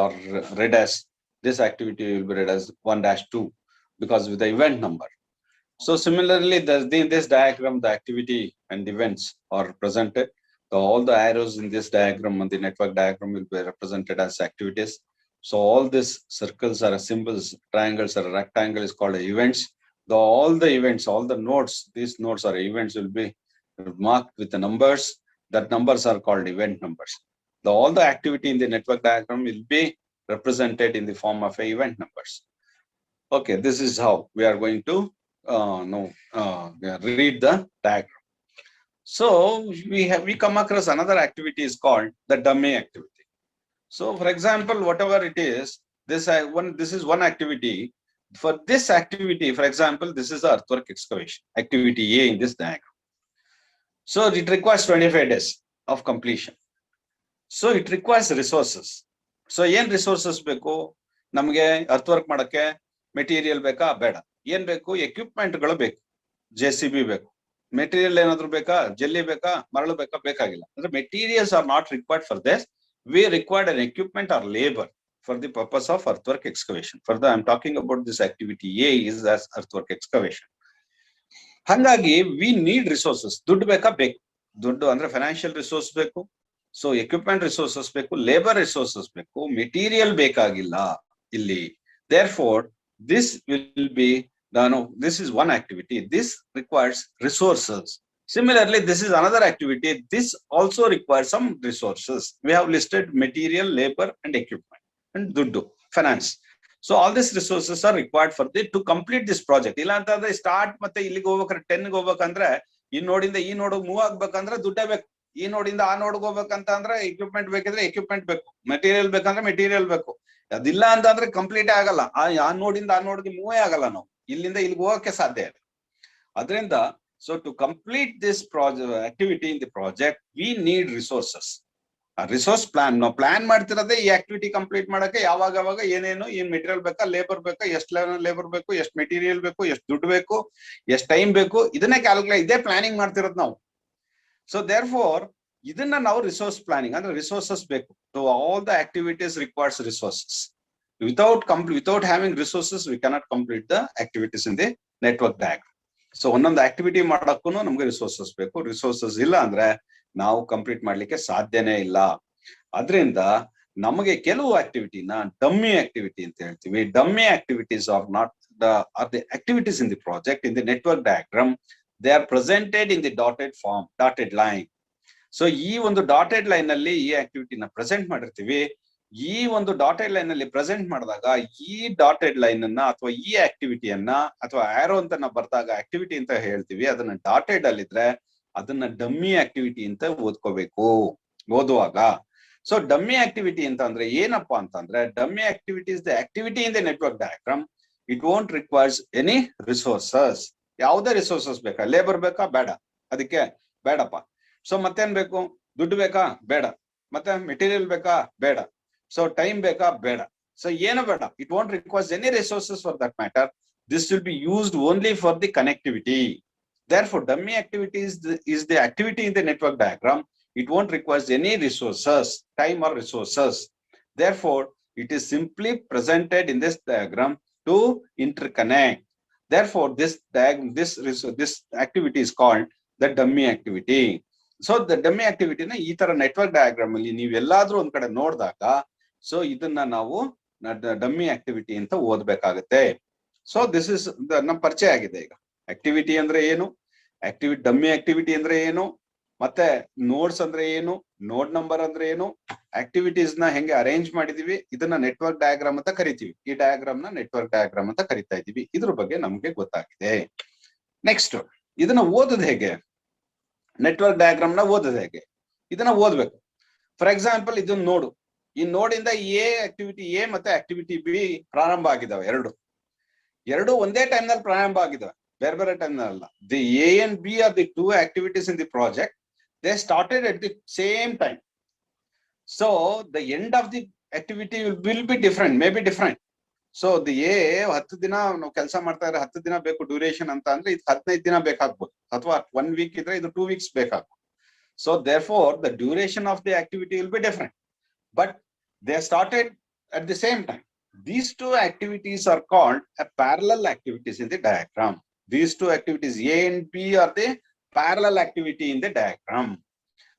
or read as, this activity will be read as 1-2 because with the event number. So similarly, in this diagram, the activity and events are presented. So all the arrows in this diagram and the network diagram will be represented as activities. So all these circles are symbols, triangles or rectangle is called events. All the events, all the nodes, these nodes or events will be marked with the numbers. That numbers are called event numbers. All the activity in the network diagram will be represented in the form of event numbers. Okay, this is how we are going to read the diagram. So we come across another activity is called the dummy activity. So for example, whatever it is, this is one activity. For this activity, for example, this is the earthwork excavation, activity A in this diagram. So it requires 25 days of completion. So it requires resources. So ಏನ್ resources ಬೇಕು ನಮಗೆ earthwork ಮಾಡಕ್ಕೆ? ಮೆಟೀರಿಯಲ್ ಬೇಕಾ? ಬೇಡ. ಏನ್ ಬೇಕು? ಎಕ್ವಿಪ್ಮೆಂಟ್ ಗಳು ಬೇಕು. JCB ಬೇಕು. ಮೆಟೀರಿಯಲ್ ಏನಾದ್ರು ಬೇಕಾ? ಜಲ್ಲಿ ಬೇಕಾ? ಮರಳು ಬೇಕಾ? ಬೇಕಾಗಿಲ್ಲ. ಅಂದ್ರೆ materials are not required for this. We required an equipment or labor for the purpose of earthwork excavation. Further, I'm talking about this activity A is as earthwork excavation. ಹಾಗಾಗಿ we need resources. ದುಡ್ಡು ಬೇಕಾ? ಬೇಕು. ದುಡ್ಡು ಅಂದ್ರೆ ಫೈನಾನ್ಷಿಯಲ್ ರಿಸೋರ್ಸ್ ಬೇಕು. ಸೊ ಎಕ್ವಿಪ್ಮೆಂಟ್ ರಿಸೋರ್ಸಸ್ ಬೇಕು, ಲೇಬರ್ ರಿಸೋರ್ಸಸ್ ಬೇಕು, ಮೆಟೀರಿಯಲ್ ಬೇಕಾಗಿಲ್ಲ ಇಲ್ಲಿ. Therefore, this will be, this is one activity. This requires resources. Similarly, this is another activity. This also requires some resources. We have listed material, labor, and equipment, and duddu, finance. So all these resources are required for to complete this project. ಇಲ್ಲ ಅಂತಂದ್ರೆ ಸ್ಟಾರ್ಟ್ ಮತ್ತೆ ಇಲ್ಲಿಗೆ ಹೋಗ್ಬೇಕಾದ್ರೆ 10 ಹೋಗ್ಬೇಕಂದ್ರೆ ಈ ನೋಡಿಂದ ಈ ನೋಡ್ ಮೂವ್ ಆಗ್ಬೇಕಂದ್ರೆ ದುಡ್ಡೇ ಬೇಕು. ಈ ನೋಡಿಂದ ಆ ನೋಡ್ಗೆ ಹೋಗ್ಬೇಕಂತ ಅಂದ್ರೆ ಎಕ್ವಿಪ್ಮೆಂಟ್ ಬೇಕಿದ್ರೆ ಎಕ್ವಿಪ್ಮೆಂಟ್ ಬೇಕು, ಮೆಟೀರಿಯಲ್ ಬೇಕಂದ್ರೆ ಮೆಟೀರಿಯಲ್ ಬೇಕು. ಅದಿಲ್ಲ ಅಂತಂದ್ರೆ ಕಂಪ್ಲೀಟ್ ಆಗಲ್ಲ. ಆ ನೋಡಿಂದ ಆ ನೋಡ್ಗೆ ಮೂವೇ ಆಗಲ್ಲ, ನಾವು ಇಲ್ಲಿಂದ ಇಲ್ಲಿಗೆ ಹೋಗಕ್ಕೆ ಸಾಧ್ಯ ಇಲ್ಲ. ಅದರಿಂದ so to complete this activity in the project we need resources. Resource plan ನಾವು ಪ್ಲಾನ್ ಮಾಡ್ತಿರೋದೇ ಈ ಆಕ್ಟಿವಿಟಿ ಕಂಪ್ಲೀಟ್ ಮಾಡಕ್ಕೆ. ಯಾವಾಗ ಏನೇನು ಏನ್ ಮೆಟೀರಿಯಲ್ ಬೇಕಾ, ಲೇಬರ್ ಬೇಕಾ, ಎಷ್ಟು ಲೇಬರ್ ಬೇಕು, ಎಷ್ಟು ಮೆಟೀರಿಯಲ್ ಬೇಕು, ಎಷ್ಟು ದುಡ್ಡು ಬೇಕು, ಎಷ್ಟು ಟೈಮ್ ಬೇಕು, ಇದನ್ನೇ ಕ್ಯಾಲ್ಕುಲೇಟ್, ಇದೇ ಪ್ಲಾನಿಂಗ್ ಮಾಡ್ತಿರೋದು ನಾವು. ಸೊ ದೇರ್ ಫೋರ್ ಇದನ್ನ ನಾವು ರಿಸೋರ್ಸ್ ಪ್ಲಾನಿಂಗ್ ಅಂದ್ರೆ ರಿಸೋರ್ಸಸ್ ಬೇಕು. So all the activities requires resources. without having resources we cannot complete the activities in the network diagram. So ಒಂದೊಂದು ಆಕ್ಟಿವಿಟಿ ಮಾಡಕ್ಕೂ ನಮ್ಗೆ ರಿಸೋರ್ಸಸ್ ಬೇಕು. ರಿಸೋರ್ಸಸ್ ಇಲ್ಲ ಅಂದ್ರೆ ನಾವು ಕಂಪ್ಲೀಟ್ ಮಾಡ್ಲಿಕ್ಕೆ ಸಾಧ್ಯನೇ ಇಲ್ಲ. ಅದರಿಂದ ನಮಗೆ ಕೆಲವು ಆಕ್ಟಿವಿಟಿನ ಡಮ್ಮಿ ಆಕ್ಟಿವಿಟಿ ಅಂತ ಹೇಳ್ತೀವಿ. Dummy activities are not the activities in the project in the network diagram. They are presented in the dotted form, dotted line. So ಈ ಒಂದು ಡಾಟೆಡ್ ಲೈನ್ ಅಲ್ಲಿ ಈ ಆಕ್ಟಿವಿಟಿನ ಪ್ರೆಸೆಂಟ್ ಮಾಡಿರ್ತೀವಿ. ಈ ಒಂದು ಡಾಟೆಡ್ ಲೈನ್ ಅಲ್ಲಿ ಪ್ರೆಸೆಂಟ್ ಮಾಡಿದಾಗ ಈ ಡಾಟೆಡ್ ಲೈನ್ ಅನ್ನ ಅಥವಾ ಈ ಆಕ್ಟಿವಿಟಿಯನ್ನ ಅಥವಾ ಆರೋ ಅಂತ ನಾವು ಬರ್ದಾಗ ಆಕ್ಟಿವಿಟಿ ಅಂತ ಹೇಳ್ತೀವಿ. ಅದನ್ನ ಡಾಟೆಡ್ ಅಲ್ಲಿದ್ರೆ ಅದನ್ನ ಡಮ್ಮಿ ಆಕ್ಟಿವಿಟಿ ಅಂತ ಓದ್ಕೋಬೇಕು ಓದುವಾಗ. ಸೊ ಡಮ್ಮಿ ಆಕ್ಟಿವಿಟಿ ಅಂತ ಅಂದ್ರೆ ಏನಪ್ಪಾ ಅಂತಂದ್ರೆ, dummy activity is the activity in the network diagram. It won't requires any resources. ಯಾವುದೇ ರಿಸೋರ್ಸಸ್ ಬೇಕಾ, ಲೇಬರ್ ಬೇಕಾ, ಬೇಡ, ಅದಕ್ಕೆ ಬೇಡಪ್ಪ. ಸೊ ಮತ್ತೇನ್ ಬೇಕು, ದುಡ್ಡು ಬೇಕಾ, ಬೇಡ. ಮತ್ತೆ ಮೆಟೀರಿಯಲ್ ಬೇಕಾ, ಬೇಡ. ಸೊ ಟೈಮ್ ಬೇಕಾ, ಬೇಡ. ಸೊ ಏನು ಬೇಡ. It won't requires any resources for that matter. This will be used only for the connectivity. Therefore, dummy activity is the activity in the network diagram. It won't require any resources, time or resources. Therefore, it is simply presented in this diagram to interconnect. Therefore, this activity is called the dummy activity. So, the dummy activity na ee tara network diagram alli ನೀವು ಎಲ್ಲಾದ್ರೂ ಒಂದ್ ಕಡೆ ನೋಡಿದಾಗ ಸೊ ಇದನ್ನ ನಾವು ಡಮ್ಮಿ ಆಕ್ಟಿವಿಟಿ ಅಂತ ಓದಬೇಕಾಗುತ್ತೆ. ಸೊ ದಿಸ್ ಇಸ್ ನಮ್ಮ ಪರಿಚಯ ಆಗಿದೆ ಈಗ. ಆಕ್ಟಿವಿಟಿ ಅಂದ್ರೆ ಏನು, ಡಮ್ಮಿ ಆಕ್ಟಿವಿಟಿ ಅಂದ್ರೆ ಏನು, ಮತ್ತೆ ನೋಡ್ಸ್ ಅಂದ್ರೆ ಏನು, ನೋಡ್ ನಂಬರ್ ಅಂದ್ರೆ ಏನು, ಆಕ್ಟಿವಿಟೀಸ್ ನ ಹೆಂಗೆ ಅರೇಂಜ್ ಮಾಡಿದೀವಿ, ಇದನ್ನ ನೆಟ್ವರ್ಕ್ ಡಯಾಗ್ರಾಮ್ ಅಂತ ಕರಿತೀವಿ. ಈ ಡಯಾಗ್ರಾಮ್ ನ ನೆಟ್ವರ್ಕ್ ಡಯಾಗ್ರಾಮ್ ಅಂತ ಕರಿತಾ ಇದೀವಿ. ಇದ್ರ ಬಗ್ಗೆ ನಮ್ಗೆ ಗೊತ್ತಾಗಿದೆ. ನೆಕ್ಸ್ಟ್ ಇದನ್ನ ಓದೋದು ಹೇಗೆ, ನೆಟ್ವರ್ಕ್ ಡಯಾಗ್ರಾಮ್ ನ ಓದೋದು ಹೇಗೆ, ಇದನ್ನ ಓದ್ಬೇಕು. ಫಾರ್ ಎಕ್ಸಾಂಪಲ್ ಇದನ್ನ ನೋಡು. ಈ ನೋಡಿಂದ ಆಕ್ಟಿವಿಟಿ ಎ ಮತ್ತೆ ಆಕ್ಟಿವಿಟಿ ಬಿ ಪ್ರಾರಂಭ ಆಗಿದಾವೆ. ಎರಡು ಒಂದೇ ಟೈಮ್ ನಲ್ಲಿ ಪ್ರಾರಂಭ ಆಗಿದಾವೆ, ಬೇರೆ ಬೇರೆ ಟೈಮ್ ಅಲ್ಲ. The A and B R the two activities in the project. They started at the same time. So the end of the activity will B different, may be different. So the A 10 ದಿನ ನಾವು ಕೆಲಸ ಮಾಡ್ತಾ ಇದ್ರೆ 10 ದಿನ ಬೇಕು ಡ್ಯೂರೇಷನ್ ಅಂತ ಅಂದ್ರೆ ಇದು 15 ದಿನ ಬೇಕಾಗ್ಬೋದು, ಅಥವಾ 1 ವೀಕ್ ಇದ್ರೆ ಇದು 2 ವೀಕ್ಸ್ ಬೇಕಾಗ್ಬೋದು. So therefore the duration of the activity will be different, but they started at the same time. These two activities are called a parallel activities in the diagram. These two activities A and B are the parallel activity in the diagram.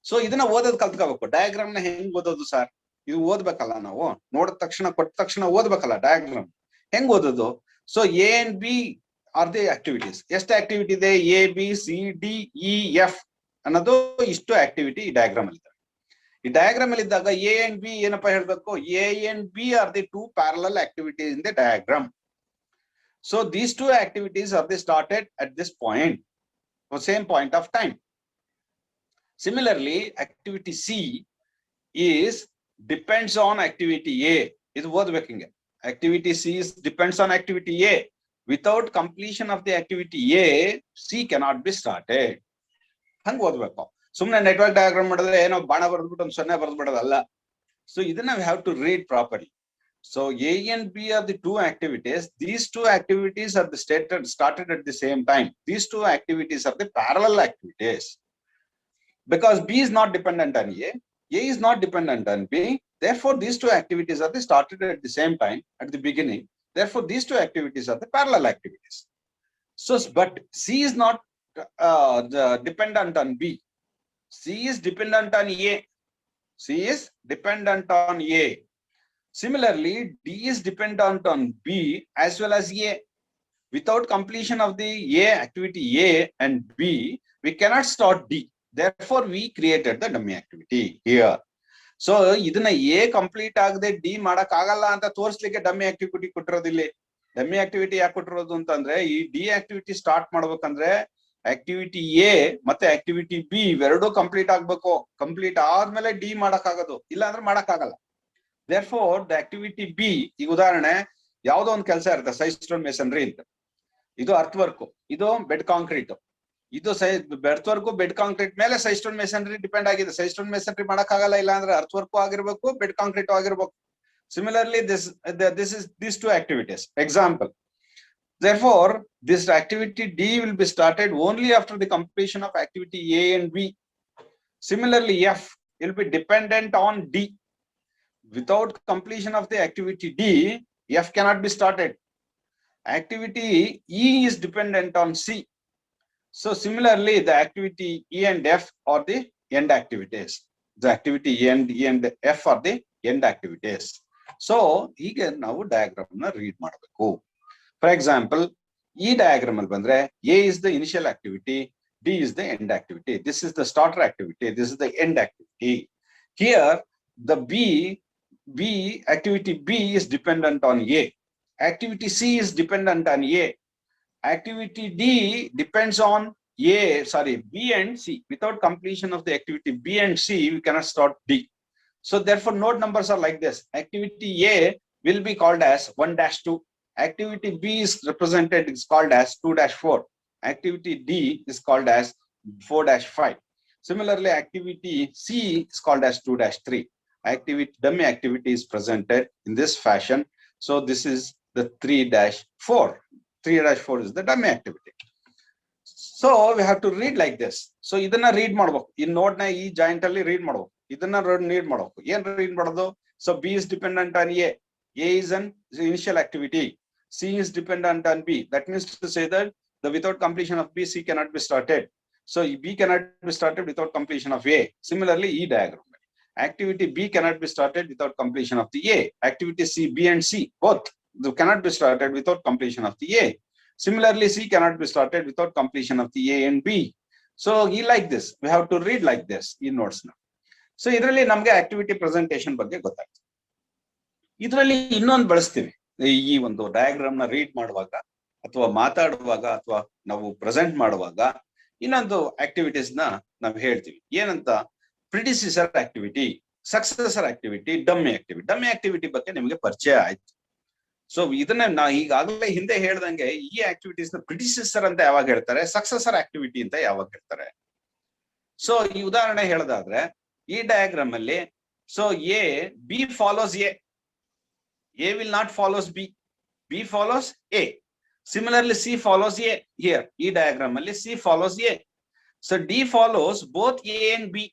So ಇದನ್ನ ಓದೋದು ಕಲ್ತ್ಕೋಬೇಕು. ಡಯಾಗ್ರಾಮ್ ನ ಹೆಂಗ್ ಓದೋದು ಸರ್, ಇದು ಓದ್ಬೇಕಲ್ಲ ನಾವು. ನೋಡಿದ ತಕ್ಷಣ ಕೊಟ್ಟ ತಕ್ಷಣ ಓದ್ಬೇಕಲ್ಲ ಡಯಾಗ್ರಾಮ್. ಹೆಂಗ್ ಓದೋದು? So A and B R the activities. ಎಷ್ಟು ಆಕ್ಟಿವಿಟಿ ಇದೆ? A B C D E F ಅನ್ನೋದು ಇಷ್ಟು ಆಕ್ಟಿವಿಟಿ ಈ ಡಯಾಗ್ರಾಮ್ ಅಲ್ಲಿ ಇದೆ. ಈ ಡಯಾಗ್ರಾಮ್ ಅಲ್ಲಿ ಇದ್ದಾಗ ಎ ಅಂಡ್ ಬಿ ಏನಪ್ಪಾ ಹೇಳ್ಬೇಕು, A and B R the two parallel activities in the diagram. So these two activities are they started at this point, or same point of time. Similarly, activity C is depends on activity A. Is ಓದ್ಬೇಕಿಂಗ. Activity C is depends on activity A. Without completion of the activity A, C cannot be started. ಹಂಗ ಓದ್ಬೇಕು. ಸುಮ್ಮನೆ ನೆಟ್ವರ್ಕ್ ಡಯಾಗ್ರಾಮ್ ಮಾಡಿದ್ರೆ ಏನೋ ಬಾಣ ಬರೆದ್ಬಿಟ್ಟು ಒಂದು 0 ಬರೆದ್ಬಿಡೋದಲ್ಲ. ಸೊ ಇದನ್ನ we have to read properly. So A and B are the two activities. These two activities are started at the same time. These two activities are the parallel activities. Because B is not dependent on A is not dependent on B. Therefore, these two activities are started at the same time at the beginning. Therefore, these two activities are the parallel activities. So, but C is not dependent on B. C is dependent on A. C is dependent on A. Similarly, D is dependent on B as well as A. Without completion of the A activity A and B, we cannot start D. Therefore, we created the dummy activity here. So ಇದನ್ನ ಎ ಕಂಪ್ಲೀಟ್ ಆಗದೆ ಡಿ ಮಾಡಕ್ ಆಗಲ್ಲ ಅಂತ ತೋರಿಸ್ಲಿಕ್ಕೆ ಡಮ್ಮಿ ಆಕ್ಟಿವಿಟಿ ಕೊಟ್ಟಿರೋದಿಲ್ಲಿ. ಡಮ್ಮಿ ಆಕ್ಟಿವಿಟಿ ಯಾಕೆ ಕೊಟ್ಟಿರೋದು ಅಂತಂದ್ರೆ ಈ ಡಿ ಆಕ್ಟಿವಿಟಿ ಸ್ಟಾರ್ಟ್ ಮಾಡ್ಬೇಕಂದ್ರೆ ಆಕ್ಟಿವಿಟಿ ಎ ಮತ್ತೆ ಆಕ್ಟಿವಿಟಿ ಬಿ ಇವೆರಡೂ ಕಂಪ್ಲೀಟ್ ಆಗ್ಬೇಕು. ಕಂಪ್ಲೀಟ್ ಆದ್ಮೇಲೆ ಡಿ ಮಾಡಕ್ ಆಗೋದು, ಇಲ್ಲ ಅಂದ್ರೆ ಮಾಡಕ್ ಆಗಲ್ಲ. ದೇರ್ಫೋರ್ ದ ಆಕ್ಟಿವಿಟಿ ಬಿ, ಈಗ ಉದಾಹರಣೆ ಯಾವ್ದೋ ಒಂದು ಕೆಲಸ ಇರುತ್ತೆ, ಸೈಡ್ ಸ್ಟೋನ್ ಮೇಸನ್ರಿ ಅಂತ, ಇದು ಅರ್ತ್ ವರ್ಕ್, ಇದು ಬೆಡ್ ಕಾಂಕ್ರೀಟ್, ಇದು ಬೆಡ್ ವರ್ಕ್ ಬೆಡ್ ಕಾಂಕ್ರೀಟ್ ಮೇಲೆ ಸೈಡ್ ಸ್ಟೋನ್ ಮೇಸನ್ರಿ ಡಿಪೆಂಡ್ ಆಗಿದೆ. ಸೈಡ್ ಸ್ಟೋನ್ ಮೇಸನ್ರಿ ಮಾಡಕ್ ಆಗಲ್ಲ, ಇಲ್ಲ ಅಂದ್ರೆ ಅರ್ತ್ ವರ್ಕ್ ಆಗಿರ್ಬೇಕು, ಬೆಡ್ ಕಾಂಕ್ರೀಟ್ ಆಗಿರ್ಬೇಕು. Similarly, this is these two activities. Example. Therefore, this activity D will be started only after the completion of activity A and B. Similarly, F will be dependent on D. Without completion of the activity D, F cannot be started. Activity E is dependent on C. So similarly, the activity E and F are the end activities. The activity E and F are the end activities. So ಹೀಗೆ ನಾವು ಡಯಾಗ್ರಾಮ್ ನ ರೀಡ್ ಮಾಡಬೇಕು. ಫಾರ್ ಎಕ್ಸಾಂಪಲ್, ಈ ಡಯಾಗ್ರಾಮ್ ಅಲ್ಲಿ ಬಂದ್ರೆ A is the initial activity, D is the end activity, this is the starter activity, this is the end activity. Here the B activity B is dependent on A, activity C is dependent on A, activity D depends on B and C. Without completion of the activity B and C, we cannot start D. So therefore, node numbers are like this. Activity A will be called as 1-2. Activity B is represented, is called as 2-4. Activity D is called as 4-5. Similarly, activity C is called as 2-3. Dummy activity is presented in this fashion. So this is the 3-4. 3-4 is the dummy activity. So we have to read like this. So ಇದನ್ನ read ಮಾಡಬೇಕು. ಈ ನೋಡ್ ನ ಈ ಜಾಯಿಂಟ್ ಅಲ್ಲಿ read ಮಾಡಬೇಕು. ಇದನ್ನ read ಮಾಡಬೇಕು. ಏನ್ read ಮಾಡೋದು? So B is dependent on A. A is an initial activity. C is dependent on B. That means to say that without completion of B, C cannot be started. So B cannot be started without completion of A. Similarly, E diagram. Activity B cannot be started without completion of the A. Activity C, B and C both cannot be started without completion of the A. Similarly, C cannot be started without completion of the A and B. So he like this. We have to read like this in notes now. So ಇದರಲ್ಲಿ ನಮಗೆ ಆಕ್ಟಿವಿಟಿ ಪ್ರೆಸೆಂಟೇಷನ್ ಬಗ್ಗೆ ಗೊತ್ತಾಯ್ತು. ಇದರಲ್ಲಿ ಇನ್ನೊಂದು ಬಳಸ್ತೀವಿ ಈ ಒಂದು ಡಯಾಗ್ರಾಮ್ ನ ರೀಡ್ ಮಾಡುವಾಗ ಅಥವಾ ಮಾತಾಡುವಾಗ ಅಥವಾ ನಾವು ಪ್ರೆಸೆಂಟ್ ಮಾಡುವಾಗ ಇನ್ನೊಂದು ಆಕ್ಟಿವಿಟೀಸ್ ನ ನಾವು ಹೇಳ್ತೀವಿ. ಏನಂತ? Predecessor activity, successor activity, dummy activity. Dummy activity ಬಗ್ಗೆ ನಿಮಗೆ ಪರಿಚಯ ಆಯ್ತು. ಸೊ ಇದನ್ನ ನಾ ಈಗಾಗಲೇ ಹಿಂದೆ ಹೇಳ್ದಂಗೆ ಈ ಆಕ್ಟಿವಿಟೀಸ್ ನ ಪ್ರಿಡಿಸಿಸರ್ ಅಂತ ಯಾವಾಗ ಹೇಳ್ತಾರೆ, ಸಕ್ಸೆಸರ್ ಆಕ್ಟಿವಿಟಿ ಅಂತ ಯಾವಾಗ ಹೇಳ್ತಾರೆ. ಸೊ ಈ ಉದಾಹರಣೆ ಹೇಳೋದಾದ್ರೆ ಈ ಡಯಾಗ್ರಾಮ್ ಅಲ್ಲಿ so B follows A will not follows B follows A. Similarly C follows A. Here ಈ ಡಯಾಗ್ರಾಮ್ ಅಲ್ಲಿ C follows A. So D follows both A and B.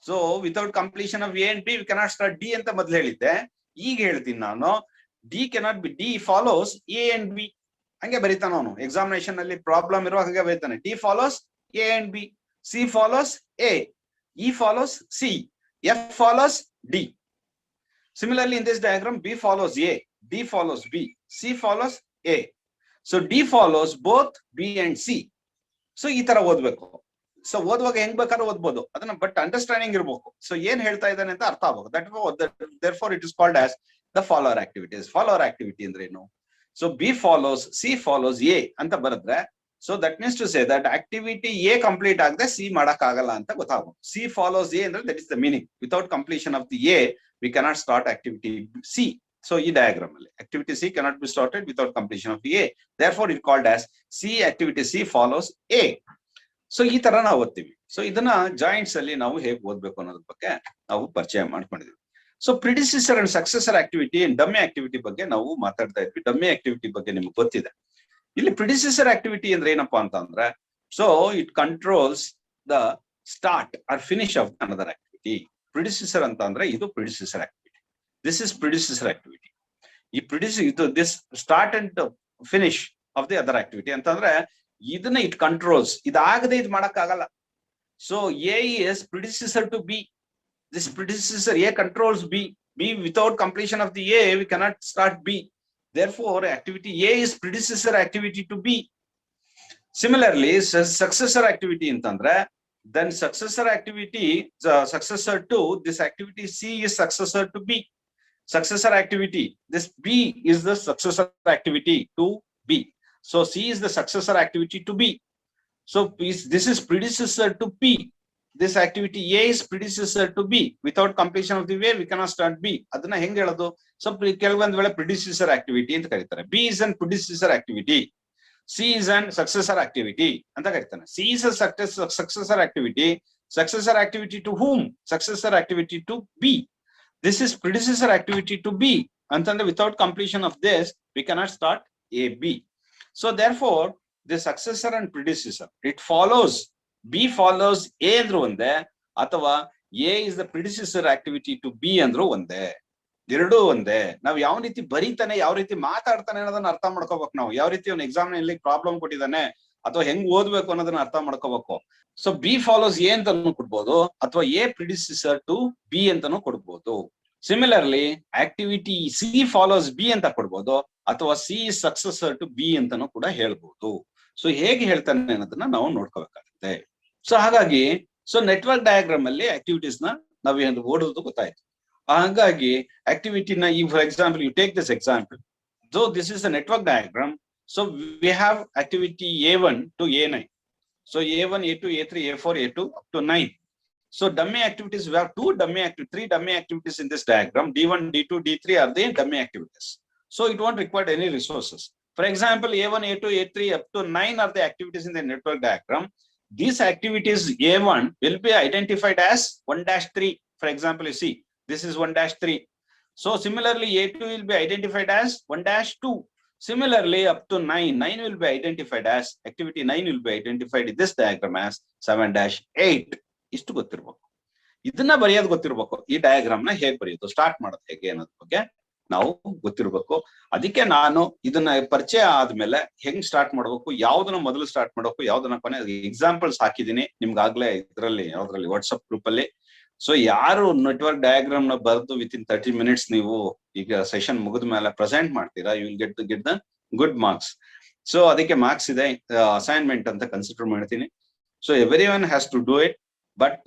So without completion of A and B we cannot start D ಅಂತ ಮೊದಲು ಹೇಳಿದ್ದೆ. ಈಗ ಹೇಳ್ತೀನಿ ನಾನು, D cannot be, D follows A and B. ಹಂಗೆ ಬರೀತಾನ ಅವನು ಎಕ್ಸಾಮಿನೇಷನ್ ಅಲ್ಲಿ ಪ್ರಾಬ್ಲಮ್ ಇರುವ ಹಾಗೆ ಬರೀತಾನೆ. D follows A and B, C follows A, E follows C, F follows D. Similarly, in this diagram, B follows A, D follows B, C follows A. So D follows both B and C. So ಈ ತರ ಓದ್ಬೇಕು. ಸೊ ಓದುವಾಗ ಹೆಂಗ್ ಬೇಕಾದ್ರೂ ಓದ್ಬೋದು ಅದನ್ನ, ಬಟ್ ಅಂಡರ್ಸ್ಟ್ಯಾಂಡಿಂಗ್ ಇರ್ಬೇಕು. ಸೊ ಏನ್ ಹೇಳ್ತಾ ಇದ್ದಾನೆ ಅಂತ ಅರ್ಥ ಆಗ್ಬೇಕು. Therefore it is called as the follower activities. Follower activity ಅಂದ್ರೆ ಏನು? So B follows, C follows A ಅಂತ ಬರೆದ್ರೆ, so that means to say that activity A complete ಆಗದೆ C ಮಾಡಕ್ ಆಗಲ್ಲ ಅಂತ ಗೊತ್ತಾಗಬೇಕು. C follows A ಅಂದ್ರೆ that is the meaning. Without completion of the A, we cannot start activity C. So ಈ diagram ಅಲ್ಲಿ activity C cannot be started without completion of the A. Therefore it is called as activity C follows A. So ಈ ತರ ನಾವು ಓದ್ತೀವಿ. ಸೊ ಇದನ್ನ ಜಾಯಿಂಟ್ಸ್ ಅಲ್ಲಿ ನಾವು ಹೇಗೆ ಓದ್ಬೇಕು ಅನ್ನೋದ್ರ ಬಗ್ಗೆ ನಾವು ಪರಿಚಯ ಮಾಡ್ಕೊಂಡಿದ್ವಿ. So predecessor and successor activity and dummy activity ಬಗ್ಗೆ ನಾವು ಮಾತಾಡ್ತಾ ಇದ್ವಿ. ಡಮ್ಮಿ ಆಕ್ಟಿವಿಟಿ ಬಗ್ಗೆ ನಿಮ್ಗೆ ಗೊತ್ತಿದೆ. ಇಲ್ಲಿ ಪ್ರಿಡಿಸಿಸರ್ ಆಕ್ಟಿವಿಟಿ ಅಂದ್ರೆ ಏನಪ್ಪಾ ಅಂತ ಅಂದ್ರೆ, so it controls the start or finish of another activity. Predecessor ಅಂತ ಅಂದ್ರೆ ಇದು predecessor activity. This is predecessor activity. ಇದು this start and finish of the other activity ಅಂತಂದ್ರೆ ಇದನ್ನ ಇಟ್ ಕಂಟ್ರೋಲ್ಸ್. ಇದಾಗದೆ ಇದು ಮಾಡಕ್ ಆಗಲ್ಲ. So A is predecessor to B. This predecessor A controls B. B without completion of the A we cannot start B. Therefore, activity A is predecessor activity to B. Similarly, successor activity ಅಂತಂದ್ರೆ then successor activity, successor to this activity C is successor to B. Successor activity, this B is the successor activity to B. So C is the successor activity to B. So this is predecessor to P. This activity A is predecessor to B. Without completion of the A, we cannot start B. ಅದನ್ನ ಹೆಂಗ್ ಹೇಳೋದು? ಸೊ ಕೆಲವೊಂದ್ ವೇಳೆ predecessor activity ಅಂತ ಕರೀತಾರೆ. B is an predecessor activity. C is an successor activity ಅಂತ ಕರೀತಾನೆ. C is a successor activity. Successor activity to whom? Successor activity to B. This is predecessor activity to B. Antandre without completion of this, we cannot start A, B. So therefore, the successor and predecessor, it follows, B follows A andru onde, athava A is the predecessor activity to B andru onde. ಎರಡು ಒಂದೇ. ನಾವ್ ಯಾವ ರೀತಿ ಬರೀತಾನೆ, ಯಾವ ರೀತಿ ಮಾತಾಡ್ತಾನೆ ಅನ್ನೋದನ್ನ ಅರ್ಥ ಮಾಡ್ಕೋಬೇಕು. ನಾವು ಯಾವ ರೀತಿ ಅವ್ನ ಎಕ್ಸಾಮ್ ನಲ್ಲಿ ಪ್ರಾಬ್ಲಮ್ ಕೊಟ್ಟಿದ್ದಾನೆ ಅಥವಾ ಹೆಂಗ್ ಓದ್ಬೇಕು ಅನ್ನೋದನ್ನ ಅರ್ಥ ಮಾಡ್ಕೋಬೇಕು. ಸೊ ಬಿ ಫಾಲೋಸ್ ಎ ಅಂತಾನು ಕೊಡ್ಬೋದು, ಅಥವಾ ಎ ಪ್ರಿಡಿಸೆಸರ್ ಟು ಬಿ ಅಂತಾನು ಕೊಡ್ಬೋದು. Similarly activity C follows B ಅಂತ ಕೊಡ್ಬೋದು, ಅಥವಾ ಸಿ ಸಕ್ಸೆಸರ್ ಟು ಬಿ ಅಂತಾನು ಕೂಡ ಹೇಳ್ಬೋದು. ಸೊ ಹೇಗೆ ಹೇಳ್ತಾನೆ ಅನ್ನೋದನ್ನ ನಾವು ನೋಡ್ಕೋಬೇಕಾಗುತ್ತೆ. ಸೊ ಹಾಗಾಗಿ ಸೊ ನೆಟ್ವರ್ಕ್ ಡಯಾಗ್ರಾಮ್ ಅಲ್ಲಿ ಆಕ್ಟಿವಿಟೀಸ್ ನ ನಾವ್ ಓಡೋದು ಗೊತ್ತಾಯ್ತು. ಹಾಗಾಗಿ ಆಕ್ಟಿವಿಟಿನ ಈ for example you take this example. So this is the network diagram. So we have activity A1 to A9. So A1, A2, A3, A4, A2 up to 9. So dummy activities, we have three dummy activities in this diagram. D1, D2, D3 are the dummy activities. So it won't require any resources. For example, A1, A2, A3 up to 9 are the activities in the network diagram. These activities A1 will be identified as 1-3. For example, you see, this is 1-3. So similarly, A2 will be identified as 1-2. Similarly, up to 9 will be identified as, activity 9 will be identified in this diagram as 7-8. ಇಷ್ಟು ಗೊತ್ತಿರ್ಬೇಕು. ಇದನ್ನ ಬರೆಯೋದು ಗೊತ್ತಿರ್ಬೇಕು. ಈ ಡಯಾಗ್ರಾಮ್ ನ ಹೇಗ್ ಬರೆಯೋದು, ಸ್ಟಾರ್ಟ್ ಮಾಡೋದು ಹೇಗೆ ಅನ್ನೋದ್ರ ಬಗ್ಗೆ ನಾವು ಗೊತ್ತಿರ್ಬೇಕು. ಅದಕ್ಕೆ ನಾನು ಇದನ್ನ ಪರಿಚಯ ಆದ್ಮೇಲೆ ಹೆಂಗ್ ಸ್ಟಾರ್ಟ್ ಮಾಡ್ಬೇಕು, ಯಾವ್ದನ್ನ ಮೊದಲು ಸ್ಟಾರ್ಟ್ ಮಾಡ್ಬೇಕು, ಯಾವ್ದನ್ನ ಕೊನೆ ಎಕ್ಸಾಂಪಲ್ಸ್ ಹಾಕಿದೀನಿ ನಿಮ್ಗಾಗ್ಲೇ ಇದ್ರಲ್ಲಿ ಯಾವ್ದ್ರಲ್ಲಿ ವಾಟ್ಸ್ಆಪ್ ಗ್ರೂಪ್ ಅಲ್ಲಿ. ಸೊ ಯಾರು ನೆಟ್ವರ್ಕ್ ಡಯಾಗ್ರಾಮ್ ನ ಬರೆದು ವಿತಿನ್ 30 minutes ನೀವು ಈಗ ಸೆಷನ್ ಮುಗಿದ ಮೇಲೆ ಪ್ರೆಸೆಂಟ್ ಮಾಡ್ತೀರಾ, you will get the good marks. So ಅದಕ್ಕೆ ಮಾರ್ಕ್ಸ್ ಇದೆ, ಅಸೈನ್ಮೆಂಟ್ ಅಂತ ಕನ್ಸಿಡರ್ ಮಾಡ್ತೀನಿ. So everyone has to do it. But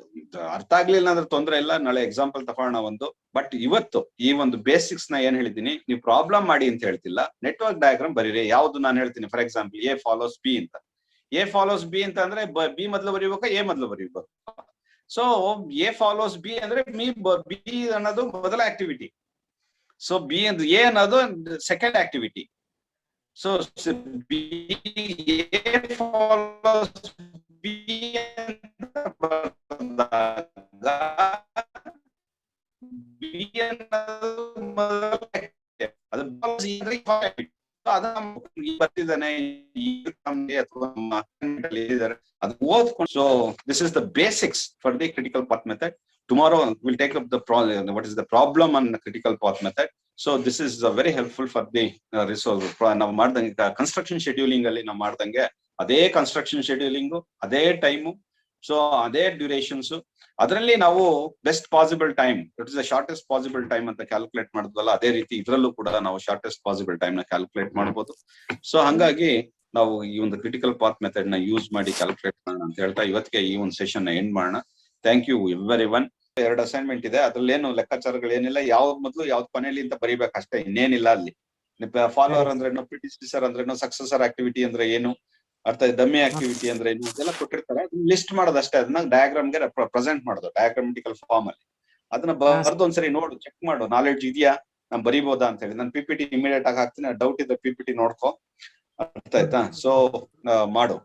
ಅರ್ಥ ಆಗ್ಲಿಲ್ಲ ಅಂದ್ರೆ ತೊಂದ್ರೆ ಇಲ್ಲ, ನಾಳೆ ಎಕ್ಸಾಂಪಲ್ ತಗೋಣ ಒಂದು. ಬಟ್ ಇವತ್ತು ಈ ಒಂದು ಬೇಸಿಕ್ಸ್ ನ ಏನ್ ಹೇಳಿದೀನಿ, ನೀವು ಪ್ರಾಬ್ಲಮ್ ಮಾಡಿ ಅಂತ ಹೇಳ್ತಿಲ್ಲ, ನೆಟ್ವರ್ಕ್ ಡಯಾಗ್ರಾಮ್ ಬರೀರಿ. ಯಾವ್ದು ನಾನು ಹೇಳ್ತೀನಿ, for example A follows B ಅಂತ. ಎ ಫಾಲೋಸ್ ಬಿ ಅಂತ ಅಂದ್ರೆ ಬಿ ಮೊದಲು ಬರೀಬೇಕಾ, ಎ ಮೊದಲು ಬರೀಬೇಕು? ಸೊ ಎ ಫಾಲೋಸ್ ಬಿ ಅಂದ್ರೆ ಬಿ ಅನ್ನೋದು ಮೊದಲ ಆಕ್ಟಿವಿಟಿ. ಸೊ ಬಿ ಎ ಅನ್ನೋದು second activity. So B A follows B ಅಂತ ಬಂದಾಗ ಬಿ ಅನ್ನೋದು ಮೊದಲ ಬರ್ತಿದ್ದಾನೆ ಅಥವಾ ಅದು ಓದ್ಕೊಂಡು. So this is the basics for the critical path method. Tomorrow we'll take up the what is the problem on the critical path method. So this is very helpful for the resource. ನಾವು ಮಾಡ್ದಂಗೆ ಕನ್ಸ್ಟ್ರಕ್ಷನ್ ಶೆಡ್ಯೂಲಿಂಗ್ ಅಲ್ಲಿ ನಾವು ಮಾಡ್ದಂಗೆ ಅದೇ ಕನ್ಸ್ಟ್ರಕ್ಷನ್ ಶೆಡ್ಯೂಲಿಂಗ್, ಅದೇ ಟೈಮು, ಸೊ ಅದೇ ಡ್ಯೂರೇಷನ್ಸ್, ಅದರಲ್ಲಿ ನಾವು best possible time, it is the shortest possible time ಅಂತ ಕ್ಯಾಲ್ಕುಲೇಟ್ ಮಾಡಿದ್ವಲ್ಲ, ಅದೇ ರೀತಿ ಇದ್ರಲ್ಲೂ ಕೂಡ ನಾವು ಶಾರ್ಟೆಸ್ಟ್ ಪಾಸಿಬಲ್ ಟೈಮ್ ನ ಕ್ಯಾಲ್ಕುಲೇಟ್ ಮಾಡಬಹುದು. ಸೊ ಹಂಗಾಗಿ ನಾವು ಈ ಒಂದು ಕ್ರಿಟಿಕಲ್ ಪಾತ್ ಮೆಥಡ್ ನ ಯೂಸ್ ಮಾಡಿ ಕ್ಯಾಲ್ಕುಲೇಟ್ ಮಾಡೋಣ ಅಂತ ಹೇಳ್ತಾ ಇವತ್ತಿಗೆ ಈ ಒಂದು ಸೆಷನ್ ನ ಎಂಡ್ ಮಾಡೋಣ. Thank you everyone. 2 assignment ಇದೆ, ಅದ್ರಲ್ಲೇನು ಲೆಕ್ಕಾಚಾರಗಳು ಏನಿಲ್ಲ, ಯಾವ್ದು ಮೊದಲು ಯಾವ್ದು ಕೊನೆಯಲ್ಲಿ ಅಂತ ಬರೀಬೇಕಷ್ಟೇ, ಇನ್ನೇನಿಲ್ಲ ಅಲ್ಲಿ. ಫಾಲೋವರ್ ಅಂದ್ರೇನು, ಪ್ರಿಡಿಸೆಸರ್ ಅಂದ್ರೇನು, ಸಕ್ಸೆಸರ್ ಆಕ್ಟಿವಿಟಿ ಅಂದ್ರೆ ಏನು, ಅರ್ಥ ಡಮ್ಮಿ ಆಕ್ಟಿವಿಟಿ ಅಂದ್ರೆ ಏನು, ಇದೆಲ್ಲ ಕೊಟ್ಟಿರ್ತಾರೆ. ಲಿಸ್ಟ್ ಮಾಡೋದಷ್ಟೇ, ಅದನ್ನ ಡಯಾಗ್ರಾಮ್ ಗೆ ಪ್ರೆಸೆಂಟ್ ಮಾಡೋದು ಡಯಾಗ್ರಾಮೆಟಿಕಲ್ ಫಾರ್ಮ್ ಅಲ್ಲಿ. ಅದನ್ನ ಬರ್ದು ಒಂದ್ಸರಿ ನೋಡು, ಚೆಕ್ ಮಾಡು, ನಾಲೆಡ್ಜ್ ಇದೆಯಾ, ನಾನ್ ಬರೀಬೋದಾ ಅಂತ ಹೇಳಿ. ನಾನು PPT ಇಮಿಡಿಯೇಟ್ ಆಗಿ ಹಾಕ್ತೀನಿ, ಡೌಟ್ ಇದ್ರೆ PPT ನೋಡ್ಕೊ, ಅರ್ಥ ಆಯ್ತಾ? ಸೊ ಮಾಡು.